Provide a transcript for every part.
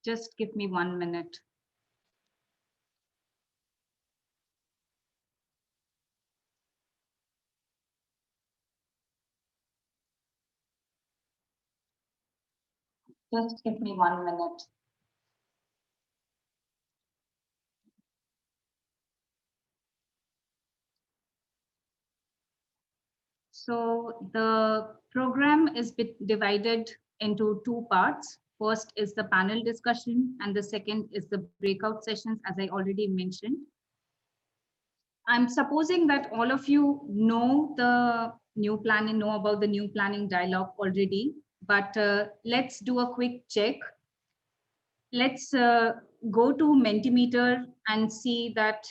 Just give me 1 minute. Just give me 1 minute. So the program is divided into two parts. First is the panel discussion, and the second is the breakout sessions, as I already mentioned. I'm supposing that all of you know the new planning, know about the new planning dialogue already, but let's do a quick check. Let's go to Mentimeter and see that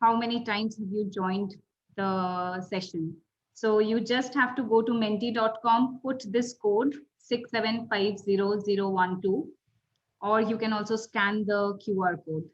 how many times have you joined the session. So you just have to go to menti.com, put this code 6750012, or you can also scan the QR code.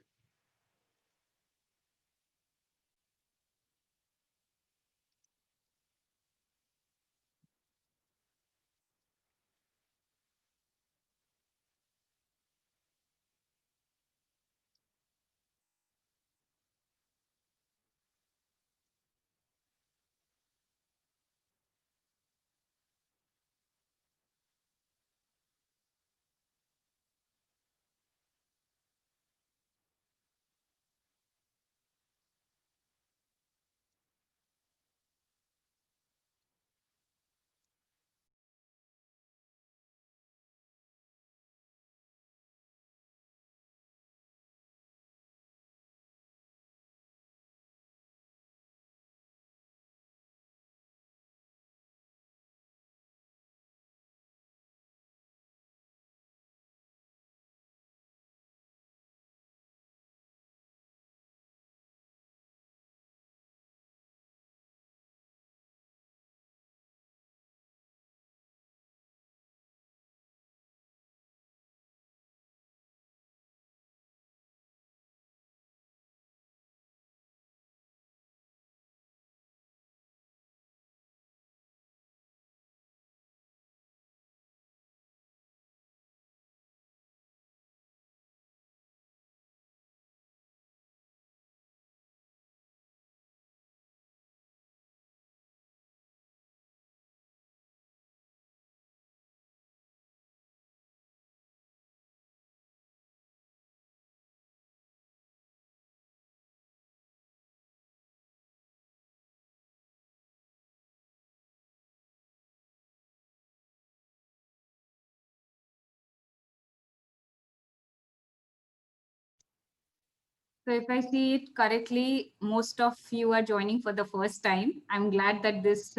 So if I see it correctly, most of you are joining for the first time. I'm glad that this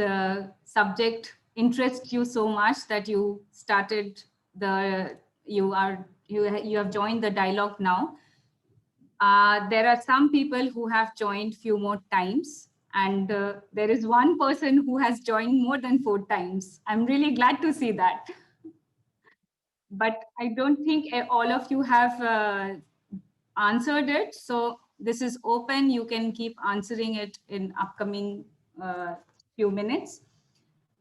subject interests you so much that you started you have joined the dialogue now. There are some people who have joined few more times, and there is one person who has joined more than 4 times. I'm really glad to see that. But I don't think all of you have answered it. So this is open. You can keep answering it in upcoming few minutes.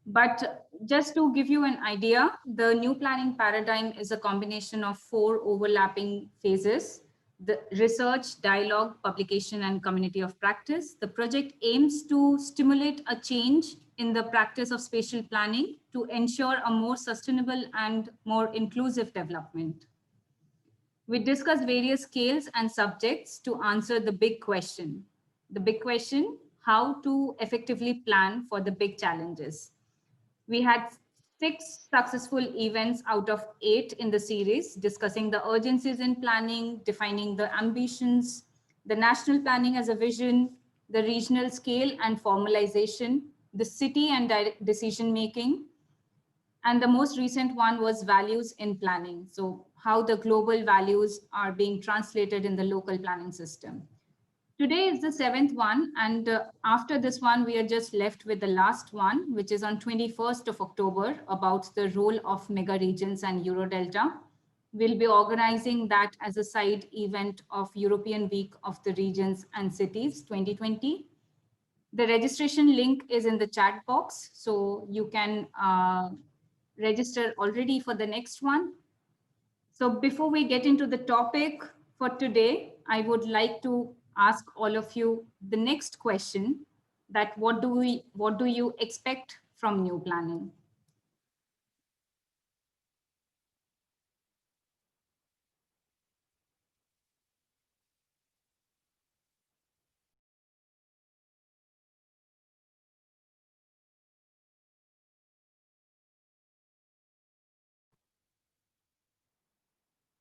But just to give you an idea, the new planning paradigm is a combination of 4 overlapping phases: the research, dialogue, publication, and community of practice. The project aims to stimulate a change in the practice of spatial planning to ensure a more sustainable and more inclusive development. We discuss various scales and subjects to answer the big question. The big question: how to effectively plan for the big challenges. We had 6 successful events out of 8 in the series, discussing the urgencies in planning, defining the ambitions, the national planning as a vision, the regional scale and formalization, the city and decision making. And the most recent one was values in planning. So how the global values are being translated in the local planning system. Today is the 7th one, and after this one, we are just left with the last one, which is on 21st of October, about the role of mega regions and Eurodelta. We'll be organizing that as a side event of European Week of the Regions and Cities 2020. The registration link is in the chat box, so you can register already for the next one. So before we get into the topic for today, I would like to ask all of you the next question, that what do you expect from new planning?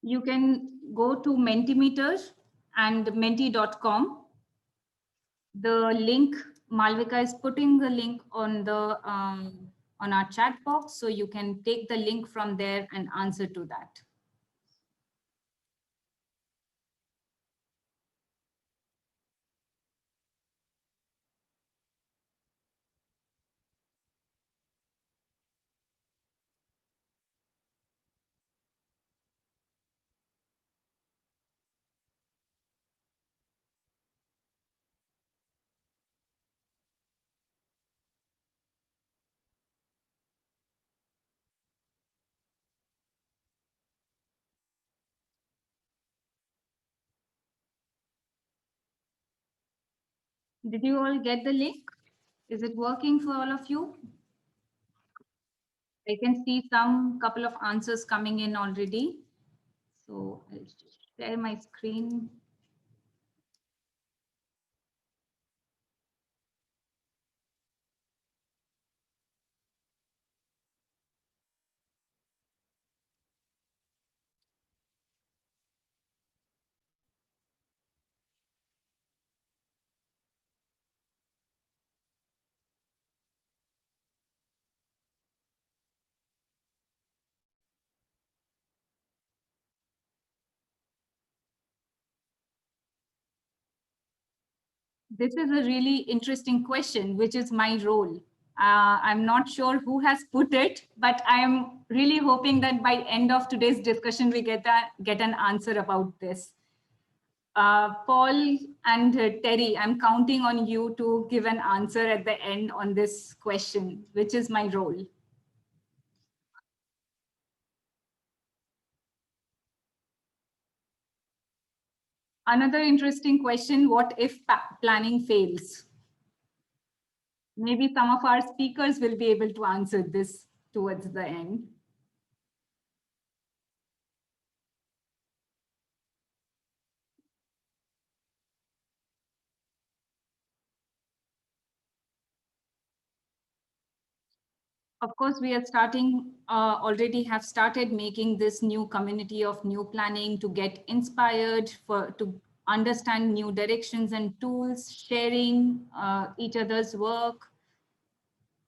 You can go to Mentimeter and menti.com. The link, Malvika is putting the link on our chat box, so you can take the link from there and answer to that. Did you all get the link? Is it working for all of you? I can see some couple of answers coming in already. So I'll just share my screen. This is a really interesting question, which is my role. I'm not sure who has put it, but I am really hoping that by end of today's discussion, we get an answer about this. Paul and Terry, I'm counting on you to give an answer at the end on this question, which is my role. Another interesting question, what if planning fails? Maybe some of our speakers will be able to answer this towards the end. Of course, we are already have started making this new community of new planning to get inspired, to understand new directions and tools, sharing each other's work,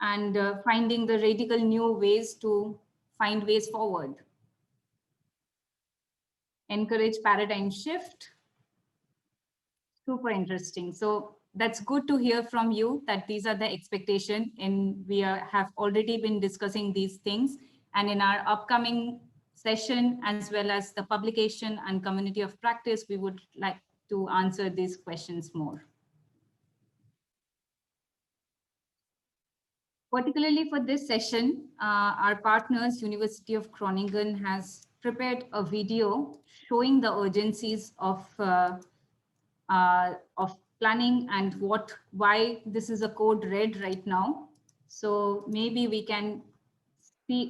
and finding the radical new ways to find ways forward. Encourage paradigm shift. Super interesting. So that's good to hear from you that these are the expectation, and we have already been discussing these things. And in our upcoming session, as well as the publication and community of practice, we would like to answer these questions more. Particularly for this session, our partners, University of Groningen, has prepared a video showing the urgencies of planning and why this is a code red right now. So maybe we can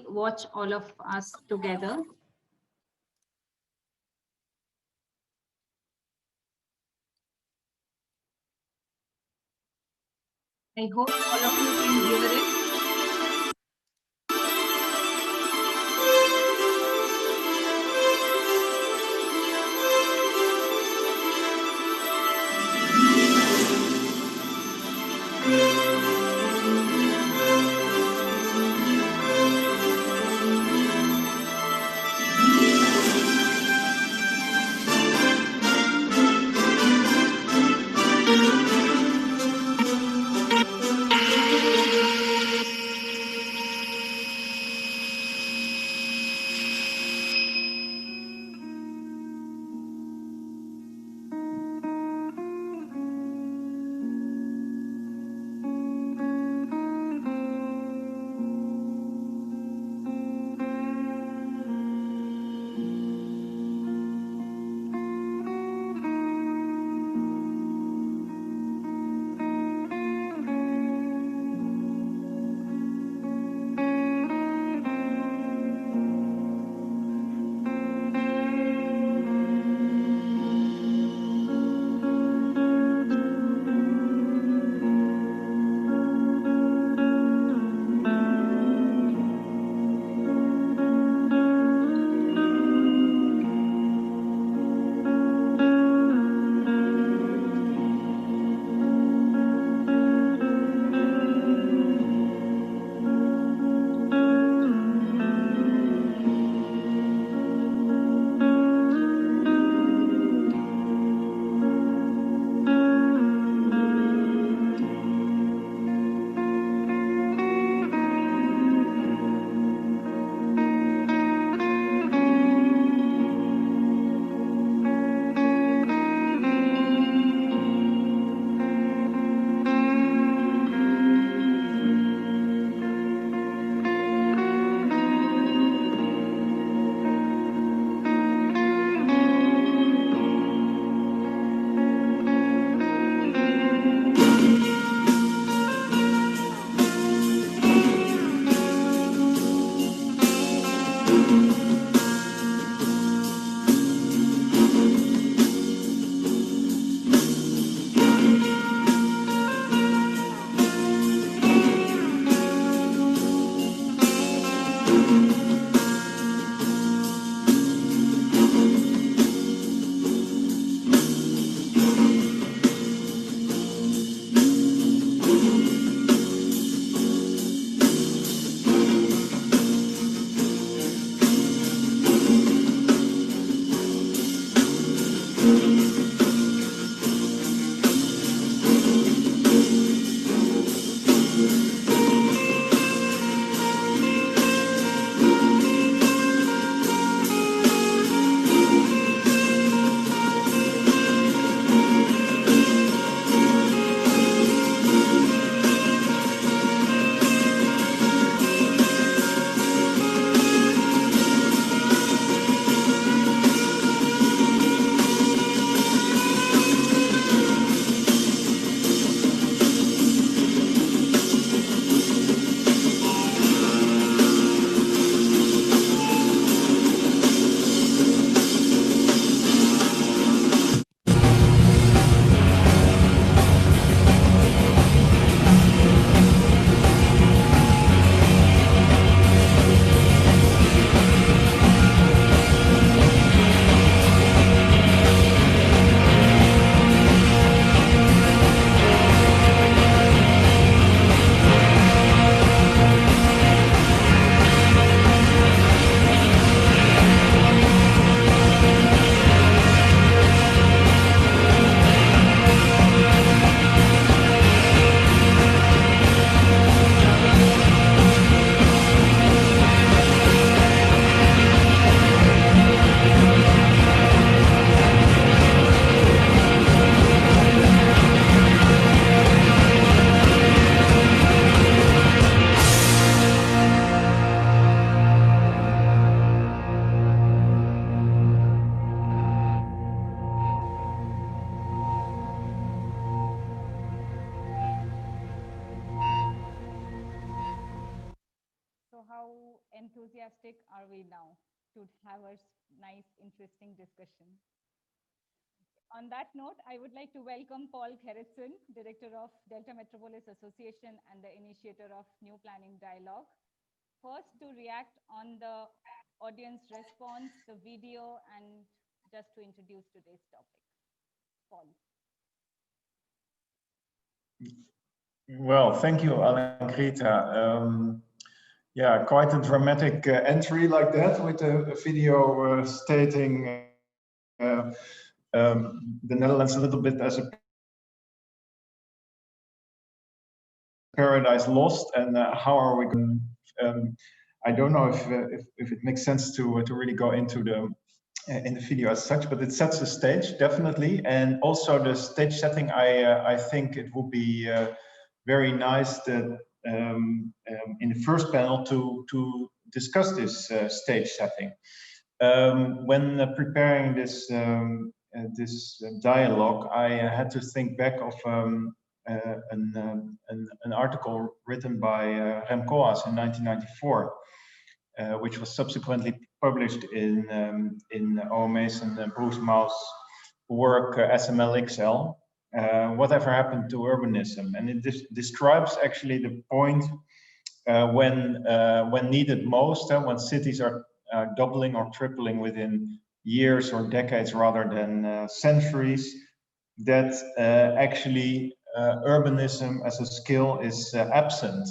watch all of us together. I hope all of you can hear it. enthusiastic are we now to have a nice, interesting discussion? On that note, I would like to welcome Paul Gerritsen, Director of Delta Metropolis Association and the initiator of New Planning Dialogue. First, to react on the audience response, the video, and just to introduce today's topic. Paul. Well, thank you, Alengrita. Yeah, quite a dramatic entry like that, with a video stating the Netherlands a little bit as a paradise lost, and how are we going? I don't know if it makes sense to really go into the in the video as such, but it sets the stage definitely, and also the stage setting. I think it would be very nice that in the first panel to discuss this stage setting. When preparing this this dialogue, I had to think back of an article written by Rem Koolhaas in 1994, which was subsequently published in OMA's and Bruce Mau's work SML-XL. Whatever happened to urbanism? And it describes actually the point when needed most, when cities are doubling or tripling within years or decades rather than centuries, that actually urbanism as a skill is absent.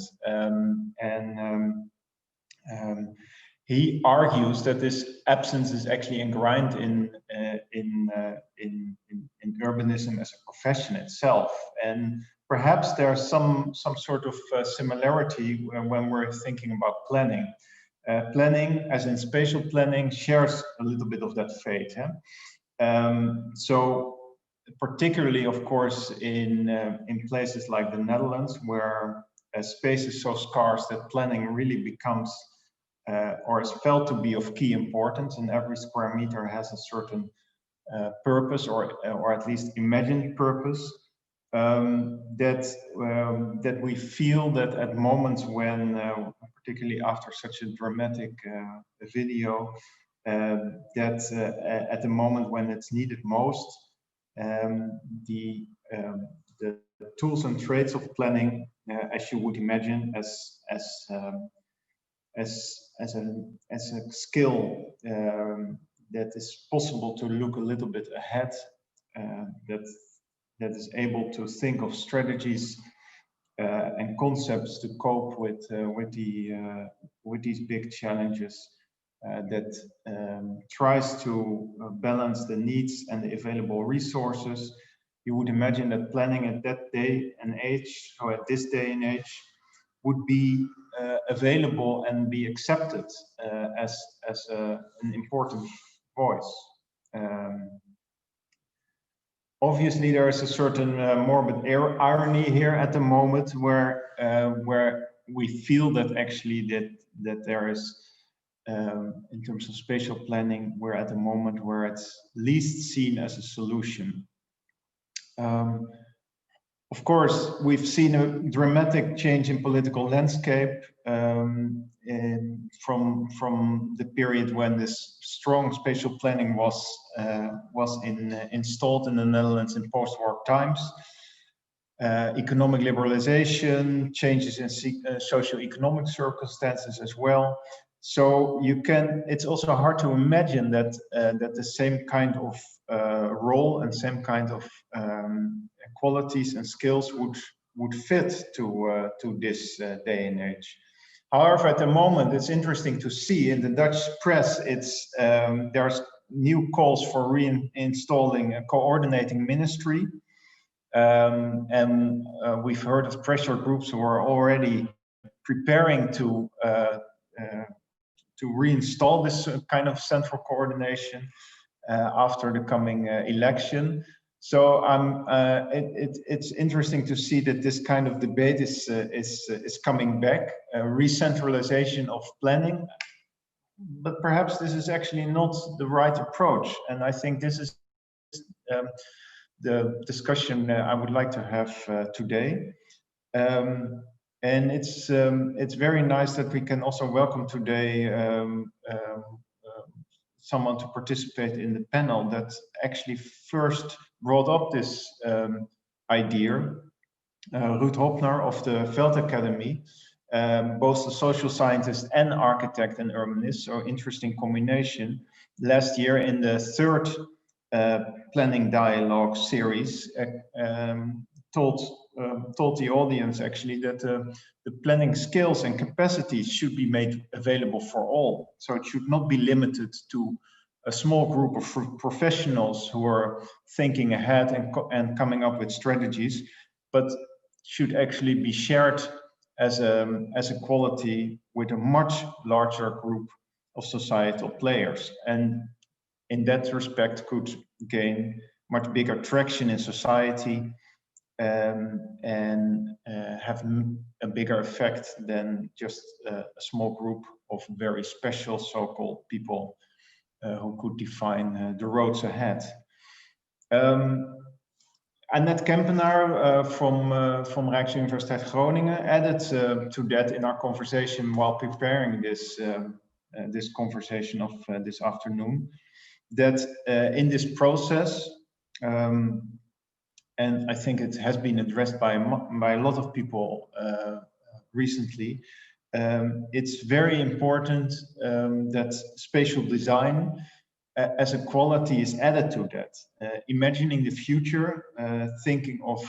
He argues that this absence is actually ingrained in urbanism as a profession itself, and perhaps there's some sort of similarity when we're thinking about planning. Planning, as in spatial planning, shares a little bit of that fate. So, particularly, of course, in places like the Netherlands, where space is so scarce that planning really becomes or is felt to be of key importance, and every square meter has a certain purpose, or at least imagined purpose. That we feel that at moments when, particularly after such a dramatic video, that at the moment when it's needed most, the tools and traits of planning, as you would imagine, as a skill that is possible to look a little bit ahead, that is able to think of strategies and concepts to cope with these big challenges, that tries to balance the needs and the available resources. You would imagine that planning at that day and age, or at this day and age, would be available and be accepted as an important voice. Obviously, there is a certain morbid irony here at the moment, where we feel that actually that there is, in terms of spatial planning, we're at the moment where it's least seen as a solution. Of course, we've seen a dramatic change in political landscape from the period when this strong spatial planning was installed in the Netherlands in post-war times. Economic liberalization, changes in socio-economic circumstances as well. So it's also hard to imagine that that the same kind of role and same kind of qualities and skills would fit to this day and age. However, at the moment, it's interesting to see in the Dutch press, there's new calls for reinstalling a coordinating ministry. And we've heard of pressure groups who are already preparing to reinstall this kind of central coordination after the coming election. So it's interesting to see that this kind of debate is coming back, re-centralization of planning. But perhaps this is actually not the right approach, and I think this is the discussion I would like to have today. And it's very nice that we can also welcome today someone to participate in the panel that actually first brought up this idea. Ruud Hopner of the Veld Academy, both a social scientist and architect and urbanist, so interesting combination. Last year in the third planning dialogue series, told the audience actually that the planning skills and capacities should be made available for all. So it should not be limited to a small group of professionals who are thinking ahead and coming up with strategies, but should actually be shared as a quality with a much larger group of societal players. And in that respect could gain much bigger traction in society and have a bigger effect than just a small group of very special so-called people who could define the roads ahead. Annette Kempenaar from Rijksuniversiteit Groningen added to that in our conversation while preparing this this conversation of this afternoon, that in this process, and I think it has been addressed by a lot of people recently, it's very important that spatial design as a quality is added to that. Imagining the future, thinking of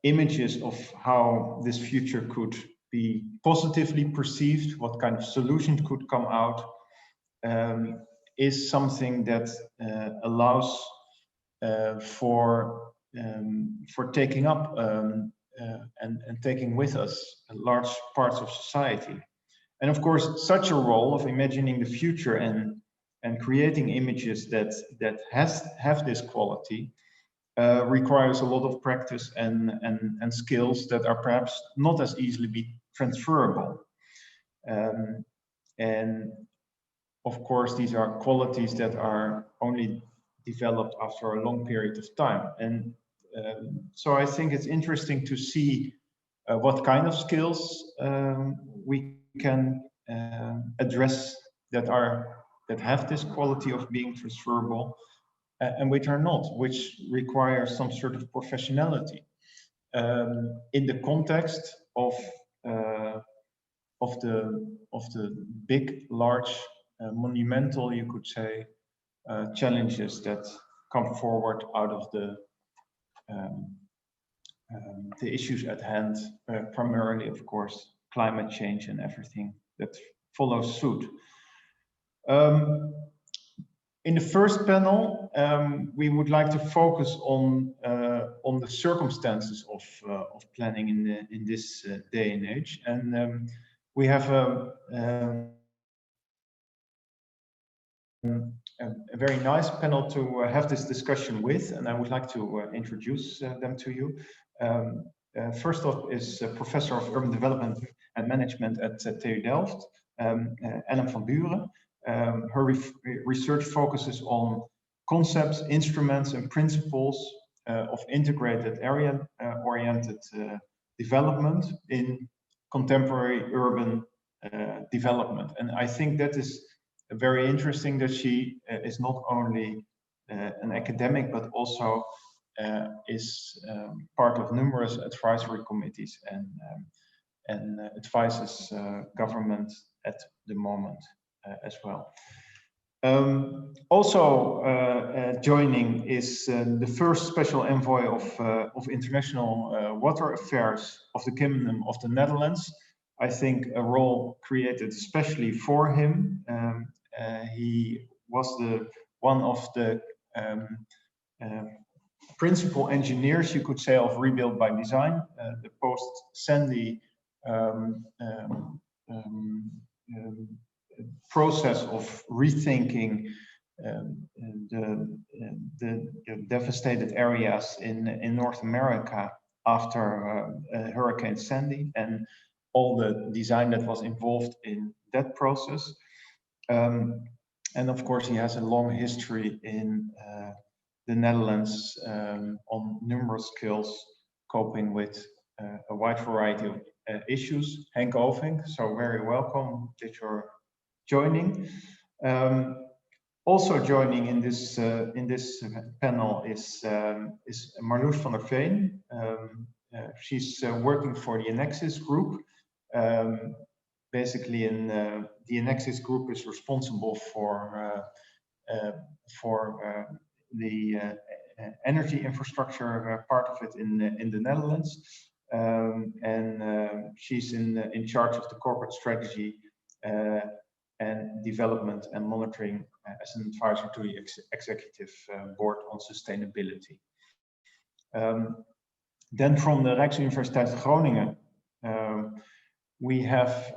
images of how this future could be positively perceived, what kind of solutions could come out, is something that allows for taking up and taking with us large parts of society. And of course, such a role of imagining the future and creating images that have this quality requires a lot of practice and skills that are perhaps not as easily be transferable. And of course, these are qualities that are only developed after a long period of time. And so I think it's interesting to see what kind of skills we can address that have this quality of being transferable and which are not, which require some sort of professionality in the context of the big, large, monumental, you could say, challenges that come forward out of the issues at hand, primarily, of course, climate change and everything that follows suit. In the first panel, we would like to focus on the circumstances of planning in this day and age, and we have a very nice panel to have this discussion with, and I would like to introduce them to you. First off is Professor of Urban Development and Management at TU Delft, Ellen van Buren. Her research focuses on concepts, instruments, and principles of integrated area-oriented development in contemporary urban development. And I think that is very interesting that she is not only an academic, but also is part of numerous advisory committees and advises government at the moment as well. Also joining is the first special envoy of international water affairs of the Kingdom of the Netherlands. I think a role created especially for him. He was one of the principal engineers, you could say, of Rebuild by Design, the post-Sandy process of rethinking the devastated areas in North America after Hurricane Sandy and all the design that was involved in that process. And of course, he has a long history in the Netherlands on numerous skills coping with a wide variety of issues. Henk Oving, so very welcome that you're joining. Also joining in this panel is Marloes van der Veen. She's working for the Enexis Group. Basically, the Enexis Group is responsible for the energy infrastructure part of it in the Netherlands, and she's in charge of the corporate strategy and development and monitoring as an advisor to the executive board on sustainability. Then from the Rijksuniversiteit Groningen, we have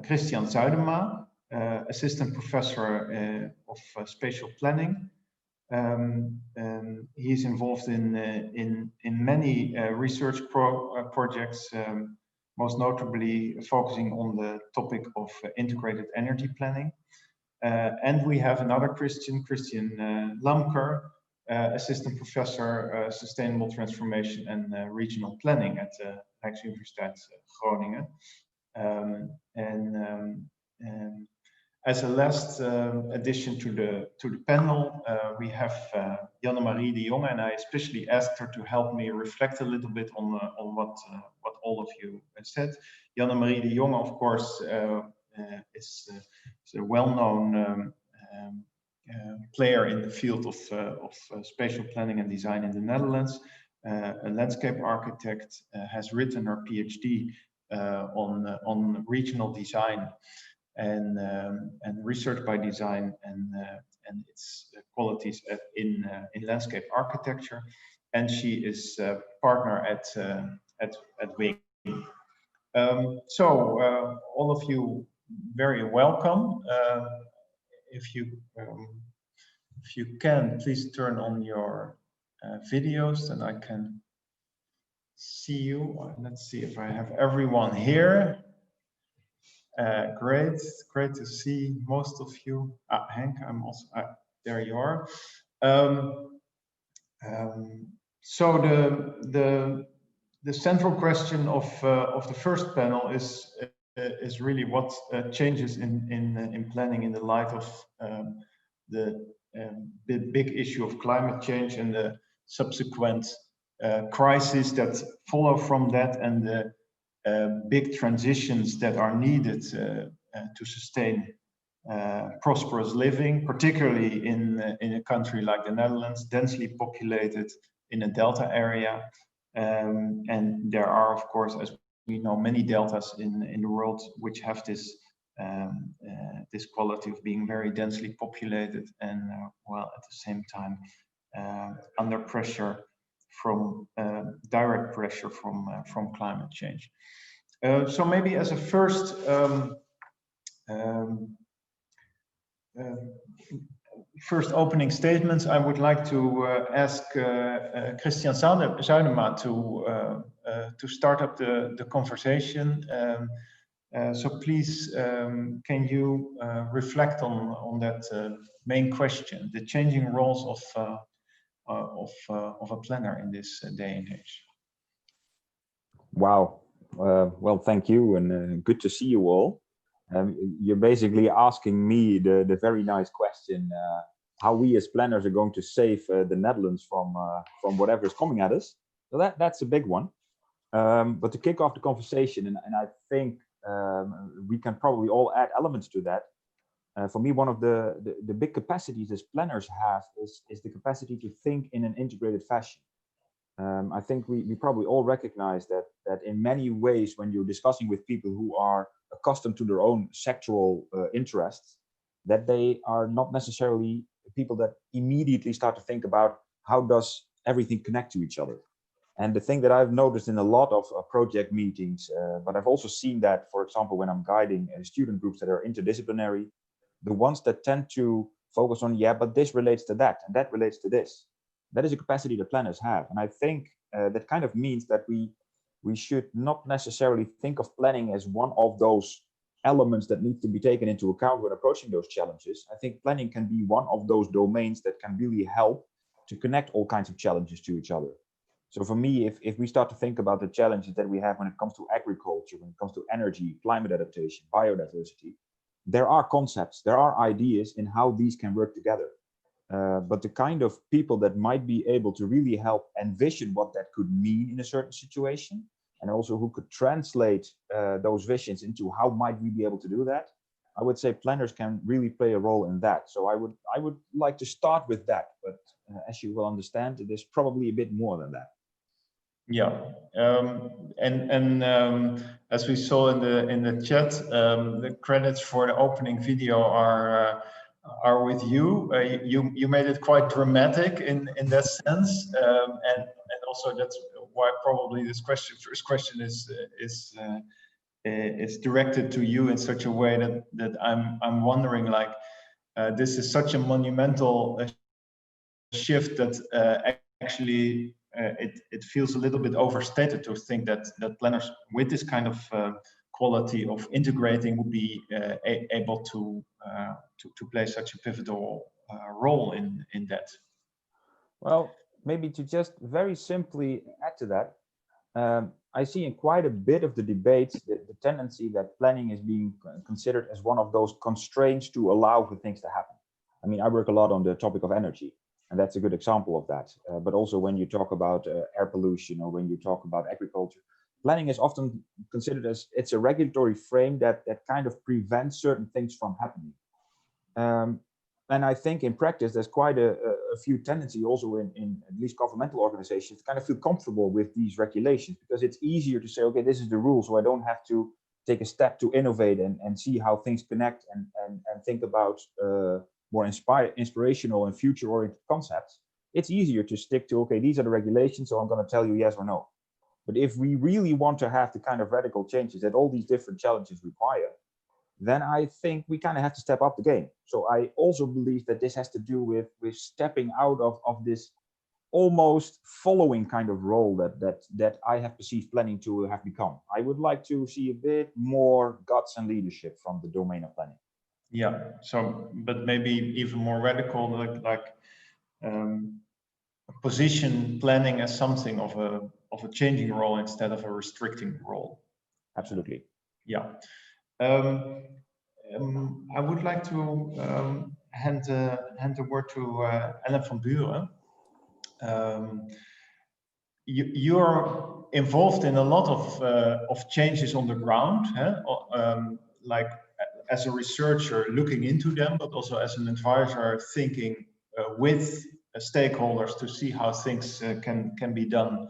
Christian Zuidema, assistant professor of spatial planning. He's involved in many research projects, most notably focusing on the topic of integrated energy planning. And we have another Christian Lamker, assistant professor, sustainable transformation and regional planning at Rijksuniversiteit Groningen. As a last addition to the panel, we have Janne-Marie de Jonge, and I especially asked her to help me reflect a little bit on what all of you said. Janne-Marie de Jonge, of course, is a well-known player in the field of spatial planning and design in the Netherlands. A landscape architect, has written her PhD on regional design and research by design and its qualities in landscape architecture, and she is a partner at WIG. So all of you, very welcome. If you can, please turn on your videos, and I can see you. Let's see if I have everyone here. Great to see most of you. Henk, I'm also there. You are. So the central question of the first panel is really what changes in planning in the light of the big issue of climate change and the subsequent crises that follow from that, and the big transitions that are needed to sustain prosperous living, particularly in a country like the Netherlands, densely populated in a delta area. And there are, of course, as we know, many deltas in the world which have this this quality of being very densely populated and while at the same time under pressure from direct pressure from climate change. So maybe as a first first opening statements, I would like to ask Christian Zuidema to start up the conversation. So please, can you reflect on that main question, the changing roles of a planner in this day and age? Wow. Well, thank you, and good to see you all. You're basically asking me the very nice question, how we as planners are going to save the Netherlands from whatever is coming at us. So that's a big one. But to kick off the conversation, and I think we can probably all add elements to that. For me, one of the big capacities as planners have is the capacity to think in an integrated fashion. I think we probably all recognize that in many ways, when you're discussing with people who are accustomed to their own sectoral interests, that they are not necessarily people that immediately start to think about how does everything connect to each other. And the thing that I've noticed in a lot of project meetings, but I've also seen that, for example, when I'm guiding student groups that are interdisciplinary, the ones that tend to focus on, yeah, but this relates to that, and that relates to this. That is a capacity that planners have. And I think that kind of means that we should not necessarily think of planning as one of those elements that need to be taken into account when approaching those challenges. I think planning can be one of those domains that can really help to connect all kinds of challenges to each other. So for me, if we start to think about the challenges that we have when it comes to agriculture, when it comes to energy, climate adaptation, biodiversity, there are concepts, there are ideas in how these can work together. But the kind of people that might be able to really help envision what that could mean in a certain situation, and also who could translate those visions into how might we be able to do that, I would say planners can really play a role in that. So I would like to start with that, but as you will understand, it is probably a bit more than that. Yeah, as we saw in the chat, the credits for the opening video are with you. You made it quite dramatic in that sense, and also that's why probably this first question is directed to you in such a way that I'm wondering, like, this is such a monumental shift that actually it feels a little bit overstated to think that planners with this kind of quality of integrating would be able to play such a pivotal role in that. Well, maybe to just very simply add to that, I see in quite a bit of the debates the tendency that planning is being considered as one of those constraints to allow for things to happen. I mean, I work a lot on the topic of energy, and that's a good example of that. But also when you talk about air pollution, or when you talk about agriculture, planning is often considered as it's a regulatory frame that kind of prevents certain things from happening. And I think in practice, there's quite a few tendency also in at least governmental organizations to kind of feel comfortable with these regulations, because it's easier to say, okay, this is the rule, so I don't have to take a step to innovate and see how things connect and think about more inspirational and future-oriented concepts. It's easier to stick to, okay, these are the regulations, so I'm going to tell you yes or no. But if we really want to have the kind of radical changes that all these different challenges require, then I think we kind of have to step up the game. So I also believe that this has to do with stepping out of this almost following kind of role that I have perceived planning to have become. I would like to see a bit more guts and leadership from the domain of planning. Yeah. So, but maybe even more radical, like position planning as something of a changing role instead of a restricting role. Absolutely. Yeah. I would like to hand the word to Ellen van Buren. You're involved in a lot of changes on the ground, like as a researcher looking into them, but also as an advisor thinking with stakeholders to see how things can be done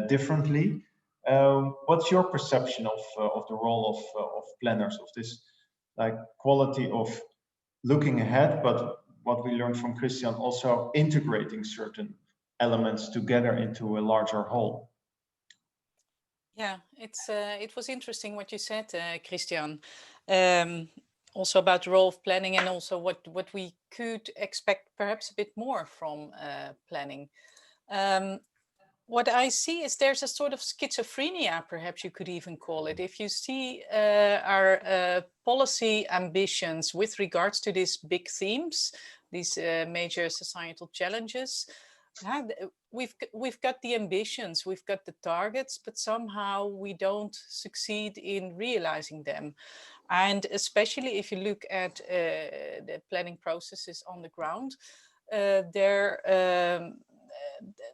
differently. What's your perception of the role of planners, of this like quality of looking ahead, but what we learned from Christian, also integrating certain elements together into a larger whole? Yeah, it was interesting what you said, Christian. Also about the role of planning, and also what we could expect perhaps a bit more from planning. What I see is there's a sort of schizophrenia, perhaps you could even call it. If you see our policy ambitions with regards to these big themes, these major societal challenges, we've got the ambitions, we've got the targets, but somehow we don't succeed in realizing them. And especially if you look at the planning processes on the ground,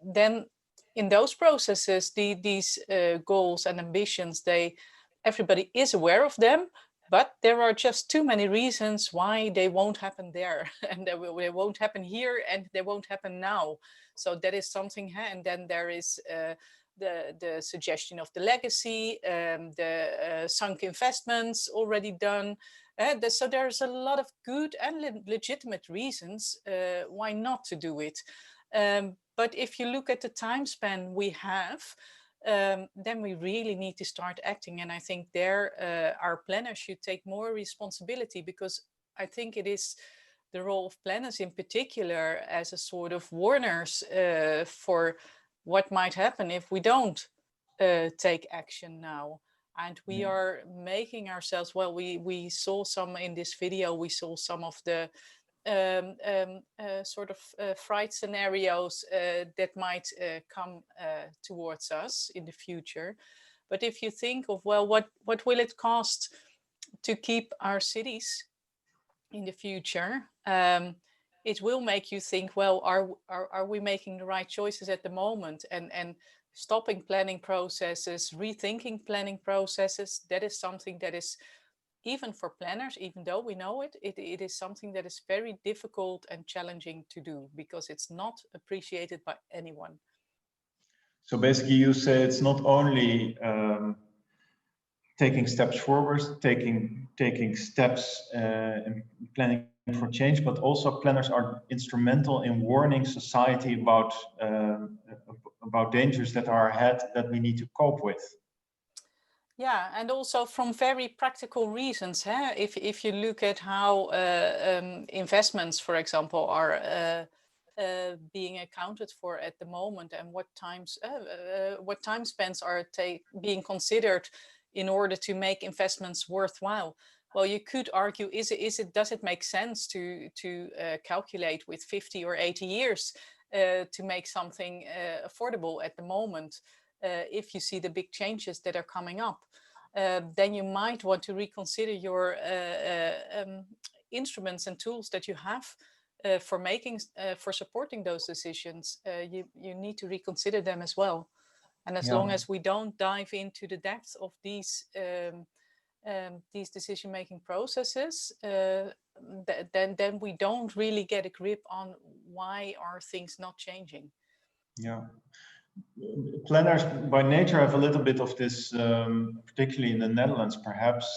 then in those processes, these goals and ambitions, everybody is aware of them, but there are just too many reasons why they won't happen there, and they won't happen here, and they won't happen now. So that is something, and then there is the suggestion of the legacy, the sunk investments already done. So there's a lot of good and legitimate reasons why not to do it. But if you look at the time span we have, then we really need to start acting. And I think our planners should take more responsibility, because I think it is the role of planners in particular as a sort of warners for what might happen if we don't take action now. And we are making ourselves, well, we saw some in this video, we saw some of the sort of fright scenarios that might come towards us in the future. But if you think of, well, what will it cost to keep our cities in the future? It will make you think, well, are we making the right choices at the moment? And stopping planning processes, rethinking planning processes, that is something that is, even for planners, even though we know it, it is something that is very difficult and challenging to do because it's not appreciated by anyone. So basically you say it's not only taking steps forward, taking steps in planning for change, but also planners are instrumental in warning society about dangers that are ahead that we need to cope with. Yeah, and also from very practical reasons. If you look at how investments, for example, are being accounted for at the moment, and what time spans are being considered in order to make investments worthwhile. Well, you could argue, does it make sense to calculate with 50 or 80 years to make something affordable at the moment? If you see the big changes that are coming up, then you might want to reconsider your instruments and tools that you have for supporting those decisions. You need to reconsider them as well. And as long as we don't dive into the depths of these decision-making processes, then we don't really get a grip on why are things not changing. Yeah. Planners by nature have a little bit of this, particularly in the Netherlands, perhaps,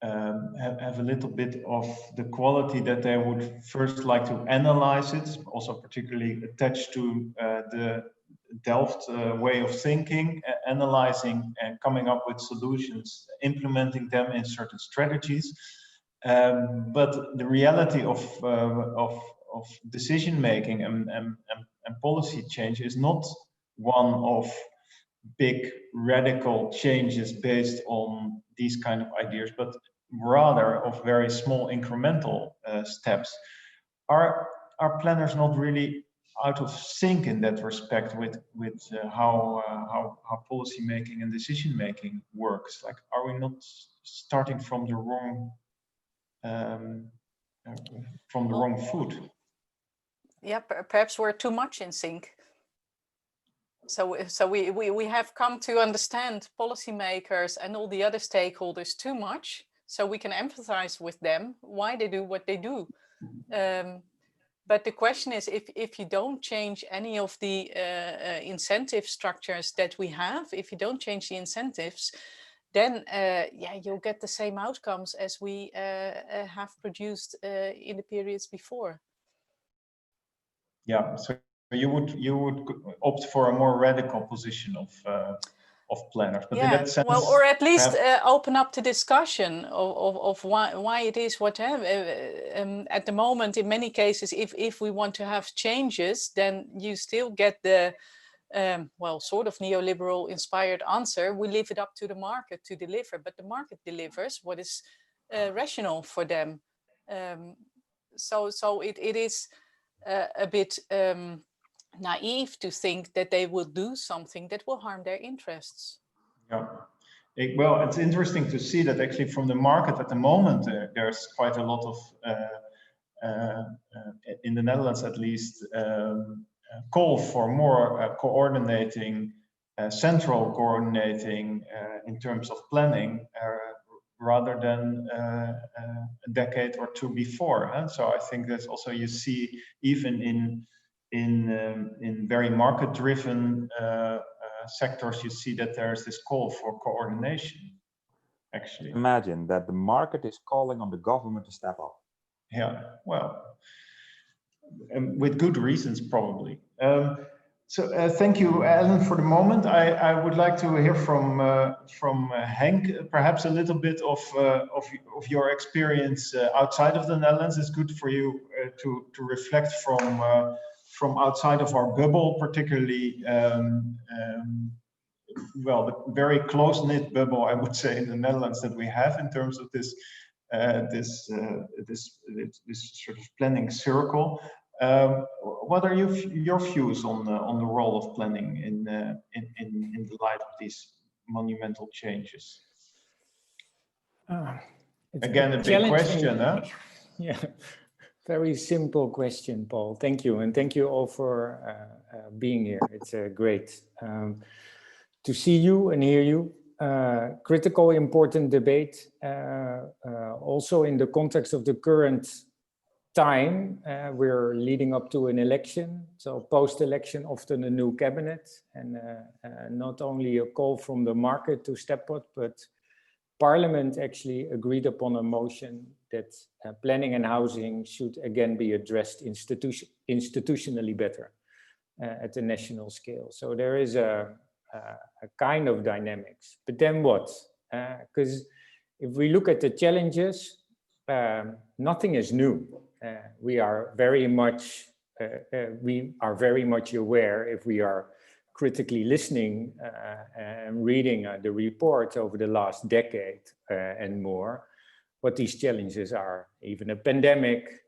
have a little bit of the quality that they would first like to analyze it, also particularly attached to the Delft way of thinking, analyzing and coming up with solutions, implementing them in certain strategies. But the reality of decision making and policy change is not one of big radical changes based on these kind of ideas, but rather of very small incremental steps. Are planners not really out of sync in that respect with how policy making and decision making works? Like, are we not starting from the wrong foot? Yeah, perhaps we're too much in sync. So we have come to understand policymakers and all the other stakeholders too much, so we can empathize with them why they do what they do. But the question is, if you don't change any of the incentive structures that we have, if you don't change the incentives, then you'll get the same outcomes as we have produced in the periods before. Yeah, so you would opt for a more radical position of planners, but in that sense, well, or at least open up the discussion of why it is whatever. At the moment, in many cases, if we want to have changes, then you still get the sort of neoliberal inspired answer. We leave it up to the market to deliver, but the market delivers what is rational for them. So it is a bit naive to think that they will do something that will harm their interests. Yeah, well, it's interesting to see that actually from the market at the moment, there's quite a lot of, in the Netherlands at least, call for more coordinating, central coordinating in terms of planning, rather than a decade or two before. And so I think that's also, you see, even in very market-driven sectors, you see that there's this call for coordination, actually. Imagine that the market is calling on the government to step up. Yeah, well, with good reasons, probably. So thank you, Ellen, for the moment. I would like to hear from Henk, perhaps a little bit of your experience outside of the Netherlands. It's good for you to reflect from outside of our bubble, particularly, well, the very close-knit bubble, I would say, in the Netherlands that we have in terms of this this sort of planning circle. What are your views on the role of planning in the light of these monumental changes? Again, a big question, huh? Yeah, very simple question, Paul. Thank you, and thank you all for being here. It's great to see you and hear you. Critical, important debate, also in the context of the current time. We're leading up to an election, so post-election often a new cabinet, and not only a call from the market to step up, but Parliament actually agreed upon a motion that planning and housing should again be addressed institutionally better at the national scale. So there is a kind of dynamics. But then what? Because if we look at the challenges, nothing is new. We are very much aware, if we are critically listening and reading the report over the last decade and more, what these challenges are. Even a pandemic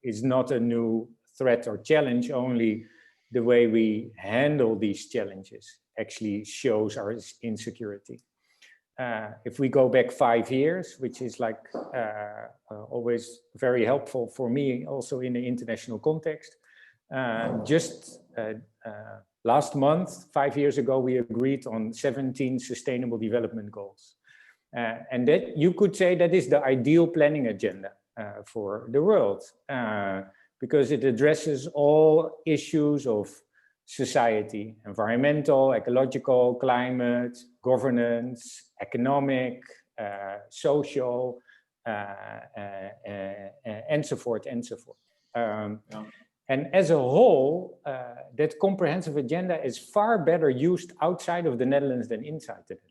is not a new threat or challenge, only the way we handle these challenges actually shows our insecurity. If we go back 5 years, which is like always very helpful for me also in the international context, last month, 5 years ago, we agreed on 17 sustainable development goals. And that you could say that is the ideal planning agenda for the world, because it addresses all issues of society, environmental, ecological, climate, governance, economic, social, and so forth, and so forth. And as a whole, that comprehensive agenda is far better used outside of the Netherlands than inside the Netherlands.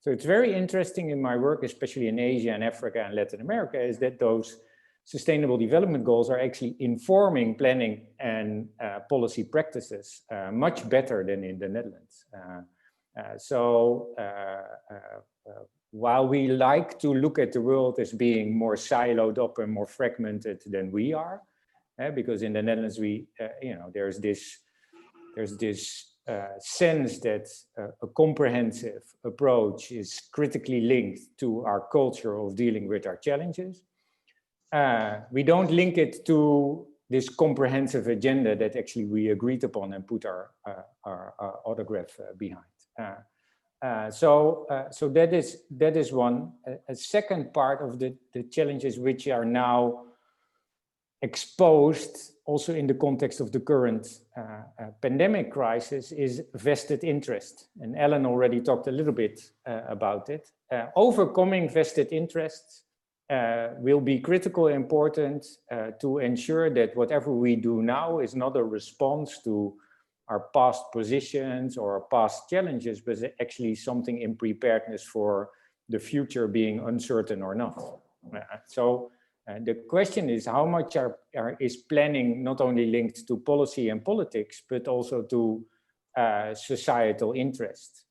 So it's very interesting in my work, especially in Asia and Africa and Latin America, is that those sustainable development goals are actually informing planning and policy practices much better than in the Netherlands. While we like to look at the world as being more siloed up and more fragmented than we are, because in the Netherlands there's this sense that a comprehensive approach is critically linked to our culture of dealing with our challenges. We don't link it to this comprehensive agenda that actually we agreed upon and put our autograph behind. So that is one. A second part of the challenges which are now exposed also in the context of the current pandemic crisis is vested interest. And Ellen already talked a little bit about it. Overcoming vested interests will be critically important to ensure that whatever we do now is not a response to our past positions or our past challenges, but actually something in preparedness for the future being uncertain or not. The question is how much is planning not only linked to policy and politics, but also to societal interest.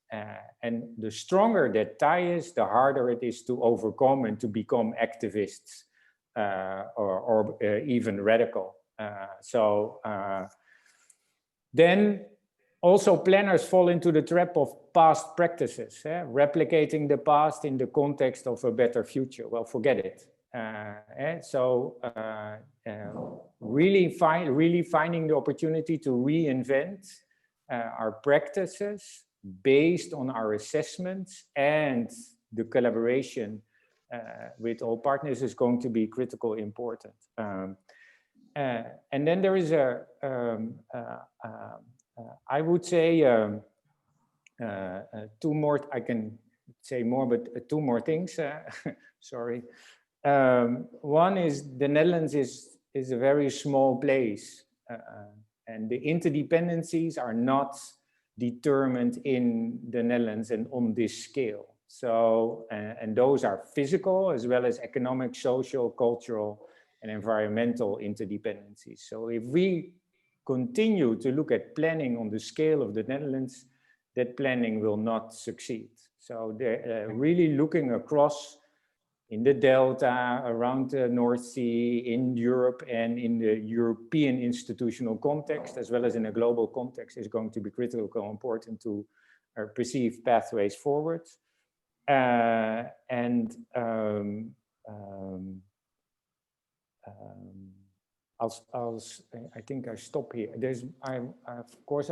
And the stronger that tie is, the harder it is to overcome and to become activists or even radical. Then also planners fall into the trap of past practices, replicating the past in the context of a better future. Well, forget it. Really finding the opportunity to reinvent our practices based on our assessments and the collaboration with all partners is going to be critically important. And then there is I would say two more, I can say more, but two more things, sorry. One is the Netherlands is a very small place and the interdependencies are not determined in the Netherlands and on this scale. So, and those are physical as well as economic, social, cultural, and environmental interdependencies. So if we continue to look at planning on the scale of the Netherlands, that planning will not succeed. So they're really looking across in the Delta, around the North Sea, in Europe, and in the European institutional context, as well as in a global context, is going to be critical important to perceive pathways forward. I think I stop here. Of course,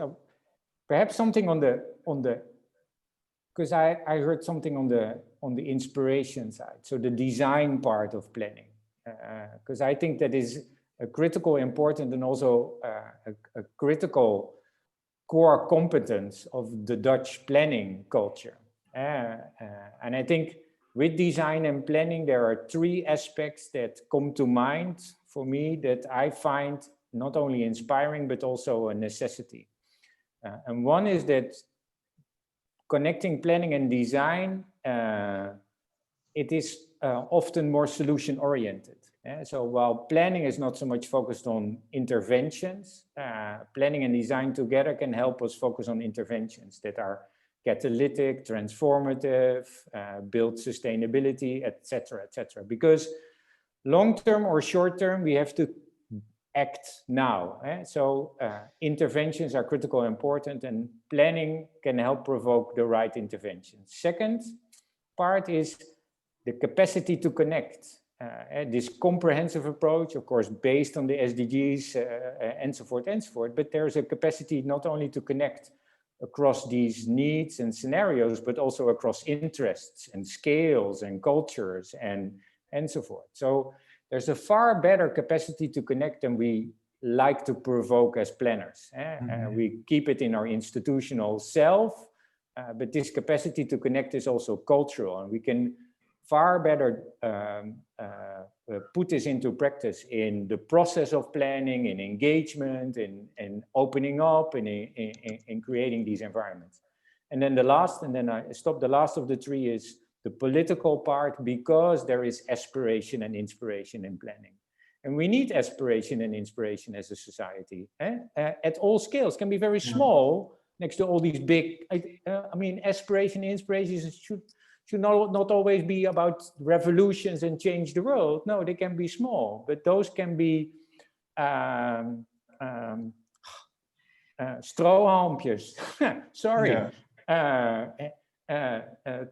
perhaps something on the because I heard something on the inspiration side, so the design part of planning, because I think that is a critical, important, and also a critical core competence of the Dutch planning culture. And I think with design and planning, there are three aspects that come to mind for me that I find not only inspiring, but also a necessity. And one is that connecting planning and design, it is often more solution oriented. So while planning is not so much focused on interventions, planning and design together can help us focus on interventions that are catalytic, transformative, build sustainability, etc., etc. Because long-term or short-term, we have to act now. So interventions are critical and important, and planning can help provoke the right interventions. Second part is the capacity to connect. This comprehensive approach, of course, based on the SDGs and so forth, but there's a capacity not only to connect across these needs and scenarios, but also across interests and scales and cultures and so forth. So there's a far better capacity to connect than we like to provoke as planners. We keep it in our institutional self, but this capacity to connect is also cultural, and we can far better put this into practice in the process of planning, in engagement, in opening up, in creating these environments. And then the last, and then I stop, the last of the three is the political part, because there is aspiration and inspiration in planning. And we need aspiration and inspiration as a society, at all scales. Can be very small next to all these big, I mean, aspiration and inspiration should not always be about revolutions and change the world. No, they can be small, but those can be strohalmpjes. Sorry.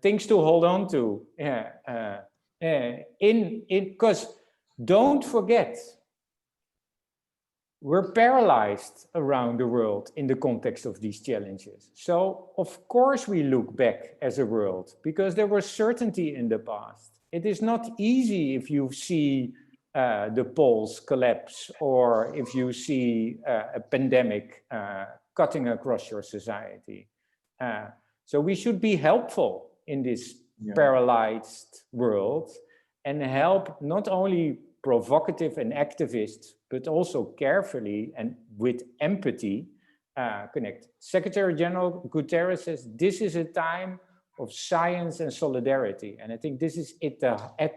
Things to hold on to. Because don't forget, we're paralyzed around the world in the context of these challenges. So of course we look back as a world, because there was certainty in the past. It is not easy if you see the poles collapse, or if you see a pandemic cutting across your society. So we should be helpful in this paralyzed world and help not only provocative and activists, but also carefully and with empathy connect. Secretary General Guterres says this is a time of science and solidarity. And I think this is at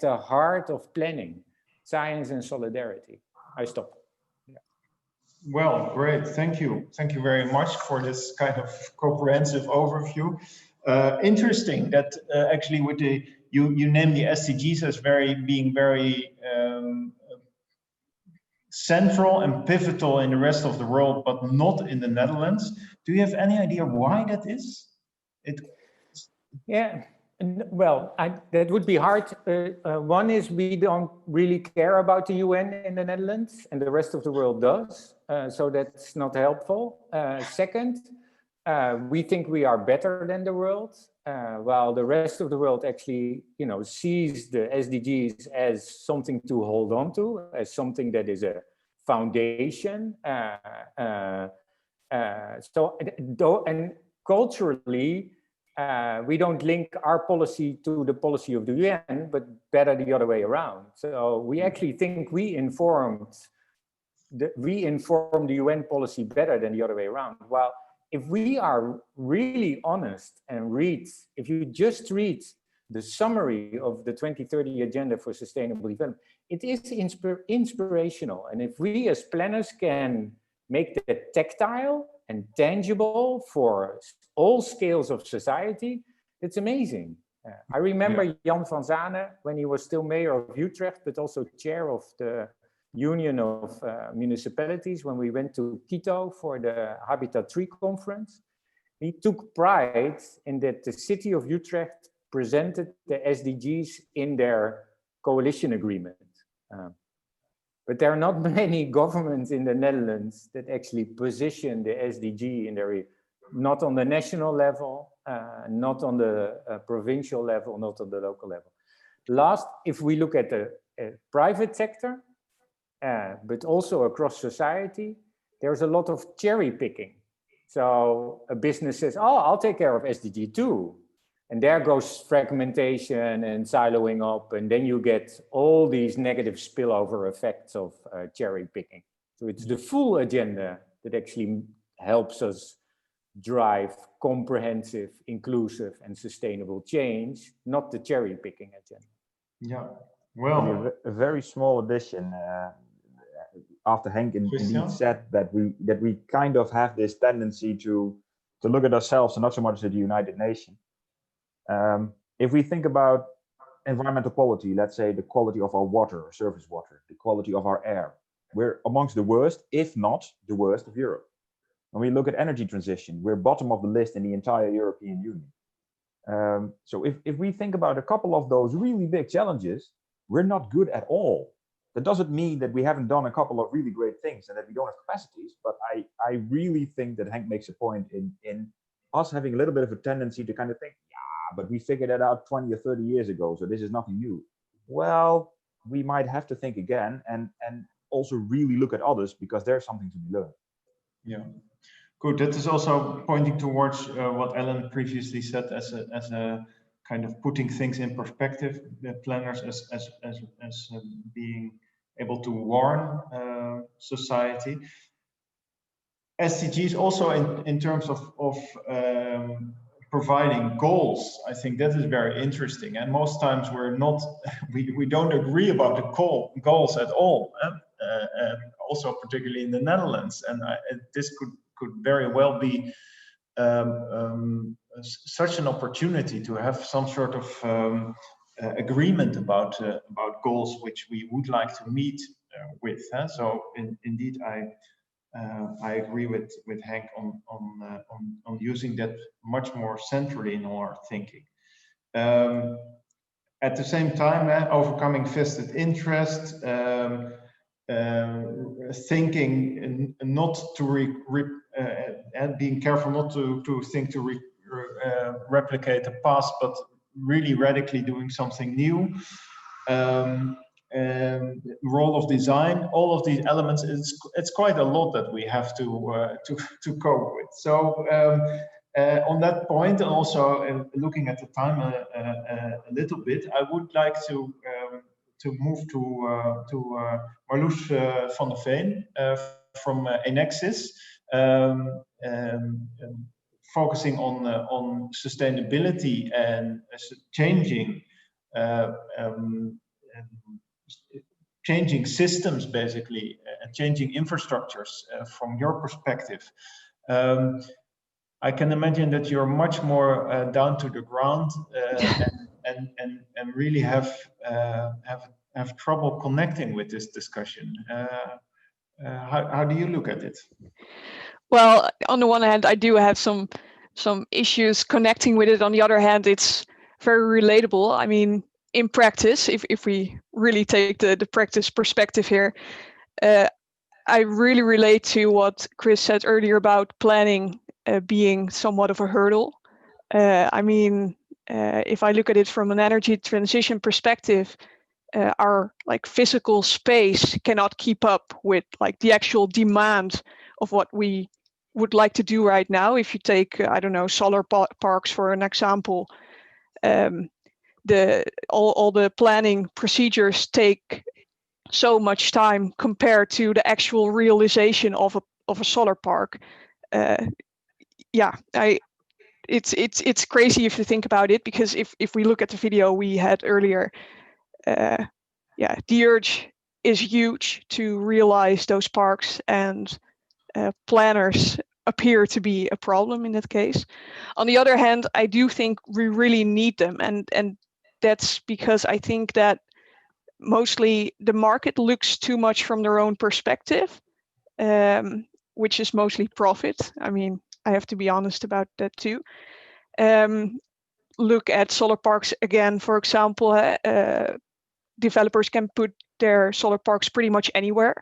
the heart of planning, science and solidarity. I stop. Well, great. Thank you. Thank you very much for this kind of comprehensive overview. Interesting that actually with you name the SDGs as being very central and pivotal in the rest of the world, but not in the Netherlands. Do you have any idea why that is? Yeah. Well, that would be hard. One is we don't really care about the UN in the Netherlands, and the rest of the world does. So that's not helpful. Second, we think we are better than the world, while the rest of the world actually, sees the SDGs as something to hold on to, as something that is a foundation. And culturally, we don't link our policy to the policy of the UN, but better the other way around. So we actually think we inform the UN policy better than the other way around. Well, if we are really honest and if you just read the summary of the 2030 Agenda for Sustainable Development, it is inspirational. And if we as planners can make that tactile and tangible for all scales of society, it's amazing. I remember Jan van Zanen when he was still mayor of Utrecht, but also chair of the Union of Municipalities, when we went to Quito for the Habitat 3 conference. He took pride in that the city of Utrecht presented the SDGs in their coalition agreement. But there are not many governments in the Netherlands that actually position the SDG in their, not on the national level, not on the provincial level, not on the local level. Last, if we look at the private sector, but also across society, there's a lot of cherry picking. So a business says, oh, I'll take care of SDG 2. And there goes fragmentation and siloing up. And then you get all these negative spillover effects of cherry picking. So it's the full agenda that actually helps us drive comprehensive, inclusive, and sustainable change, not the cherry picking agenda. Yeah, well, a very small addition. After Henk indeed said that we kind of have this tendency to look at ourselves and not so much at the United Nations. If we think about environmental quality, let's say the quality of our water, surface water, the quality of our air, we're amongst the worst, if not the worst of Europe. When we look at energy transition, we're bottom of the list in the entire European Union. So if we think about a couple of those really big challenges, we're not good at all. That doesn't mean that we haven't done a couple of really great things and that we don't have capacities, but I really think that Henk makes a point in us having a little bit of a tendency to kind of think, yeah, but we figured that out 20 or 30 years ago, so this is nothing new. Well, we might have to think again and also really look at others, because there's something to be learned. Yeah, good. That is also pointing towards what Ellen previously said as a kind of putting things in perspective, the planners as being able to warn society. SDGs also in terms of providing goals. I think that is very interesting. And most times we don't agree about the goals at all. Also, particularly in the Netherlands, and this could very well be such an opportunity to have some sort of agreement about goals which we would like to meet with. So indeed, I agree with Henk on using that much more centrally in our thinking. At the same time, overcoming vested interest, thinking not to and being careful not to think to replicate the past, but really radically doing something new. Role of design, all of these elements, it's quite a lot that we have to cope with. So on that point, and also looking at the time a little bit, I would like to move to Marloes van der Veen from Enexis, focusing on sustainability and changing systems, basically, and changing infrastructures from your perspective. I can imagine that you're much more down to the ground and really have trouble connecting with this discussion. How do you look at it? Well, on the one hand, I do have some issues connecting with it. On the other hand, it's very relatable. I mean, in practice, if we really take the practice perspective here, I really relate to what Chris said earlier about planning being somewhat of a hurdle. I mean, if I look at it from an energy transition perspective, our physical space cannot keep up with the actual demand of what we would like to do right now. If you take, I don't know, solar parks for an example, all the planning procedures take so much time compared to the actual realization of a solar park. It's crazy if you think about it, because if we look at the video we had earlier, the urge is huge to realize those parks, and planners appear to be a problem in that case. On the other hand, I do think we really need them, and that's because I think that mostly the market looks too much from their own perspective, which is mostly profit. I mean, I have to be honest about that too. Look at solar parks again, for example. Developers can put their solar parks pretty much anywhere.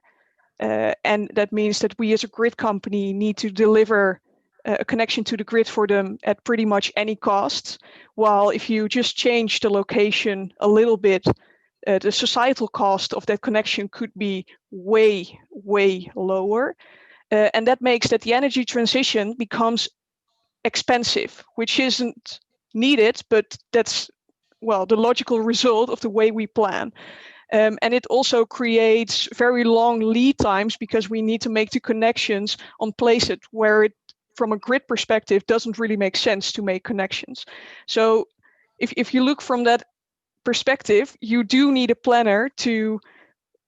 And that means that we as a grid company need to deliver a connection to the grid for them at pretty much any cost. While if you just change the location a little bit, the societal cost of that connection could be way, way lower. And that makes that the energy transition becomes expensive, which isn't needed, but that's, well, the logical result of the way we plan. And it also creates very long lead times because we need to make the connections on places where it, from a grid perspective, doesn't really make sense to make connections. So if you look from that perspective, you do need a planner to,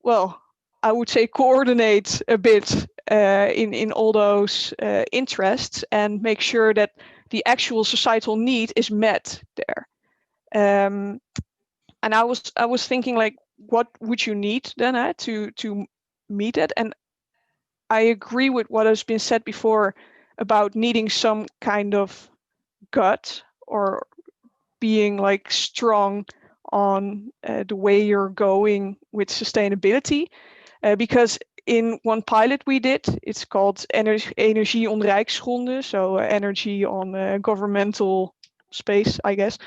well, I would say coordinate a bit in all those interests and make sure that the actual societal need is met there. And I was thinking, like, what would you need then to meet it? And I agree with what has been said before about needing some kind of gut or being like strong on the way you're going with sustainability. Because in one pilot we did, it's called Energie on Rijksgronden, so energy on governmental space, I guess.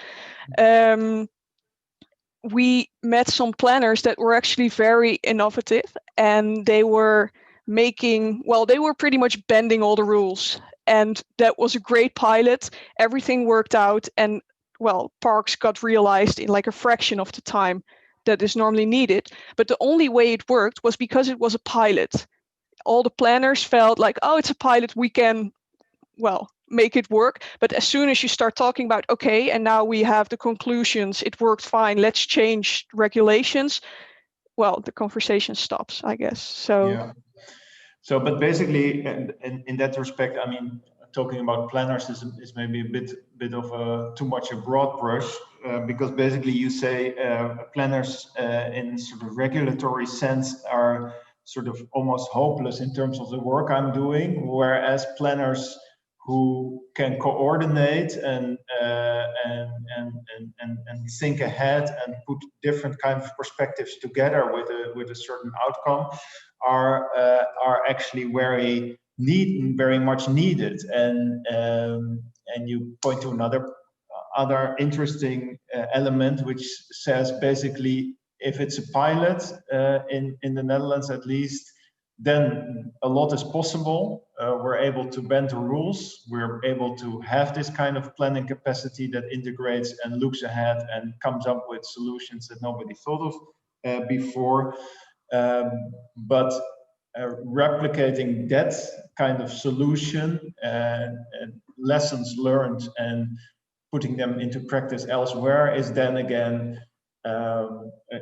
We met some planners that were actually very innovative, and they were making, well, they were pretty much bending all the rules. And that was a great pilot. Everything worked out, and well, parks got realized in like a fraction of the time that is normally needed. But the only way it worked was because it was a pilot. All the planners felt like, oh, it's a pilot, we can, well, make it work. But as soon as you start talking about, okay, and now we have the conclusions, it worked fine, let's change regulations, well, the conversation stops, I guess. So yeah. So, but basically, in that respect, I mean, talking about planners is maybe a bit of a too much a broad brush, because basically you say planners in sort of regulatory sense are sort of almost hopeless in terms of the work I'm doing, whereas planners who can coordinate and think ahead and put different kinds of perspectives together with a certain outcome are actually very much needed. And you point to other interesting element, which says basically if it's a pilot in the Netherlands at least, then a lot is possible. We're able to bend the rules. We're able to have this kind of planning capacity that integrates and looks ahead and comes up with solutions that nobody thought of before. But replicating that kind of solution and lessons learned and putting them into practice elsewhere is then again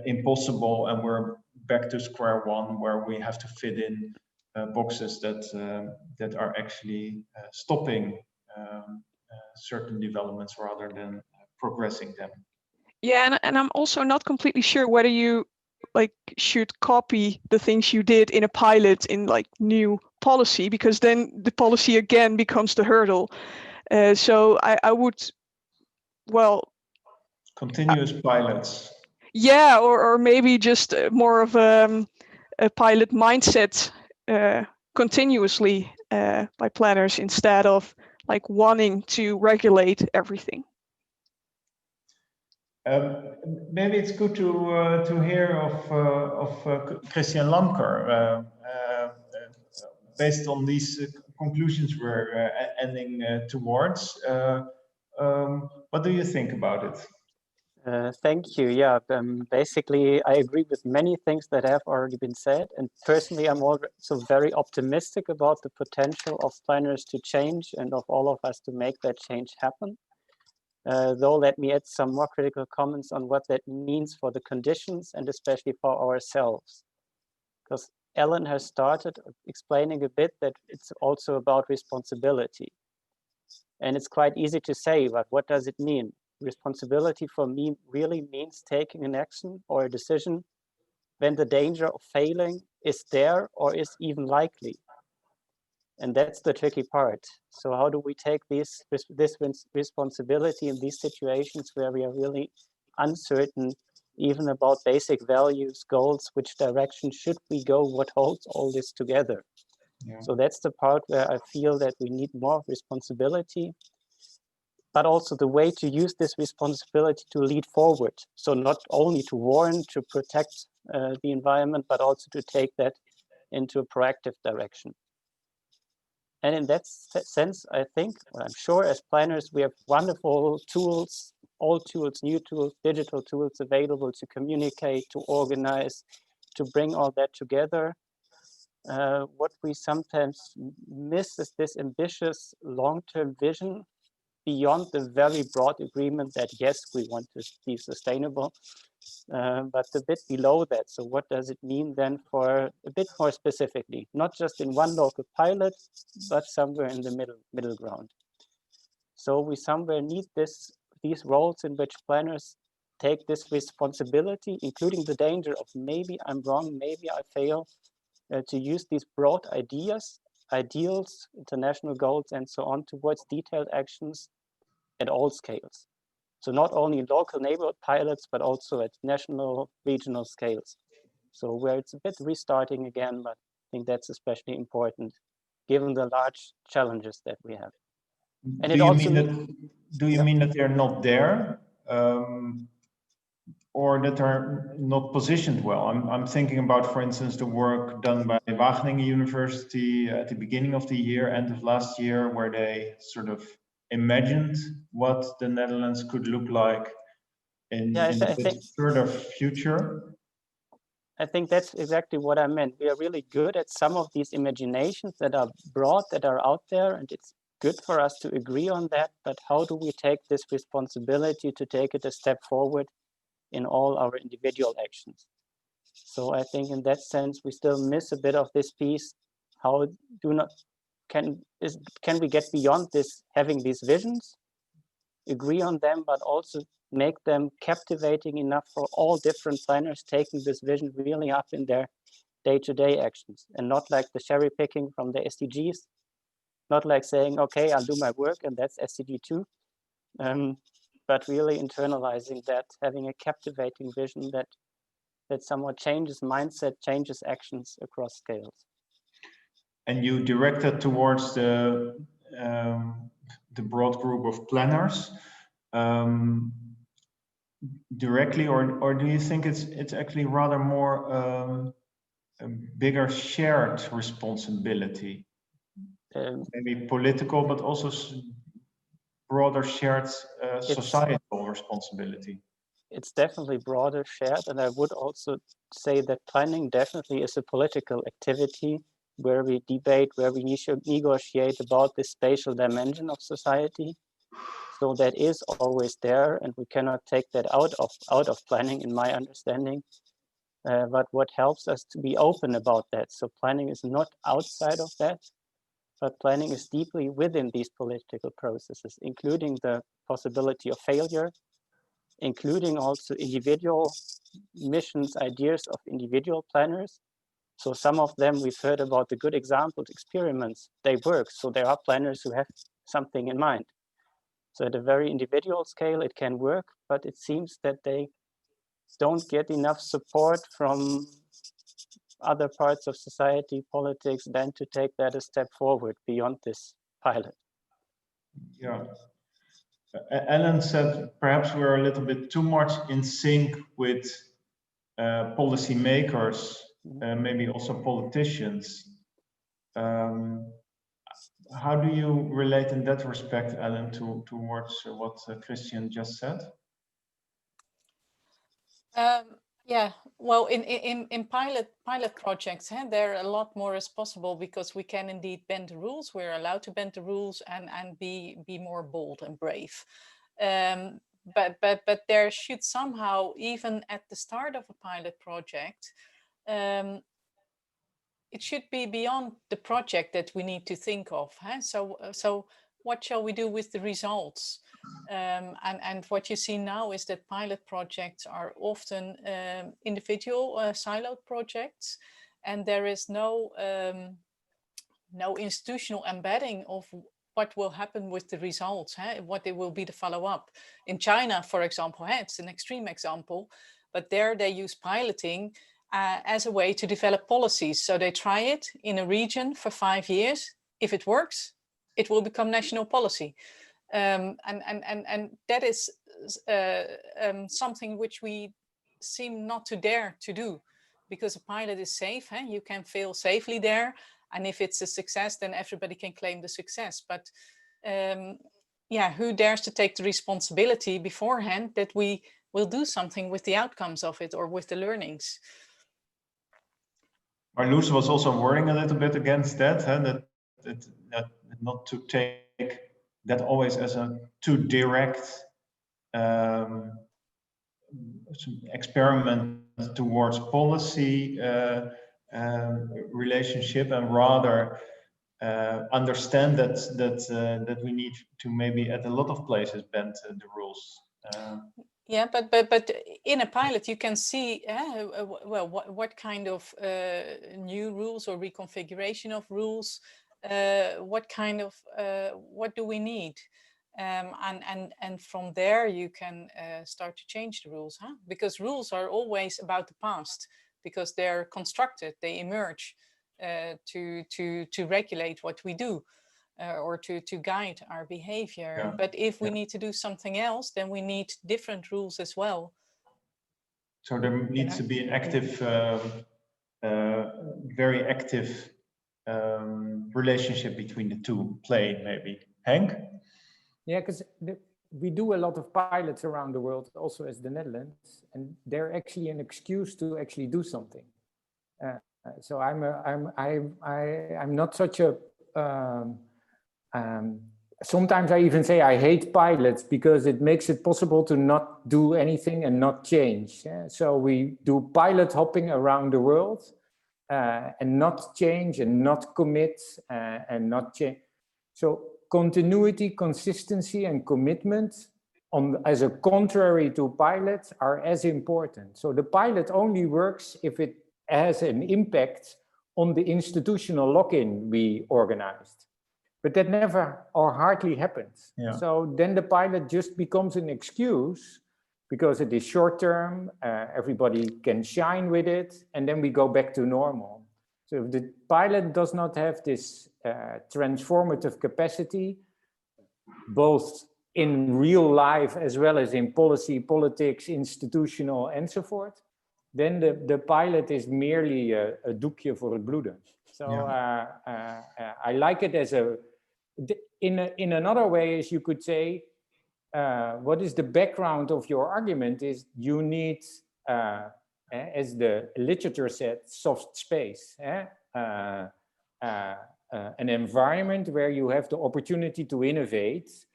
impossible, and we're back to square one, where we have to fit in boxes that are actually stopping certain developments rather than progressing them. yeah, and I'm also not completely sure whether you like should copy the things you did in a pilot in like new policy, because then the policy again becomes the hurdle. So I would, well, continuous pilots. Yeah, or maybe just more of a pilot mindset continuously by planners instead of like wanting to regulate everything. Maybe it's good to hear of Christian Lamker. Based on these conclusions we're ending towards, what do you think about it? Thank you. Yeah, basically, I agree with many things that have already been said. And personally, I'm also very optimistic about the potential of planners to change and of all of us to make that change happen. Though, let me add some more critical comments on what that means for the conditions and especially for ourselves. Because Ellen has started explaining a bit that it's also about responsibility. And it's quite easy to say, but what does it mean? Responsibility for me really means taking an action or a decision when the danger of failing is there or is even likely. And that's the tricky part. So how do we take this responsibility in these situations where we are really uncertain even about basic values, goals, which direction should we go, what holds all this together? Yeah. So that's the part where I feel that we need more responsibility, but also the way to use this responsibility to lead forward. So not only to warn, to protect the environment, but also to take that into a proactive direction. And in that sense, I think, or I'm sure as planners, we have wonderful tools, old tools, new tools, digital tools available to communicate, to organize, to bring all that together. What we sometimes miss is this ambitious long-term vision beyond the very broad agreement that, yes, we want to be sustainable, but a bit below that. So what does it mean then for a bit more specifically, not just in one local pilot, but somewhere in the middle ground. So we somewhere need these roles in which planners take this responsibility, including the danger of maybe I'm wrong, maybe I fail, to use these broad ideas, ideals, international goals, and so on towards detailed actions at all scales. So not only local neighborhood pilots, but also at national, regional scales. So where it's a bit restarting again, but I think that's especially important given the large challenges that we have. And do you mean that they're not there, or that are not positioned well? I'm thinking about, for instance, the work done by Wageningen University at the beginning of the year, end of last year, where they sort of imagined what the Netherlands could look like in the further future. I think that's exactly what I meant. We are really good at some of these imaginations that are broad, that are out there, and it's good for us to agree on that, but how do we take this responsibility to take it a step forward in all our individual actions? So I think in that sense, we still miss a bit of this piece. How can we get beyond this, having these visions, agree on them, but also make them captivating enough for all different planners taking this vision really up in their day-to-day actions, and not like the cherry picking from the SDGs, not like saying, okay, I'll do my work and that's SDG 2, but really internalizing that, having a captivating vision that somewhat changes mindset, changes actions across scales. And you direct it towards the broad group of planners directly, or do you think it's actually rather more a bigger shared responsibility, maybe political, but also broader shared societal responsibility? It's definitely broader shared, and I would also say that planning definitely is a political activity where we debate, where we negotiate about the spatial dimension of society. So that is always there, and we cannot take that out of planning, in my understanding. But what helps us to be open about that? So planning is not outside of that, but planning is deeply within these political processes, including the possibility of failure, including also individual missions, ideas of individual planners. So some of them, we've heard about the good examples, experiments, they work. So there are planners who have something in mind. So at a very individual scale, it can work, but it seems that they don't get enough support from other parts of society, politics, then to take that a step forward beyond this pilot. Yeah. Ellen said perhaps we're a little bit too much in sync with policymakers, maybe also politicians. How do you relate in that respect, Ellen, towards what Christian just said? Yeah, well, in pilot projects, they're a lot more responsible because we can indeed bend the rules. We're allowed to bend the rules and be more bold and brave. But there should somehow, even at the start of a pilot project, it should be beyond the project that we need to think of. Huh? So what shall we do with the results? And what you see now is that pilot projects are often individual siloed projects, and there is no institutional embedding of what will happen with the results, what it will be the follow-up. In China, for example, it's an extreme example, but there they use piloting as a way to develop policies. So they try it in a region for 5 years. If it works, it will become national policy. And that is something which we seem not to dare to do, because a pilot is safe. You can fail safely there. And if it's a success, then everybody can claim the success. But who dares to take the responsibility beforehand that we will do something with the outcomes of it or with the learnings? Marloes was also warning a little bit against that, that not to take that always as a too direct experiment towards policy relationship, and rather understand that we need to maybe at a lot of places bend the rules. Yeah, but in a pilot you can see well what kind of new rules or reconfiguration of rules, what kind of what do we need, and from there you can start to change the rules, because rules are always about the past, because they're constructed, they emerge to regulate what we do. Or to guide our behavior. Yeah. But if we need to do something else, then we need different rules as well. So there needs to be an active, very active relationship between the two, play maybe. Henk? Yeah, because we do a lot of pilots around the world, also as the Netherlands, and they're actually an excuse to actually do something. So I'm not such a sometimes I even say I hate pilots, because it makes it possible to not do anything and not change. Yeah? So we do pilot hopping around the world and not change and not commit and not change. So continuity, consistency and commitment as a contrary to pilots are as important. So the pilot only works if it has an impact on the institutional lock-in we organized. But that never or hardly happens. Yeah. So then the pilot just becomes an excuse, because it is short term, everybody can shine with it, and then we go back to normal. So if the pilot does not have this transformative capacity, both in real life as well as in policy, politics, institutional and so forth, then the pilot is merely a doekje voor het bloeden. So I like it as in another way, as you could say, what is the background of your argument is you need, as the literature said, soft space, an environment where you have the opportunity to innovate,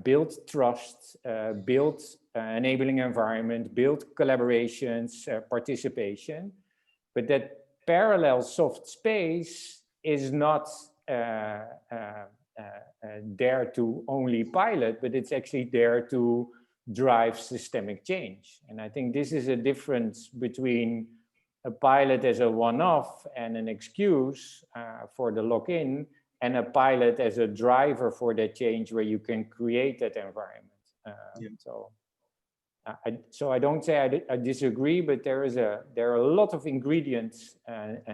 build trust, build enabling environment, build collaborations, participation, but that parallel soft space is not there to only pilot, but it's actually there to drive systemic change. And I think this is a difference between a pilot as a one-off and an excuse for the lock-in, and a pilot as a driver for that change where you can create that environment. So I don't say I disagree, but there are a lot of ingredients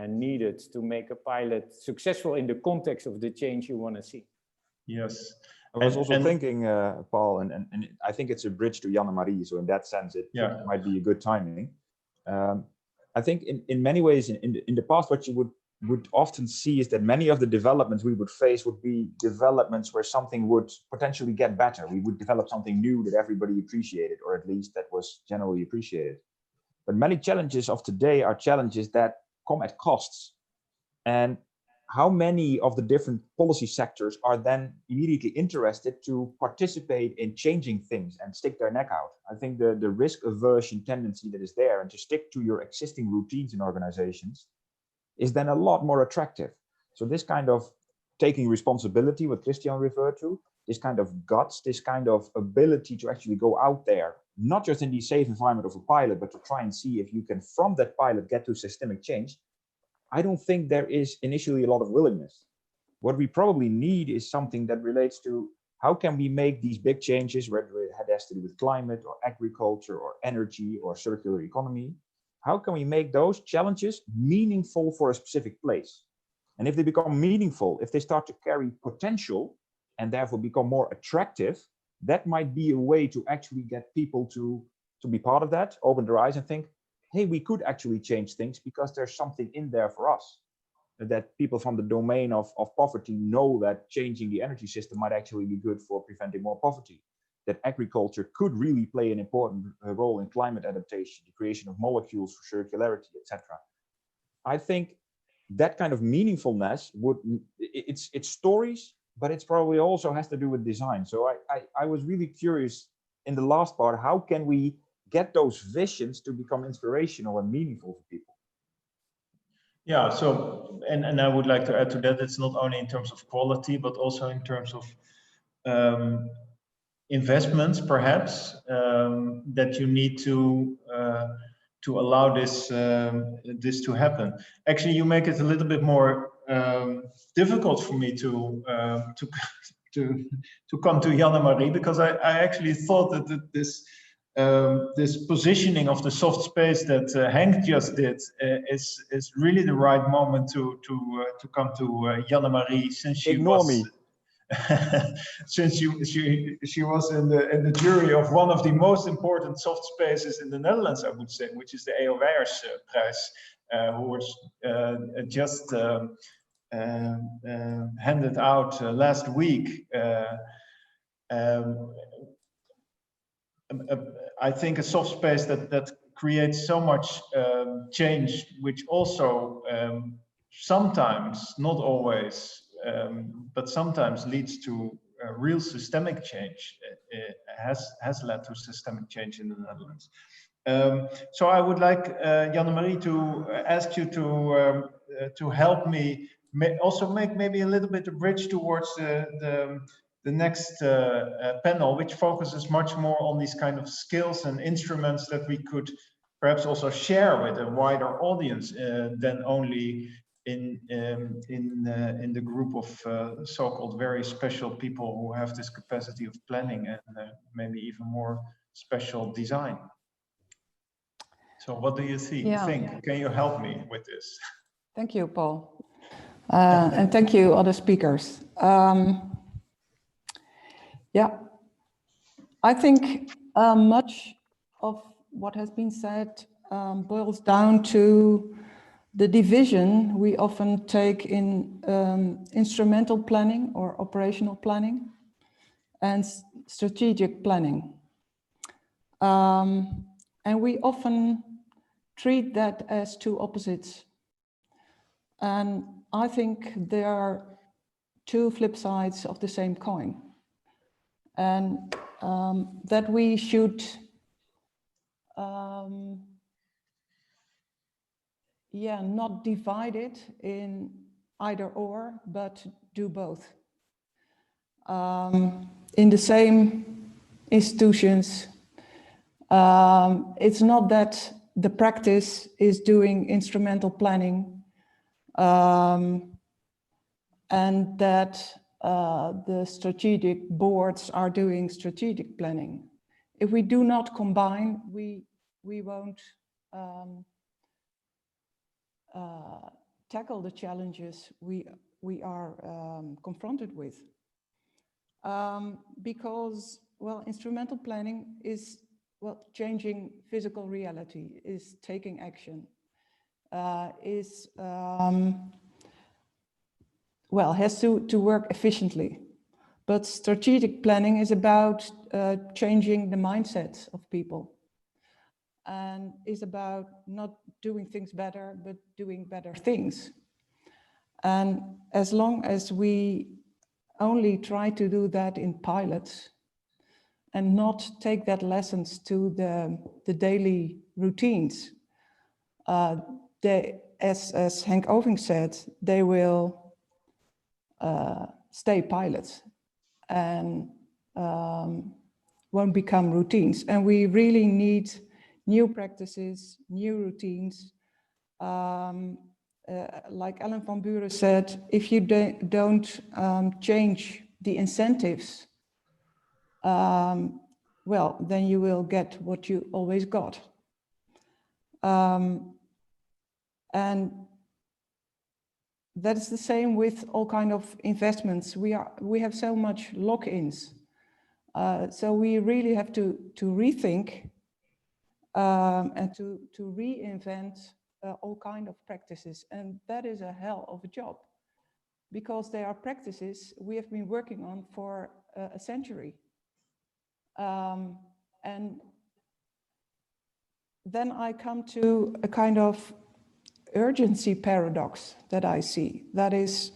needed to make a pilot successful in the context of the change you want to see. Yes. I was also thinking, Paul, and I think it's a bridge to Janne-Marie, so in that sense it might be a good timing. I think in many ways in the past, what you would often see is that many of the developments we would face would be developments where something would potentially get better. We would develop something new that everybody appreciated, or at least that was generally appreciated. But many challenges of today are challenges that come at costs. And how many of the different policy sectors are then immediately interested to participate in changing things and stick their neck out? I think the risk aversion tendency that is there, and to stick to your existing routines in organizations, is then a lot more attractive. So this kind of taking responsibility, what Christian referred to, this kind of guts, this kind of ability to actually go out there, not just in the safe environment of a pilot, but to try and see if you can, from that pilot, get to systemic change. I don't think there is initially a lot of willingness. What we probably need is something that relates to how can we make these big changes, whether it has to do with climate or agriculture or energy or circular economy. How can we make those challenges meaningful for a specific place? And if they become meaningful, if they start to carry potential and therefore become more attractive, that might be a way to actually get people to be part of that, open their eyes and think, hey, we could actually change things because there's something in there for us. That people from the domain of poverty know that changing the energy system might actually be good for preventing more poverty. That agriculture could really play an important role in climate adaptation, the creation of molecules for circularity, etc. I think that kind of meaningfulness it's stories, but it's probably also has to do with design. So I was really curious in the last part, how can we get those visions to become inspirational and meaningful for people? Yeah, so, and I would like to add to that, it's not only in terms of quality, but also in terms of investments, perhaps, that you need to allow this to happen. Actually, you make it a little bit more difficult for me to come to Janne-Marie, because I actually thought that this positioning of the soft space that Henk just did is really the right moment to come to Janne-Marie, since she Ignore was me. since she was in the jury of one of the most important soft spaces in the Netherlands, I would say, which is the E.O. Wijers Prize, who was just handed out last week. I think a soft space that creates so much change, which also sometimes, not always, but sometimes leads to real systemic change. It has led to systemic change in the Netherlands. So I would like Janne-Marie to ask you to help me also make maybe a little bit of bridge towards the next panel, which focuses much more on these kind of skills and instruments that we could perhaps also share with a wider audience than only in the group of so-called very special people who have this capacity of planning and maybe even more special design. So what do you think? Can you help me with this? Thank you, Paul. And thank you, other speakers. Yeah, I think much of what has been said boils down to the division we often take in instrumental planning or operational planning and strategic planning. And we often treat that as two opposites. And I think there are two flip sides of the same coin. And that we should not divide it in either or, but do both. In the same institutions, it's not that the practice is doing instrumental planning and that the strategic boards are doing strategic planning. If we do not combine, we won't tackle the challenges we are confronted with. Because, well, instrumental planning is, well, changing physical reality, is taking action, has to work efficiently. But strategic planning is about changing the mindsets of people and is about not doing things better, but doing better things. And as long as we only try to do that in pilots and not take that lessons to the daily routines, as Henk Oving said, they will stay pilots and won't become routines. And we really need new practices, new routines. Like Ellen van Buren said, if you don't change the incentives, well, then you will get what you always got. And that is the same with all kind of investments. We have so much lock-ins. So we really have to rethink and to reinvent all kind of practices. And that is a hell of a job, because they are practices we have been working on for a century. And then I come to a kind of urgency paradox that I see. That is,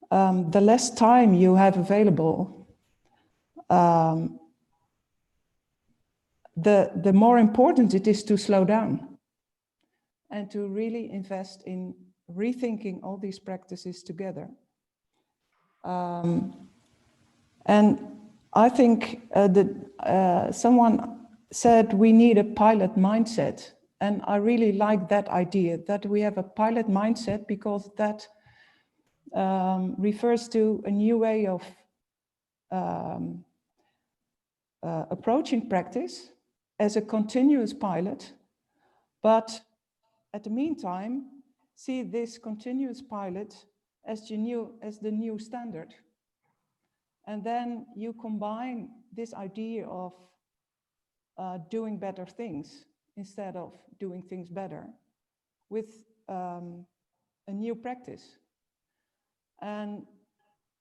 the less time you have available, the more important it is to slow down and to really invest in rethinking all these practices together. And I think that someone said we need a pilot mindset. And I really like that idea, that we have a pilot mindset, because that refers to a new way of approaching practice as a continuous pilot, but at the meantime, see this continuous pilot as the new standard. And then you combine this idea of doing better things instead of doing things better with a new practice. And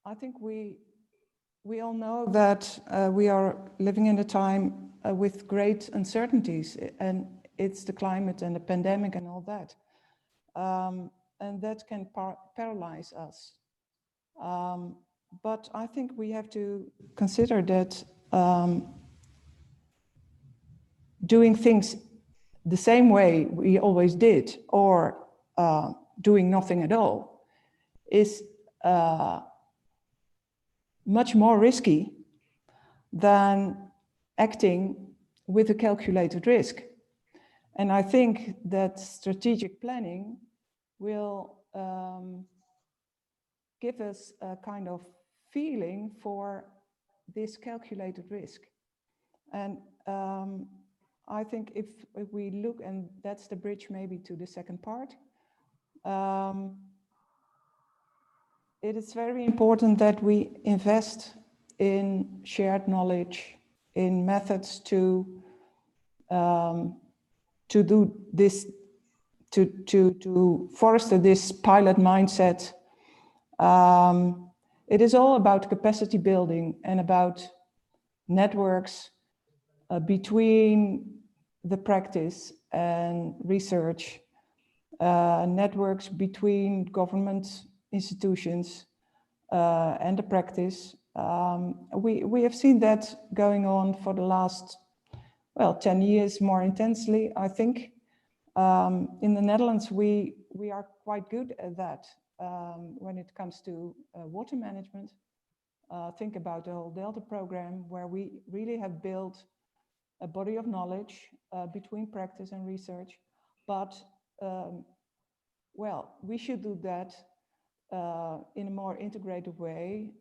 I think we all know that we are living in a time with great uncertainties, and it's the climate and the pandemic and all that. And that can paralyze us. But I think we have to consider that doing things the same way we always did, or doing nothing at all, is much more risky than acting with a calculated risk. And I think that strategic planning will give us a kind of feeling for this calculated risk. And I think if we look, and that's the bridge maybe to the second part, it is very important that we invest in shared knowledge, in methods to do this, to foster this pilot mindset. It is all about capacity building and about networks between the practice and research, networks between government institutions and the practice. We have seen that going on for the last, well, 10 years more intensely, I think. In the Netherlands, we are quite good at that when it comes to water management. Think about the whole Delta program, where we really have built a body of knowledge between practice and research. But, well, we should do that in a more integrated way,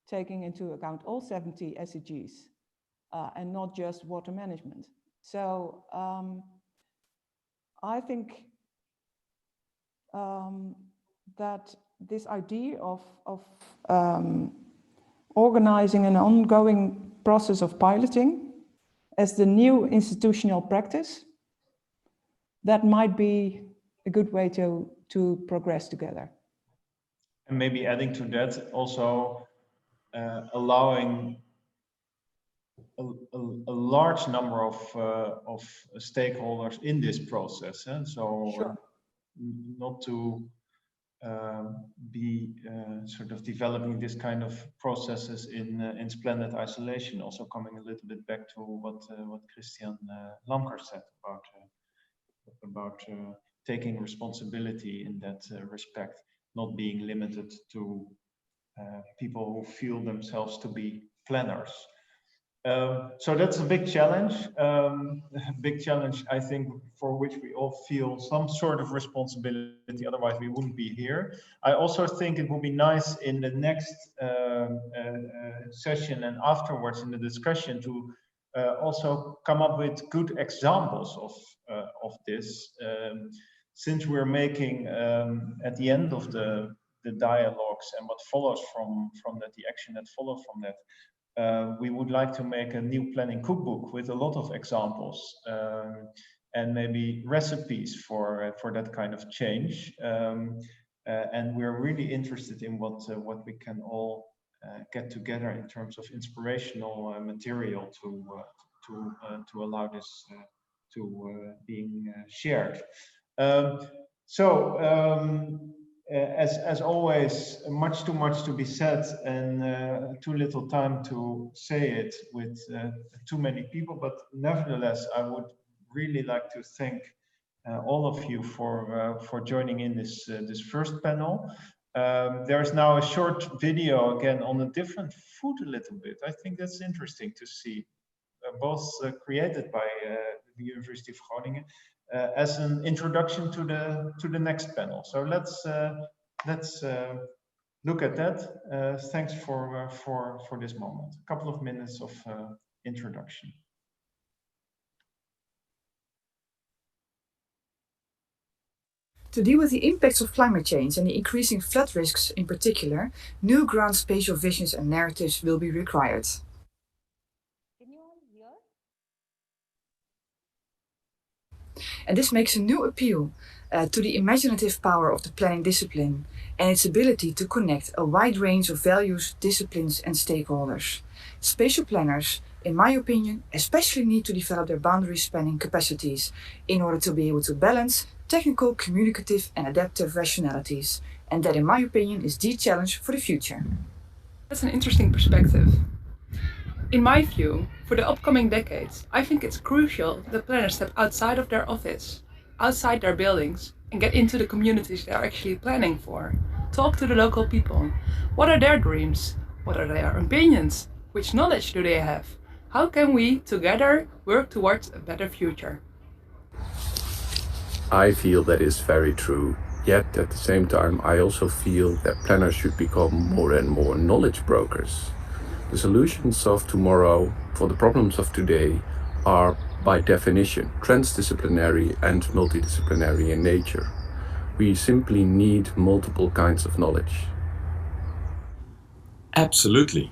taking into account all 70 SDGs and not just water management. So I think that this idea of organizing an ongoing process of piloting as the new institutional practice, that might be a good way to progress together. And maybe adding to that, also allowing a large number of stakeholders in this process. So Sure. Not to be sort of developing this kind of processes in splendid isolation. Also coming a little bit back to what Christian Lamker said about taking responsibility in that respect, not being limited to people who feel themselves to be planners. So that's a big challenge. I think, for which we all feel some sort of responsibility, otherwise we wouldn't be here. I also think it would be nice in the next session and afterwards in the discussion to also come up with good examples of this. Since we're making at the end of the dialogues and what follows from that, the action that follows from that, we would like to make a new planning cookbook with a lot of examples and maybe recipes for that kind of change. And we're really interested in what we can all get together in terms of inspirational material to allow this to being shared. As always, much too much to be said and too little time to say it with too many people, but nevertheless, I would really like to thank all of you for joining in this first panel. There is now a short video again on a different food a little bit. I think that's interesting to see, both created by the University of Groningen, as an introduction to the next panel. So let's look at that. Thanks for this moment. A couple of minutes of introduction. To deal with the impacts of climate change and the increasing flood risks in particular, new ground spatial visions and narratives will be required. And this makes a new appeal to the imaginative power of the planning discipline and its ability to connect a wide range of values, disciplines and stakeholders. Spatial planners, in my opinion, especially need to develop their boundary spanning capacities in order to be able to balance technical, communicative and adaptive rationalities. And that, in my opinion, is the challenge for the future. That's an interesting perspective. In my view, for the upcoming decades, I think it's crucial that planners step outside of their office, outside their buildings, and get into the communities they're actually planning for. Talk to the local people. What are their dreams? What are their opinions? Which knowledge do they have? How can we together work towards a better future? I feel that is very true. Yet at the same time, I also feel that planners should become more and more knowledge brokers. The solutions of tomorrow for the problems of today are, by definition, transdisciplinary and multidisciplinary in nature. We simply need multiple kinds of knowledge. Absolutely.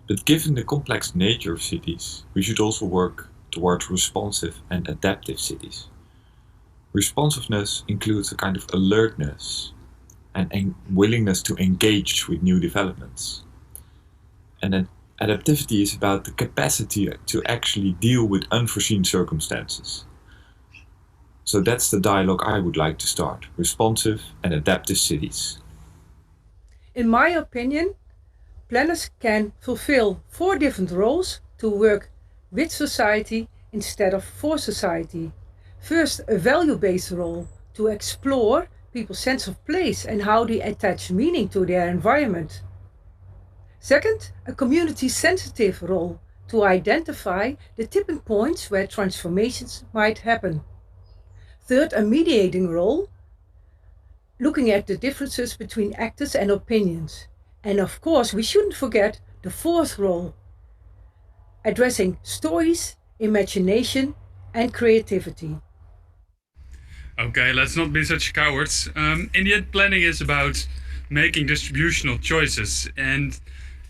But given the complex nature of cities, we should also work towards responsive and adaptive cities. Responsiveness includes a kind of alertness and willingness to engage with new developments. And then adaptivity is about the capacity to actually deal with unforeseen circumstances. So that's the dialogue I would like to start: responsive and adaptive cities. In my opinion, planners can fulfill 4 different roles to work with society instead of for society. First, a value-based role to explore people's sense of place and how they attach meaning to their environment. Second, a community-sensitive role to identify the tipping points where transformations might happen. Third, a mediating role, looking at the differences between actors and opinions. And of course, we shouldn't forget the 4th role, addressing stories, imagination, and creativity. Okay, let's not be such cowards. In the end, planning is about making distributional choices. And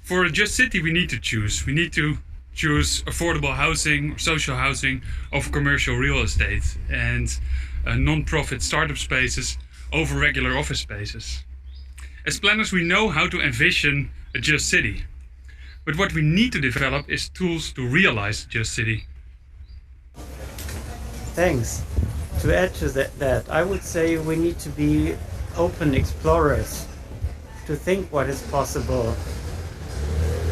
for a just city, we need to choose. We need to choose affordable housing, social housing, over commercial real estate, and non-profit startup spaces over regular office spaces. As planners, we know how to envision a just city. But what we need to develop is tools to realize a just city. Thanks. To add to that, I would say we need to be open explorers, to think what is possible,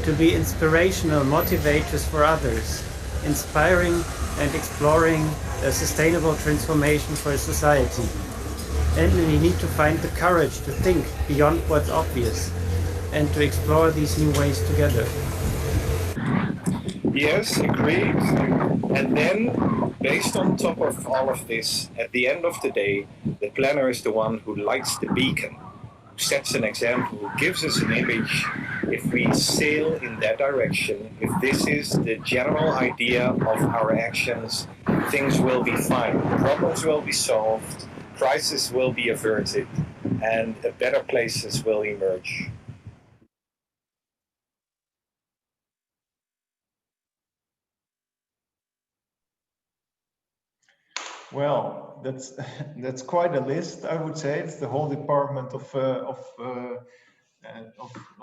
to be inspirational motivators for others, inspiring and exploring a sustainable transformation for society. And we need to find the courage to think beyond what's obvious and to explore these new ways together. Yes, agreed. And then, based on top of all of this, at the end of the day, the planner is the one who lights the beacon, who sets an example, who gives us an image. If we sail in that direction, if this is the general idea of our actions, things will be fine. Problems will be solved, crises will be averted, and better places will emerge. Well, that's quite a list, I would say. It's the whole department of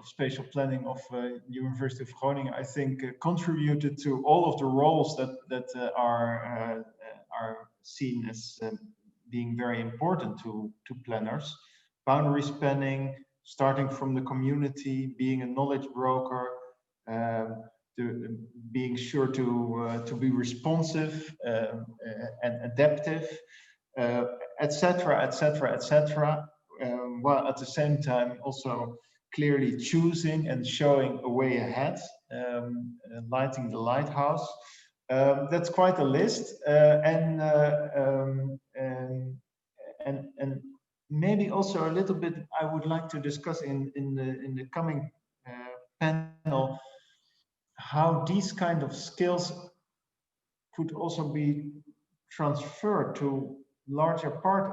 spatial planning of University of Groningen. I think contributed to all of the roles that are seen as being very important to planners. Boundary spanning, starting from the community, being a knowledge broker. Being sure to be responsive and adaptive, etc., etc., etc. While at the same time also clearly choosing and showing a way ahead, lighting the lighthouse. That's quite a list, and maybe also a little bit I would like to discuss in the coming panel. How these kind of skills could also be transferred to larger part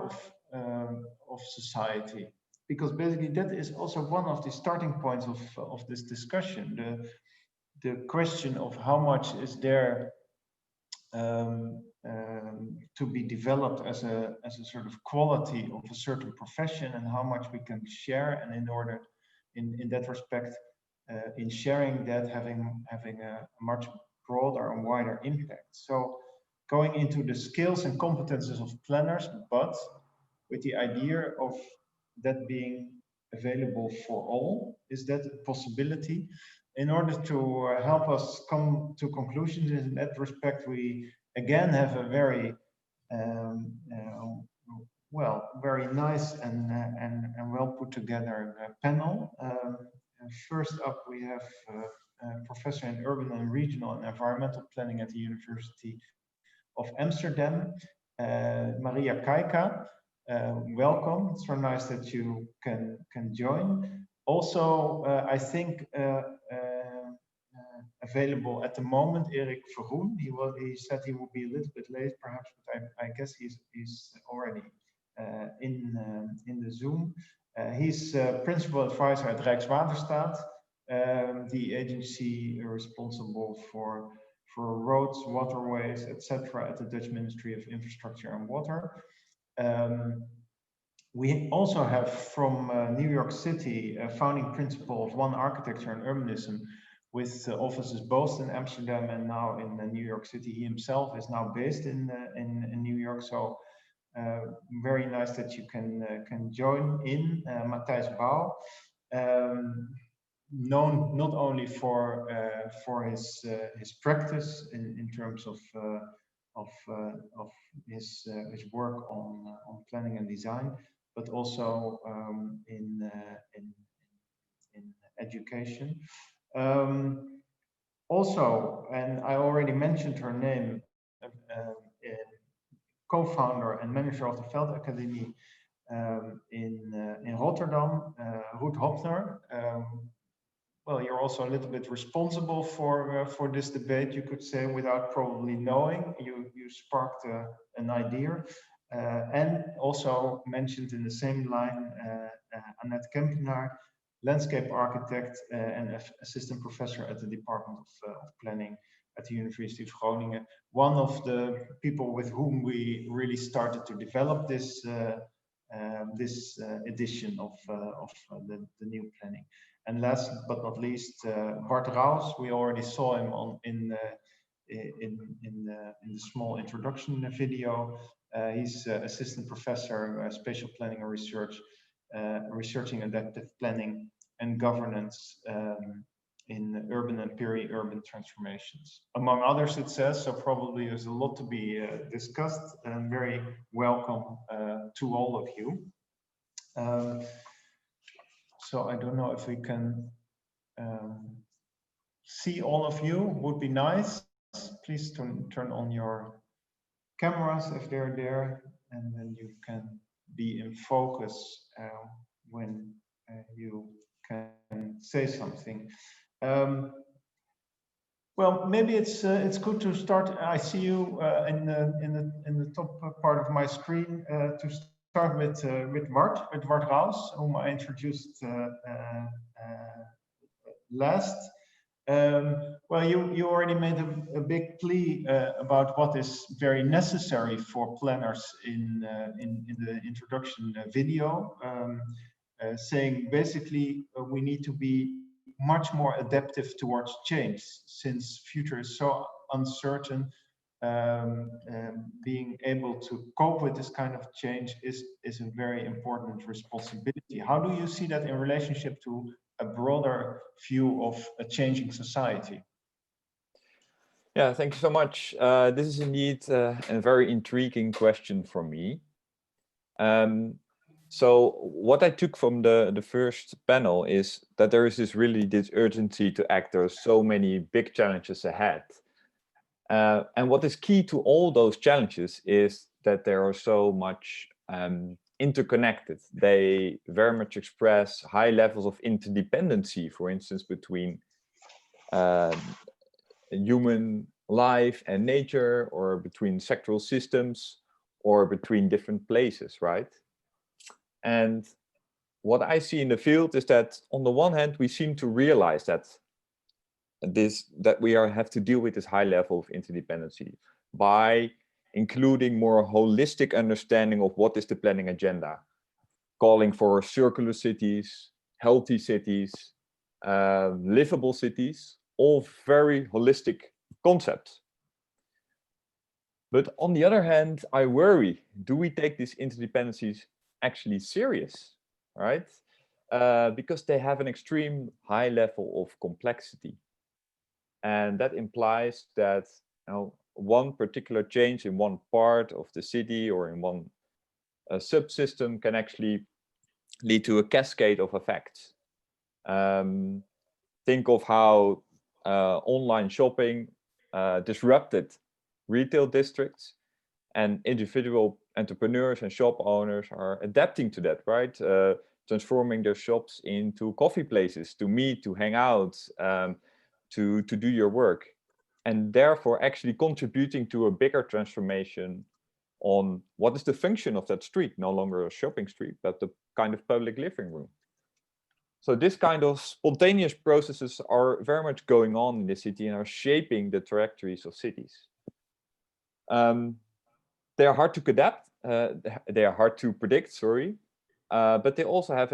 of society, because basically that is also one of the starting points of this discussion. The question of how much is there to be developed as a sort of quality of a certain profession, and how much we can share, and in order in that respect. In sharing that, having a much broader and wider impact. So going into the skills and competences of planners, but with the idea of that being available for all. Is that a possibility? In order to help us come to conclusions in that respect, we again have a very very nice and well put together panel. First up, we have Professor in Urban and Regional and Environmental Planning at the University of Amsterdam, Maria Kaika. Welcome. It's so nice that you can join. Also, I think available at the moment, Erik Verhoen. He said he will be a little bit late, perhaps, but I guess he's already in the Zoom. He's principal advisor at Rijkswaterstaat, the agency responsible for roads, waterways, etc. at the Dutch Ministry of Infrastructure and Water. We also have from New York City a founding principal of One Architecture and Urbanism, with offices both in Amsterdam and now in New York City. He himself is now based in New York, so very nice that you can join in. Matthijs Bouw, known not only for his practice in terms of his work on planning and design, but also in education. Also, and I already mentioned her name, co-founder and manager of the Veld Academy in Rotterdam, Ruud Hopner. Well, you're also a little bit responsible for this debate, you could say, without probably knowing. You sparked an idea. And also mentioned in the same line, Annette Kempenaar, landscape architect and assistant professor at the Department of Planning at the University of Groningen. One of the people with whom we really started to develop this edition of the new planning. And last but not least, Bart Raus. We already saw him in the small introduction video. He's assistant professor, spatial planning and research, researching adaptive planning and governance in urban and peri-urban transformations. Among others, it says, so probably there's a lot to be discussed, and very welcome to all of you. So I don't know if we can see all of you, would be nice. Please turn on your cameras if they're there, and then you can be in focus when you can say something. Well, maybe it's good to start. I see you in the top part of my screen to start with Wart Rouse, whom I introduced last. Well, you already made a big plea about what is very necessary for planners in the introduction video, saying basically we need to be much more adaptive towards change, since future is so uncertain. Being able to cope with this kind of change is a very important responsibility. How do you see that in relationship to a broader view of a changing society? Yeah, thank you so much. This is indeed a very intriguing question for me. So what I took from the first panel is that there is this urgency to act. There are so many big challenges ahead. And what is key to all those challenges is that they are so much interconnected. They very much express high levels of interdependency, for instance, between human life and nature, or between sectoral systems, or between different places, right? And what I see in the field is that on the one hand, we seem to realize that we have to deal with this high level of interdependency by including more holistic understanding of what is the planning agenda, calling for circular cities, healthy cities, livable cities, all very holistic concepts. But on the other hand, I worry, do we take these interdependencies actually serious, right? Because they have an extreme high level of complexity. And that implies that one particular change in one part of the city or in one subsystem can actually lead to a cascade of effects. Think of how online shopping disrupted retail districts, and individual entrepreneurs and shop owners are adapting to that, right? Transforming their shops into coffee places to meet, to hang out, to do your work, and therefore actually contributing to a bigger transformation on what is the function of that street, no longer a shopping street, but the kind of public living room. So this kind of spontaneous processes are very much going on in the city and are shaping the trajectories of cities. They are hard to adapt, they are hard to predict, sorry, but they also have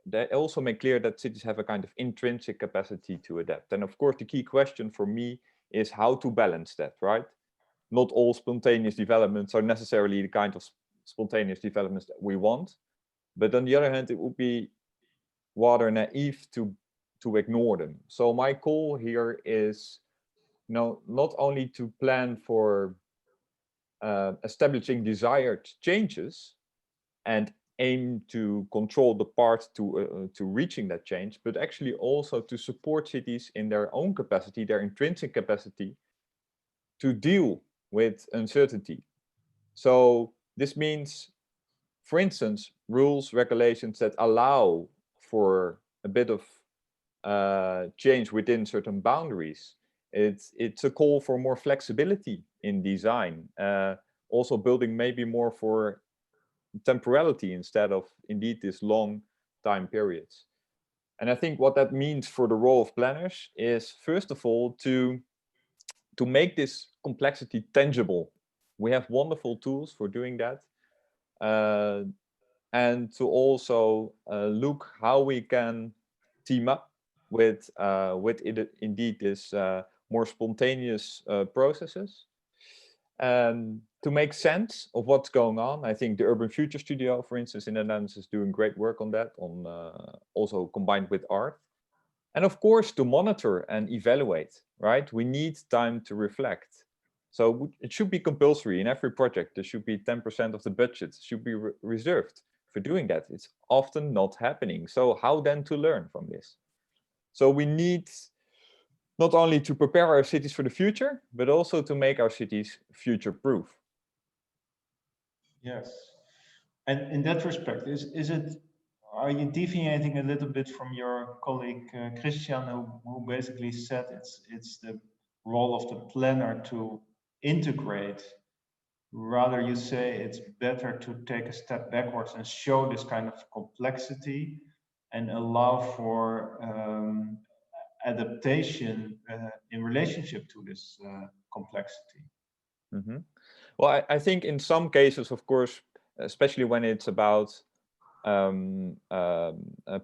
they also make clear that cities have a kind of intrinsic capacity to adapt. And of course, the key question for me is how to balance that, right? Not all spontaneous developments are necessarily the kind of spontaneous developments that we want. But on the other hand, it would be rather naive to ignore them. So my call here is, not only to plan for establishing desired changes and aim to control the path to reaching that change, but actually also to support cities in their own capacity, their intrinsic capacity to deal with uncertainty. So this means, for instance, rules, regulations that allow for a bit of change within certain boundaries. It's a call for more flexibility in design, also building maybe more for temporality instead of indeed these long time periods. And I think what that means for the role of planners is, first of all, to make this complexity tangible. We have wonderful tools for doing that, and to also look how we can team up with indeed this more spontaneous processes, to make sense of what's going on. I think the Urban Future Studio, for instance, in the Netherlands is doing great work on that, also combined with art. And of course, to monitor and evaluate, right? We need time to reflect. So it should be compulsory in every project. There should be 10% of the budget should be reserved for doing that. It's often not happening. So how then to learn from this? So we need not only to prepare our cities for the future, but also to make our cities future-proof. Yes. And in that respect, are you deviating a little bit from your colleague Christian, who basically said it's the role of the planner to integrate? Rather, you say it's better to take a step backwards and show this kind of complexity and allow for adaptation in relationship to this complexity. Mm-hmm. Well, I think in some cases, of course, especially when it's about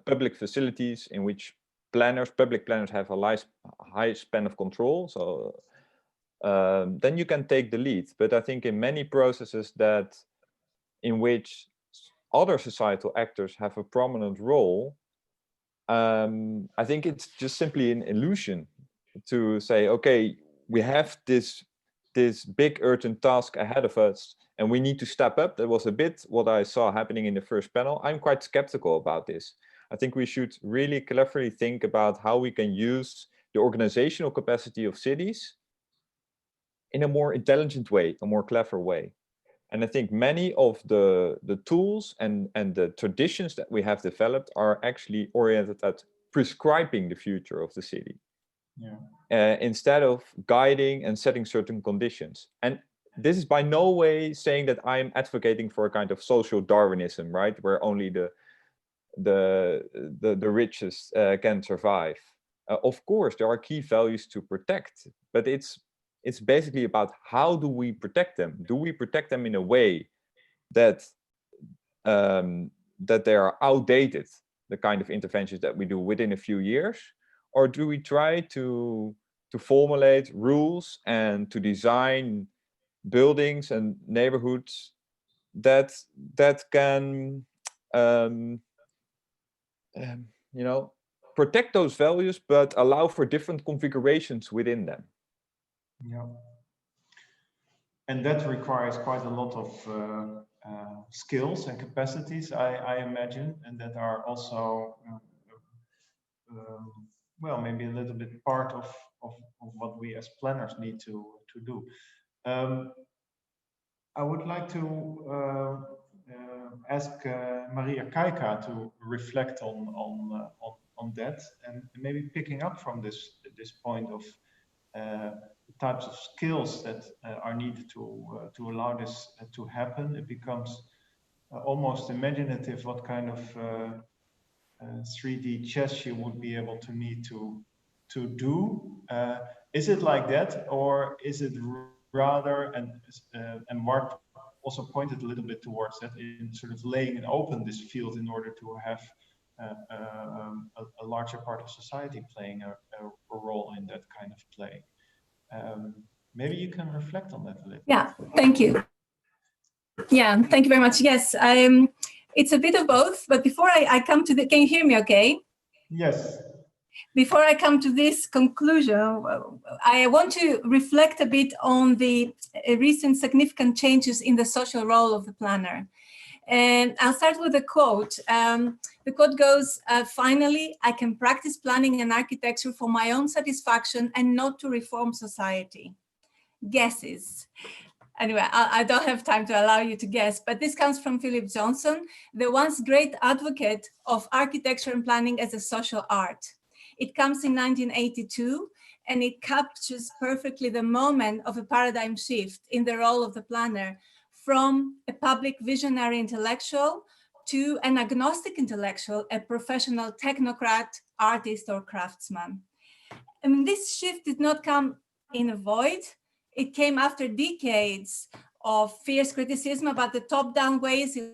public facilities in which public planners have a high span of control. So then you can take the lead. But I think in many processes in which other societal actors have a prominent role, I think it's just simply an illusion to say, okay, we have this big urgent task ahead of us and we need to step up. That was a bit what I saw happening in the first panel. I'm quite skeptical about this. I think we should really cleverly think about how we can use the organizational capacity of cities in a more intelligent way, a more clever way. And I think many of the tools and the traditions that we have developed are actually oriented at prescribing the future of the city. Yeah. Instead of guiding and setting certain conditions. And this is by no way saying that I'm advocating for a kind of social Darwinism, right? Where only the richest can survive. Of course, there are key values to protect, but it's basically about how do we protect them? Do we protect them in a way that they are outdated, the kind of interventions that we do within a few years? Or do we try to formulate rules and to design buildings and neighborhoods that can protect those values, but allow for different configurations within them? Yeah. And that requires quite a lot of skills and capacities, I imagine, and that are also well, maybe a little bit part of what we as planners need to do. I would like to ask Maria Kaika to reflect on that, and maybe picking up from this point of the types of skills that are needed to allow this to happen. It becomes almost imaginative what kind of 3D chess you would be able to need to do. Is it like that, or is it rather, and Mark also pointed a little bit towards that, in sort of laying and open this field in order to have a larger part of society playing a role in that kind of play. Maybe you can reflect on that a little. Yeah, thank you. Yeah, thank you very much. Yes, it's a bit of both, but before I come to can you hear me okay? Yes. Before I come to this conclusion, I want to reflect a bit on the recent significant changes in the social role of the planner. And I'll start with a quote. The quote goes, finally, I can practice planning and architecture for my own satisfaction and not to reform society. Guesses. Anyway, I don't have time to allow you to guess, but this comes from Philip Johnson, the once great advocate of architecture and planning as a social art. It comes in 1982, and it captures perfectly the moment of a paradigm shift in the role of the planner from a public visionary intellectual to an agnostic intellectual, a professional technocrat, artist, or craftsman. I mean, this shift did not come in a void. It came after decades of fierce criticism about the top-down ways in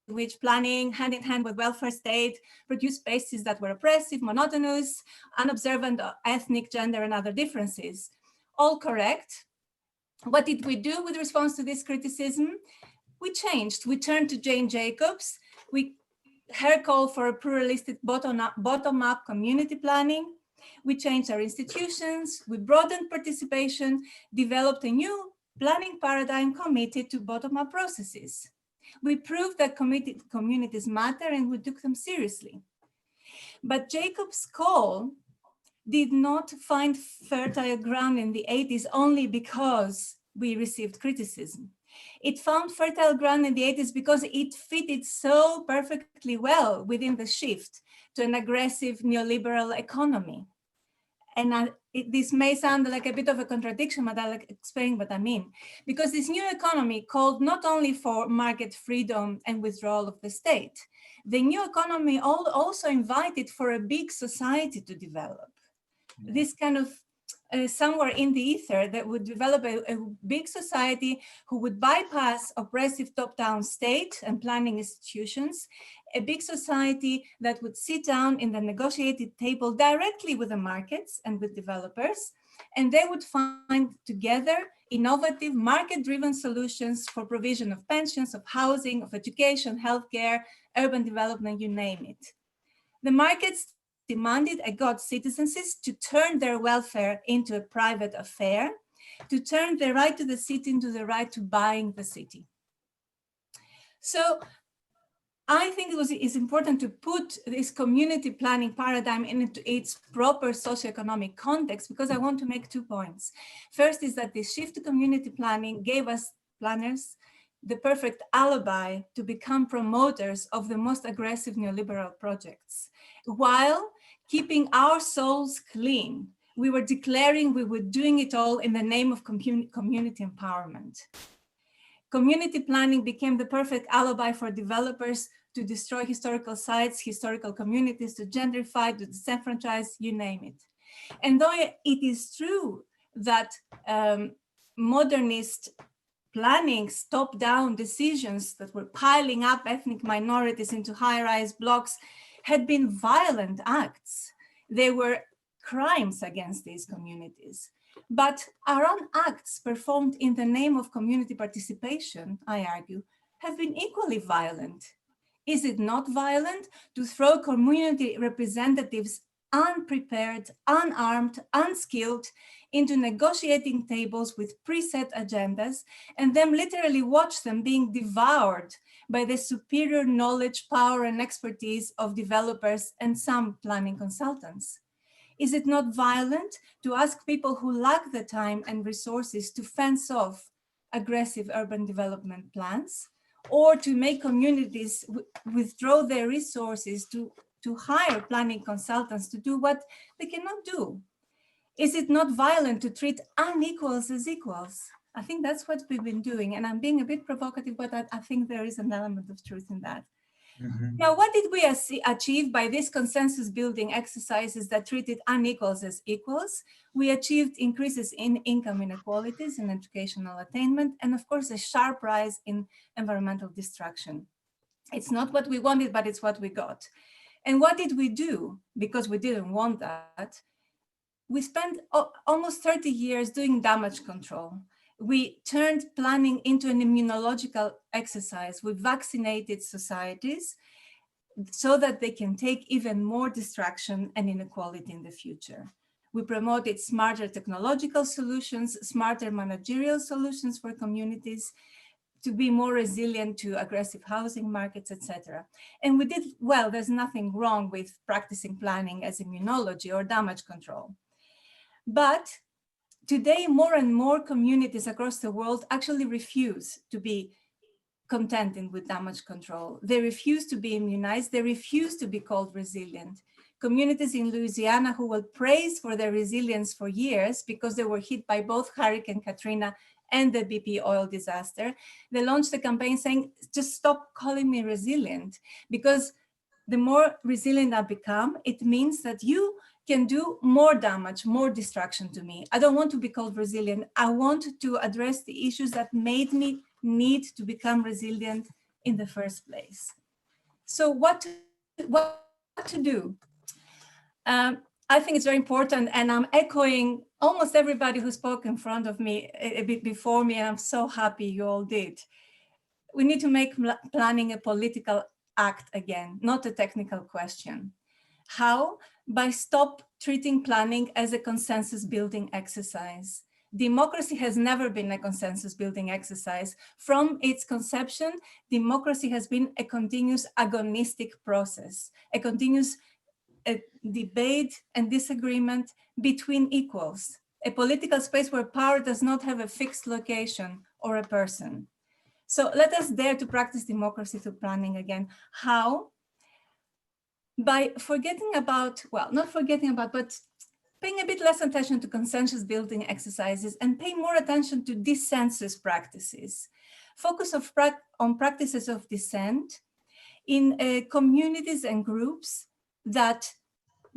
which planning, hand in hand with welfare state, produced spaces that were oppressive, monotonous, unobservant of ethnic, gender, and other differences. All correct. What did we do with response to this criticism? We changed. We turned to Jane Jacobs. We her call for a pluralistic bottom-up community planning. We changed our institutions, we broadened participation, developed a new planning paradigm committed to bottom-up processes. We proved that communities matter and we took them seriously. But Jacob's call did not find fertile ground in the 80s only because we received criticism. It found fertile ground in the 80s because it fitted so perfectly well within the shift to an aggressive neoliberal economy. And this may sound like a bit of a contradiction, but I'll explain what I mean. Because this new economy called not only for market freedom and withdrawal of the state, the new economy also invited for a big society to develop. This kind of somewhere in the ether that would develop a big society who would bypass oppressive top-down state and planning institutions, a big society that would sit down in the negotiated table directly with the markets and with developers, and they would find together innovative market-driven solutions for provision of pensions, of housing, of education, healthcare, urban development, you name it. The markets demanded a God's citizens to turn their welfare into a private affair, to turn the right to the city into the right to buying the city. So I think it's important to put this community planning paradigm into its proper socioeconomic context, because I want to make 2 points. First is that the shift to community planning gave us planners the perfect alibi to become promoters of the most aggressive neoliberal projects, while keeping our souls clean. We were declaring we were doing it all in the name of community empowerment. Community planning became the perfect alibi for developers to destroy historical sites, historical communities, to gentrify, to disenfranchise, you name it. And though it is true that modernist planning's top-down decisions that were piling up ethnic minorities into high-rise blocks had been violent acts. They were crimes against these communities. But our own acts performed in the name of community participation, I argue, have been equally violent. Is it not violent to throw community representatives unprepared, unarmed, unskilled into negotiating tables with preset agendas and then literally watch them being devoured by the superior knowledge, power, and expertise of developers and some planning consultants? Is it not violent to ask people who lack the time and resources to fence off aggressive urban development plans, or to make communities withdraw their resources to hire planning consultants to do what they cannot do? Is it not violent to treat unequals as equals? I think that's what we've been doing, and I'm being a bit provocative, but I think there is an element of truth in that. Now, what did we achieve by these consensus building exercises that treated unequals as equals? We achieved increases in income inequalities and educational attainment, and of course, a sharp rise in environmental destruction. It's not what we wanted, but it's what we got. And what did we do? Because we didn't want that. We spent almost 30 years doing damage control. We turned planning into an immunological exercise. We vaccinated societies so that they can take even more distraction and inequality in the future. We promoted smarter technological solutions, smarter managerial solutions for communities to be more resilient to aggressive housing markets, etc. And we did well. There's nothing wrong with practicing planning as immunology or damage control. But today, more and more communities across the world actually refuse to be contented with damage control. They refuse to be immunized. They refuse to be called resilient. Communities in Louisiana who were praised for their resilience for years because they were hit by both Hurricane Katrina and the BP oil disaster, they launched a campaign saying, just stop calling me resilient, because the more resilient I become, it means that you can do more damage, more destruction to me. I don't want to be called resilient. I want to address the issues that made me need to become resilient in the first place. So what to do? I think it's very important, and I'm echoing almost everybody who spoke in front of me a bit before me, and I'm so happy you all did. We need to make planning a political act again, not a technical question. How? By stop treating planning as a consensus building exercise. Democracy has never been a consensus building exercise. From its conception, democracy has been a continuous agonistic process, a continuous debate and disagreement between equals, a political space where power does not have a fixed location or a person. So let us dare to practice democracy through planning again. How? By forgetting about, well, not forgetting about, but paying a bit less attention to consensus building exercises and pay more attention to dissensus practices. Focus on practices of dissent in communities and groups that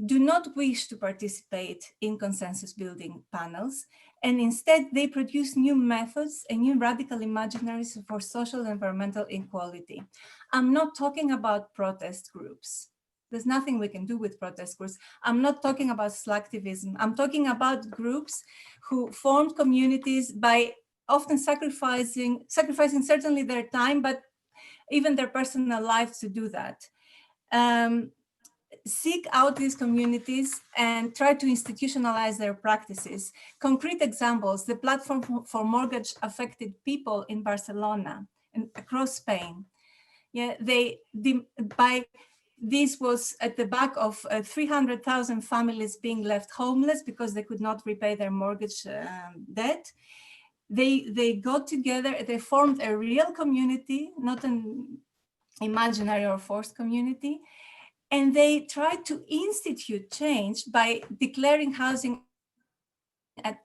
do not wish to participate in consensus building panels, and instead they produce new methods and new radical imaginaries for social and environmental equality. I'm not talking about protest groups. There's nothing we can do with protest groups. I'm not talking about slacktivism. I'm talking about groups who formed communities by often sacrificing certainly their time, but even their personal lives to do that. Seek out these communities and try to institutionalize their practices. Concrete examples, the platform for mortgage affected people in Barcelona and across Spain. Yeah, this was at the back of 300,000 families being left homeless because they could not repay their mortgage debt. They got together, they formed a real community, not an imaginary or forced community. And they tried to institute change by declaring housing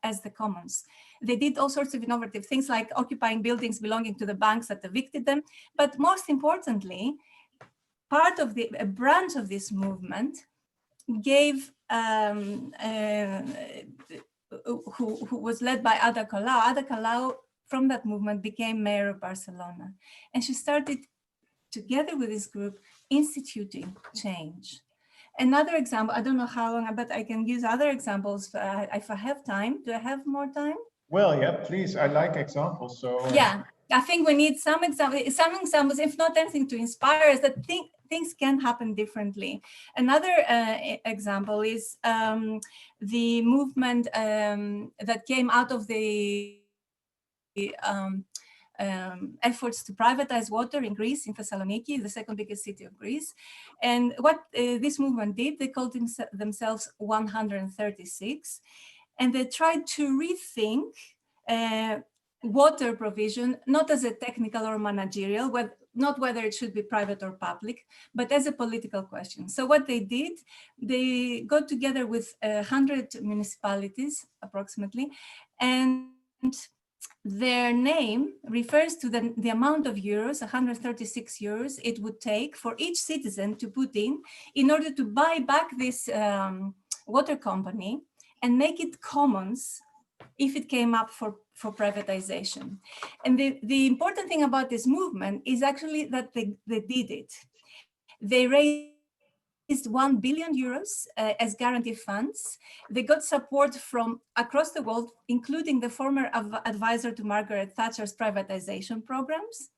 as the commons. They did all sorts of innovative things like occupying buildings belonging to the banks that evicted them. But most importantly, part of a branch of this movement gave, who was led by Ada Colau. Ada Colau, from that movement, became mayor of Barcelona. And she started, together with this group, instituting change. Another example, I don't know how long, but I can use other examples if I have time. Do I have more time? Well, yeah, please. I like examples. So yeah, I think we need some examples, if not anything, to inspire us that things can happen differently. Another example is the movement that came out of the efforts to privatize water in Greece, in Thessaloniki, the second biggest city of Greece. And what this movement did, they called themselves 136, and they tried to rethink water provision, not as a technical or managerial, not whether it should be private or public, but as a political question. So what they did, they got together with 100 municipalities, approximately, and their name refers to the amount of euros, 136 euros, it would take for each citizen to put in order to buy back this water company and make it commons if it came up for privatization. And the important thing about this movement is actually that they did it. They raised 1 billion euros as guarantee funds. They got support from across the world, including the former advisor to Margaret Thatcher's privatization programs.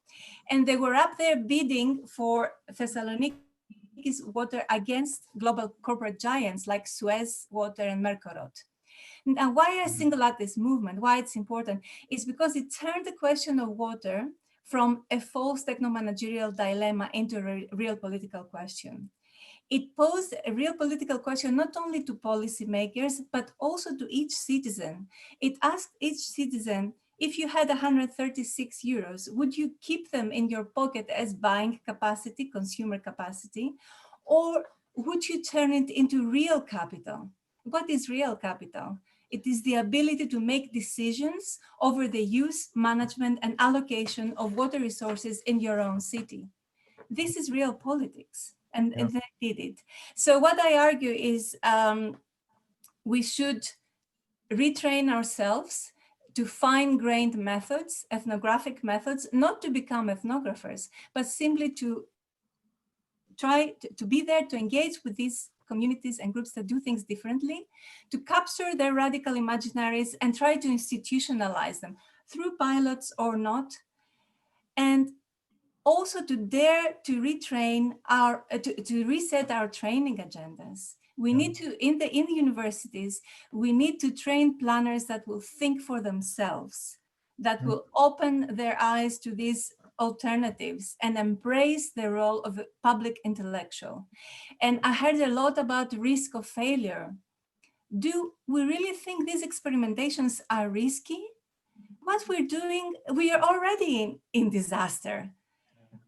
And they were up there bidding for Thessaloniki's water against global corporate giants like Suez Water and Mercorot. Now, why I single out this movement, why it's important, is because it turned the question of water from a false techno-managerial dilemma into a real political question. It posed a real political question not only to policymakers, but also to each citizen. It asked each citizen, if you had 136 euros, would you keep them in your pocket as buying capacity, consumer capacity, or would you turn it into real capital? What is real capital? It is the ability to make decisions over the use, management, and allocation of water resources in your own city. This is real politics. And they did it. So what I argue is we should retrain ourselves to fine-grained methods, ethnographic methods, not to become ethnographers, but simply to try to be there to engage with these communities and groups that do things differently, to capture their radical imaginaries and try to institutionalize them through pilots or not. And also to dare to retrain our, to reset our training agendas. We need to, in the universities, we need to train planners that will think for themselves, that will open their eyes to these alternatives and embrace the role of a public intellectual. And I heard a lot about the risk of failure. Do we really think these experimentations are risky? What we're doing, we are already in disaster.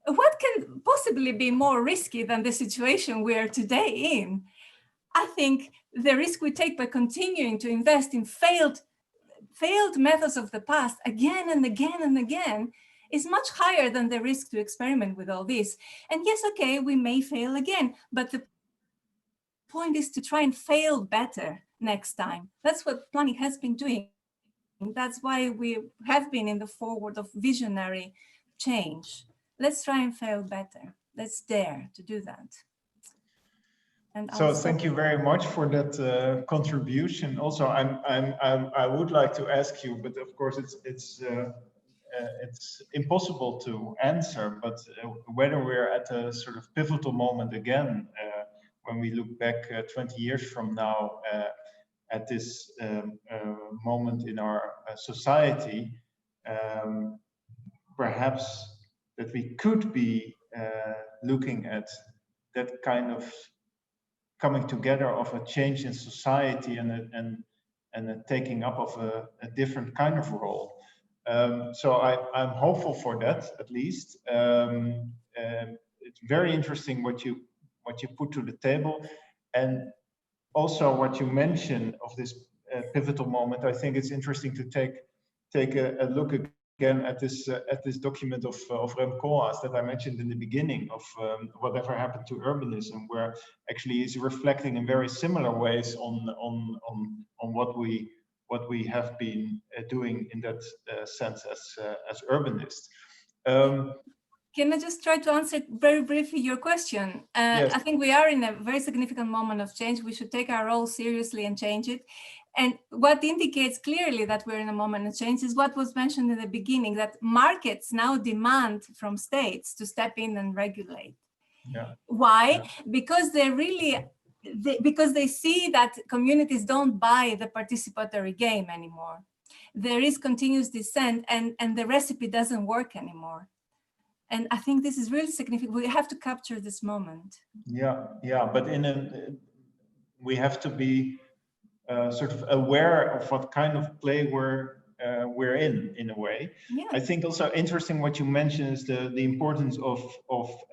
What can possibly be more risky than the situation we are today in? I think the risk we take by continuing to invest in failed methods of the past again and again and again is much higher than the risk to experiment with all this. And yes, okay, we may fail again, but the point is to try and fail better next time. That's what planning has been doing. That's why we have been in the forward of visionary change. Let's try and fail better. Let's dare to do that. And so thank you very much for that contribution. Also, I would like to ask you, but of course it's impossible to answer, but whether we're at a sort of pivotal moment again, when we look back 20 years from now at this moment in our society, perhaps that we could be looking at that kind of coming together of a change in society and a taking up of a different kind of role. So I'm hopeful for that, at least. It's very interesting what you put to the table, and also what you mentioned of this pivotal moment. I think it's interesting to take a look again at this document of Rem Koolhaas that I mentioned in the beginning of Whatever Happened to Urbanism, where actually he's reflecting in very similar ways on what we have been doing in that sense as urbanists. Can I just try to answer very briefly your question? Yes. I think we are in a very significant moment of change. We should take our role seriously and change it. And what indicates clearly that we're in a moment of change is what was mentioned in the beginning, that markets now demand from states to step in and regulate. Yeah. Why? Yeah. Because because they see that communities don't buy the participatory game anymore. There is continuous dissent, and the recipe doesn't work anymore. And I think this is really significant. We have to capture this moment. Yeah, but we have to be sort of aware of what kind of play we're in a way. Yeah. I think also interesting what you mentioned is the importance of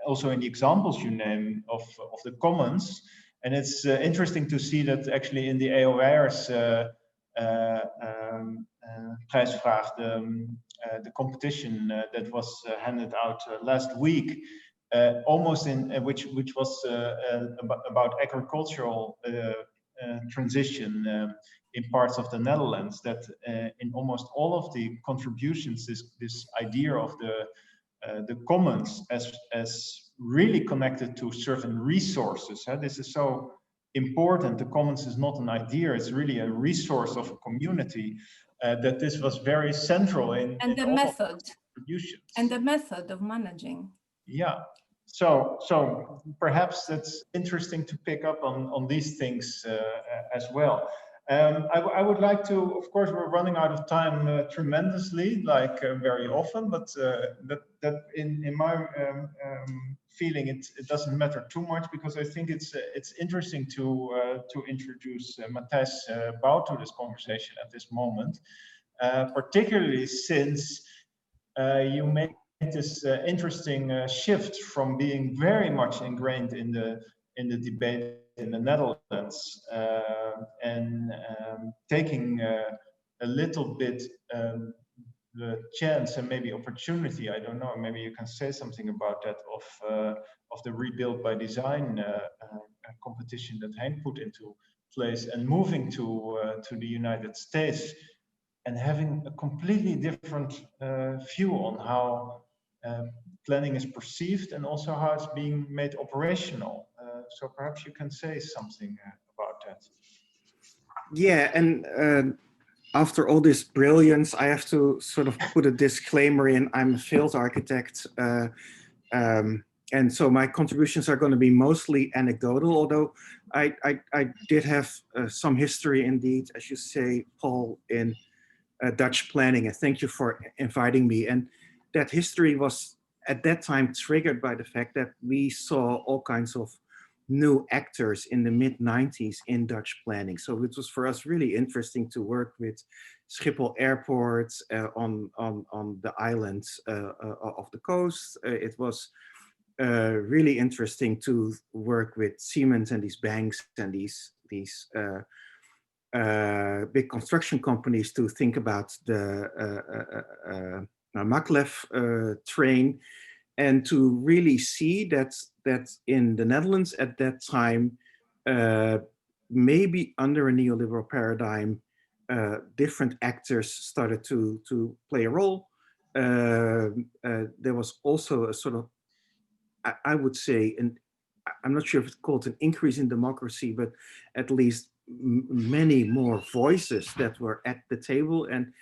also in the examples you name of the commons, and it's interesting to see that actually in the AOR's prijsvraag, the competition that was handed out last week, almost in which was about agricultural transition in parts of the Netherlands, that in almost all of the contributions, this idea of the commons as really connected to certain resources. This is so important. The commons is not an idea, it's really a resource of a community, that this was very central in the all method. of the contributions. And the method of managing. Yeah. So perhaps that's interesting to pick up on these things as well. I would like to, of course, we're running out of time tremendously, like very often, but that in my feeling, it doesn't matter too much, because I think it's interesting to introduce Matthijs Bouw to this conversation at this moment, particularly since you made this interesting shift from being very much ingrained in the debate in the Netherlands and taking a little bit the chance and maybe opportunity, I don't know, maybe you can say something about that, of the Rebuild by Design competition that Henk put into place, and moving to the United States and having a completely different view on how planning is perceived and also how it's being made operational. So perhaps you can say something about that. Yeah, and after all this brilliance, I have to sort of put a disclaimer in. I'm a field architect, And so my contributions are going to be mostly anecdotal, although I did have some history indeed, as you say, Paul, in Dutch planning, and thank you for inviting me. And that history was at that time triggered by the fact that we saw all kinds of new actors in the mid-90s in Dutch planning. So it was for us really interesting to work with Schiphol Airport on the islands of the coast. It was really interesting to work with Siemens and these banks and these big construction companies to think about the maglev train, and to really see that in the Netherlands at that time, maybe under a neoliberal paradigm, different actors started to play a role. There was also a sort of, I would say, and I'm not sure if it's called an increase in democracy, but at least many more voices that were at the table. And